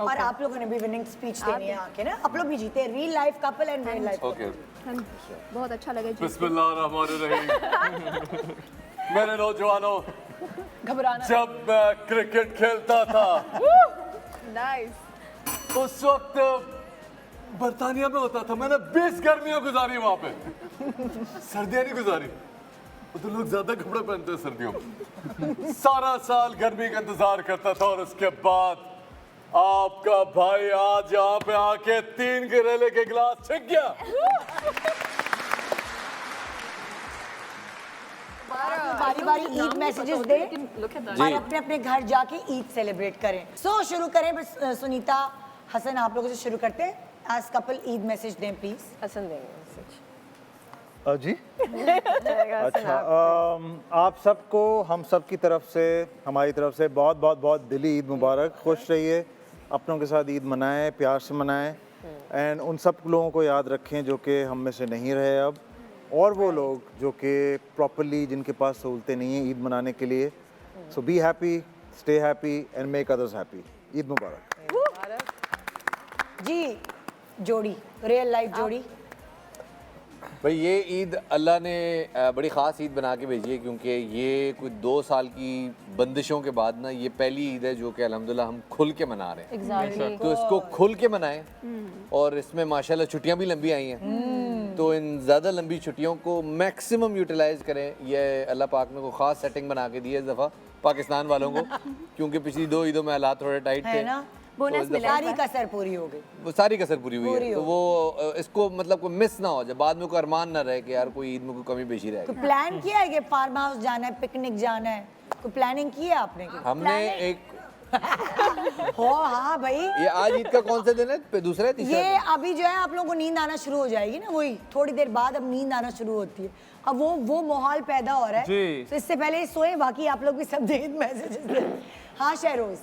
और आप लोगों ने भी विनिंग स्पीच देनी है आके ना। आप लोग भी जीते, real life couple and real life. Okay. बहुत अच्छा लगा जी। बिस्मिल्लाहिर्रहमानिर्रहीम। मेरे नौजवानों, घबराना जब मैं क्रिकेट खेलता था नाइस। उस वक्त बर्तानिया में होता था। मैंने 20 गर्मियां गुजारी वहां पे, सर्दियां नहीं गुजारी। तो लोग ज्यादा कपड़े पहनते हैं सर्दियों में। सारा साल गर्मी का इंतजार करता था और उसके बाद आपका भाई आज यहाँ पे आके 3 करेले के गिलास छिक गया। बारी बारी ईद मैसेजेस दे और अपने अपने घर जाके ईद सेलिब्रेट करें। सो शुरू करें। बस सुनीता, हसन, आप लोगों से शुरू करते हैं। एज कपल ईद मैसेज दें प्लीज। हसन देंगे मैसेज। जी अच्छा, आप सबको हम सब की तरफ से, हमारी तरफ से बहुत बहुत बहुत दिली ईद मुबारक। खुश रहिए, अपनों के साथ ईद मनाएं, प्यार से मनाएं एंड उन सब लोगों को याद रखें जो कि हम में से नहीं रहे अब, और वो लोग जो कि प्रॉपरली जिनके पास सहूलतें नहीं हैं ईद मनाने के लिए। So be happy, stay happy and make others happy. Eid मुबारक। जी जोड़ी, रियल लाइफ जोड़ी। भाई ये ईद अल्लाह ने बड़ी ख़ास ईद बना के भेजी है, क्योंकि ये कोई 2 साल की बंदिशों के बाद ना ये पहली ईद है जो कि अल्हम्दुलिल्लाह हम खुल के मना रहे हैं। Exactly. तो इसको खुल के मनाएं और इसमें माशाल्लाह छुट्टियां भी लंबी आई हैं, तो इन ज़्यादा लंबी छुट्टियों को मैक्सिमम यूटिलाइज करें। ये अल्लाह पाक ने कोई ख़ास सेटिंग बना के दी है इस दफ़ा पाकिस्तान वालों को, क्योंकि पिछली 2 ईदों में हालात थोड़े टाइट थे। बोनस मिला, सारी कसर पूरी हो गई। वो सारी कसर पूरी हुई है, तो वो इसको मतलब कोई मिस ना हो जाए, बाद में कोई अरमान ना रहे कि यार कोई ईद में कोई कमी पेशी रहे। तो प्लान किया है कि फार्म हाउस जाना है, पिकनिक जाना है, कोई प्लानिंग की है आपने? हमने एक हो हाँ भाई, ये आज ईद का कौन सा दिन है? दूसरा है, तीसरा? ये अभी जो है आप लोगों को नींद आना शुरू हो जाएगी ना, वही थोड़ी देर बाद अब नींद आना शुरू होती है। अब वो माहौल पैदा हो रहा है, तो इससे पहले सोए। बाकी आप लोग भी सब ईद मैसेजेस। हाँ शहरोज,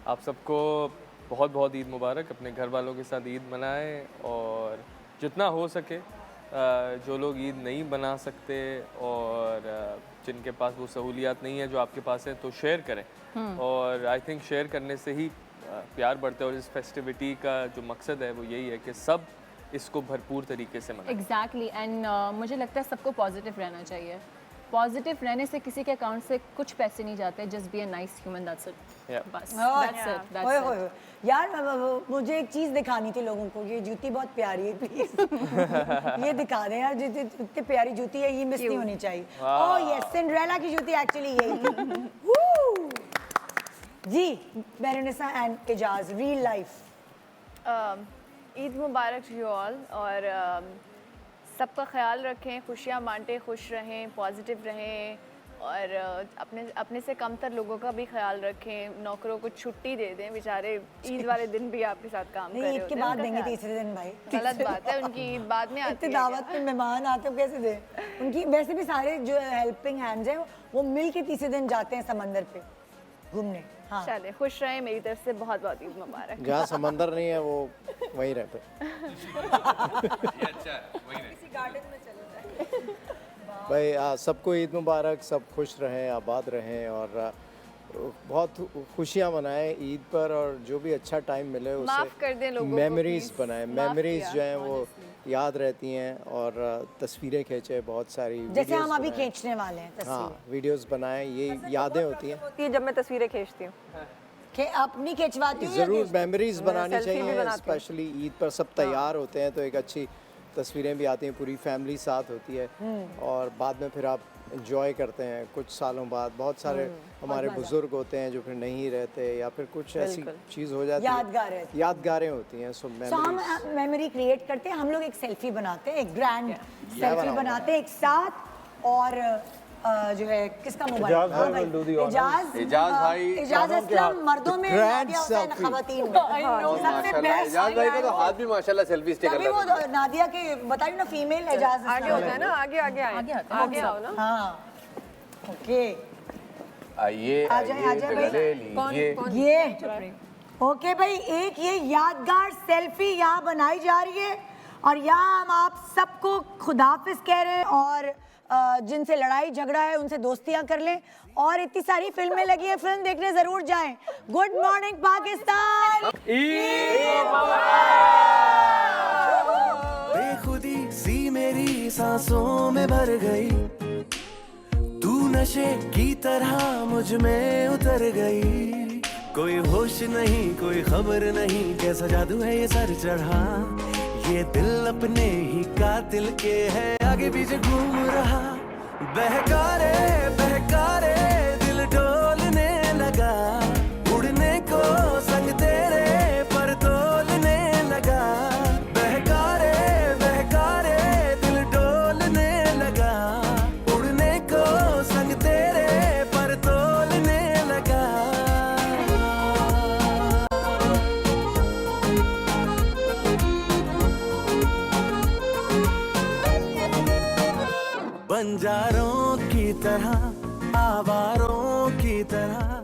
आप सबको बहुत बहुत ईद मुबारक। अपने घर वालों के साथ ईद मनाएं और जितना हो सके जो लोग ईद नहीं बना सकते और जिनके पास वो सहूलियात नहीं है जो आपके पास है, तो शेयर करें। और आई थिंक शेयर करने से ही प्यार बढ़ता है, और इस फेस्टिविटी का जो मकसद है वो यही है कि सब इसको भरपूर तरीके से मनाएं। एग्जैक्टली एंड मुझे लगता है सबको पॉजिटिव रहना चाहिए। पॉजिटिव रहने से किसी के अकाउंट से कुछ पैसे नहीं जाते। Just be a nice human, that's it. बस दैट्स इट। यार मुझे एक चीज दिखानी थी लोगों को। ये जूती बहुत प्यारी है, प्लीज ये दिखा दें यार। जितनी प्यारी जूती है ये मिस नहीं होनी चाहिए। ओह यस, सिंड्रेला की जूती एक्चुअली यही थी। जी Mehrunisa and Ejaz, real life. Eid मुबारक यू ऑल, और सबका ख्याल रखें, खुशियाँ बांटें, खुश रहें, पॉजिटिव रहें, और अपने से कमतर लोगों का भी ख्याल रखें। नौकरों को छुट्टी दे दें, बेचारे ईद वाले दिन भी आपके साथ काम कर रहे होते हैं। ईद के बाद देंगे तीसरे दिन भाई, गलत बात है। उनकी ईद बाद में आती है। दावत में मेहमान आते हो कैसे दें उनकी? वैसे भी सारे जो हेल्पिंग हैंड्स हैं वो मिल के तीसरे दिन जाते हैं समंदर पे घूमने। हाँ चले, खुश रहें। मेरी तरफ से बहुत बहुत ईद मुबारक। जहाँ समंदर नहीं है वो वहीं रहते। भाई सबको ईद मुबारक, सब खुश रहें, आबाद रहें, और बहुत खुशियाँ मनाएं ईद पर, और जो भी अच्छा टाइम मिले माफ कर दें उसे लोगों को, मेमोरीज please। बनाएं। माफ मेमोरीज किया, जो हैं वो याद रहती हैं, और तस्वीरें खींचे बहुत सारी, जैसे हम अभी बनाएं। खींचने वाले हैं तस्वीर। हाँ, वीडियोस बनाएं, ये यादें होती हैं। होती है जब मैं तस्वीरें खींचती हूँ। कि अपनी खिंचवाती हूँ या ज़रूर खींचती हूँ? मेमोरीज बनानी सेल्फी भी चाहिए, बनाती हूँ। स्पेशली ईद पर सब तैयार होते हैं तो एक अच्छी तस्वीरें भी आती हैं, पूरी फैमिली साथ होती है, और बाद में फिर आप एंजॉय करते हैं। कुछ सालों बाद बहुत सारे हमारे बुजुर्ग होते हैं जो फिर नहीं रहते, या फिर कुछ ऐसी चीज़ हो जाती है, यादगारें होती हैं। सो हम मेमोरी क्रिएट करते हैं, हम लोग एक सेल्फी बनाते हैं, एक ग्रैंड सेल्फी बनाते हैं एक साथ, और जो है किसका मोबाइल, एजाज भाई, एजाज असलम मर्दों में, नादिया हुसैन खवातीन में। सबसे बेस्ट एजाज भाई का तो हाथ भी माशाल्लाह सेल्फी स्टिक तभी वो नादिया के बताइए ना, फीमेल एजाज आगे होता है ना, आगे आगे आए, आगे आओ ना। हाँ, ओके, आइए आ जाए भाई। ये ओके भाई, एक ये यादगार सेल्फी यहाँ बनाई जा रही है, और यहाँ हम आप सबको खुदाफिज कह रहे हैं, और जिनसे लड़ाई झगड़ा है उनसे दोस्तियां कर लें, और इतनी सारी फिल्में लगी है, फिल्म देखने जरूर जाएं। Good morning Pakistan. बेखुदी सी मेरी सांसों में भर गई, तू नशे की तरह मुझ में उतर गई। कोई होश नहीं, कोई खबर नहीं, कैसा जादू है ये सर चढ़ा। ये दिल अपने ही कातिल के है आगे पीछे घूम रहा। बहकारे बहकारे दिल डोलने लगा, उड़ने को संग तेरे पर तोलने लगा। बहकारे बहकारे दिल डोलने लगा, उड़ने को संग तेरे पर तोलने लगा। बंजारों की तरह, आवारों की तरह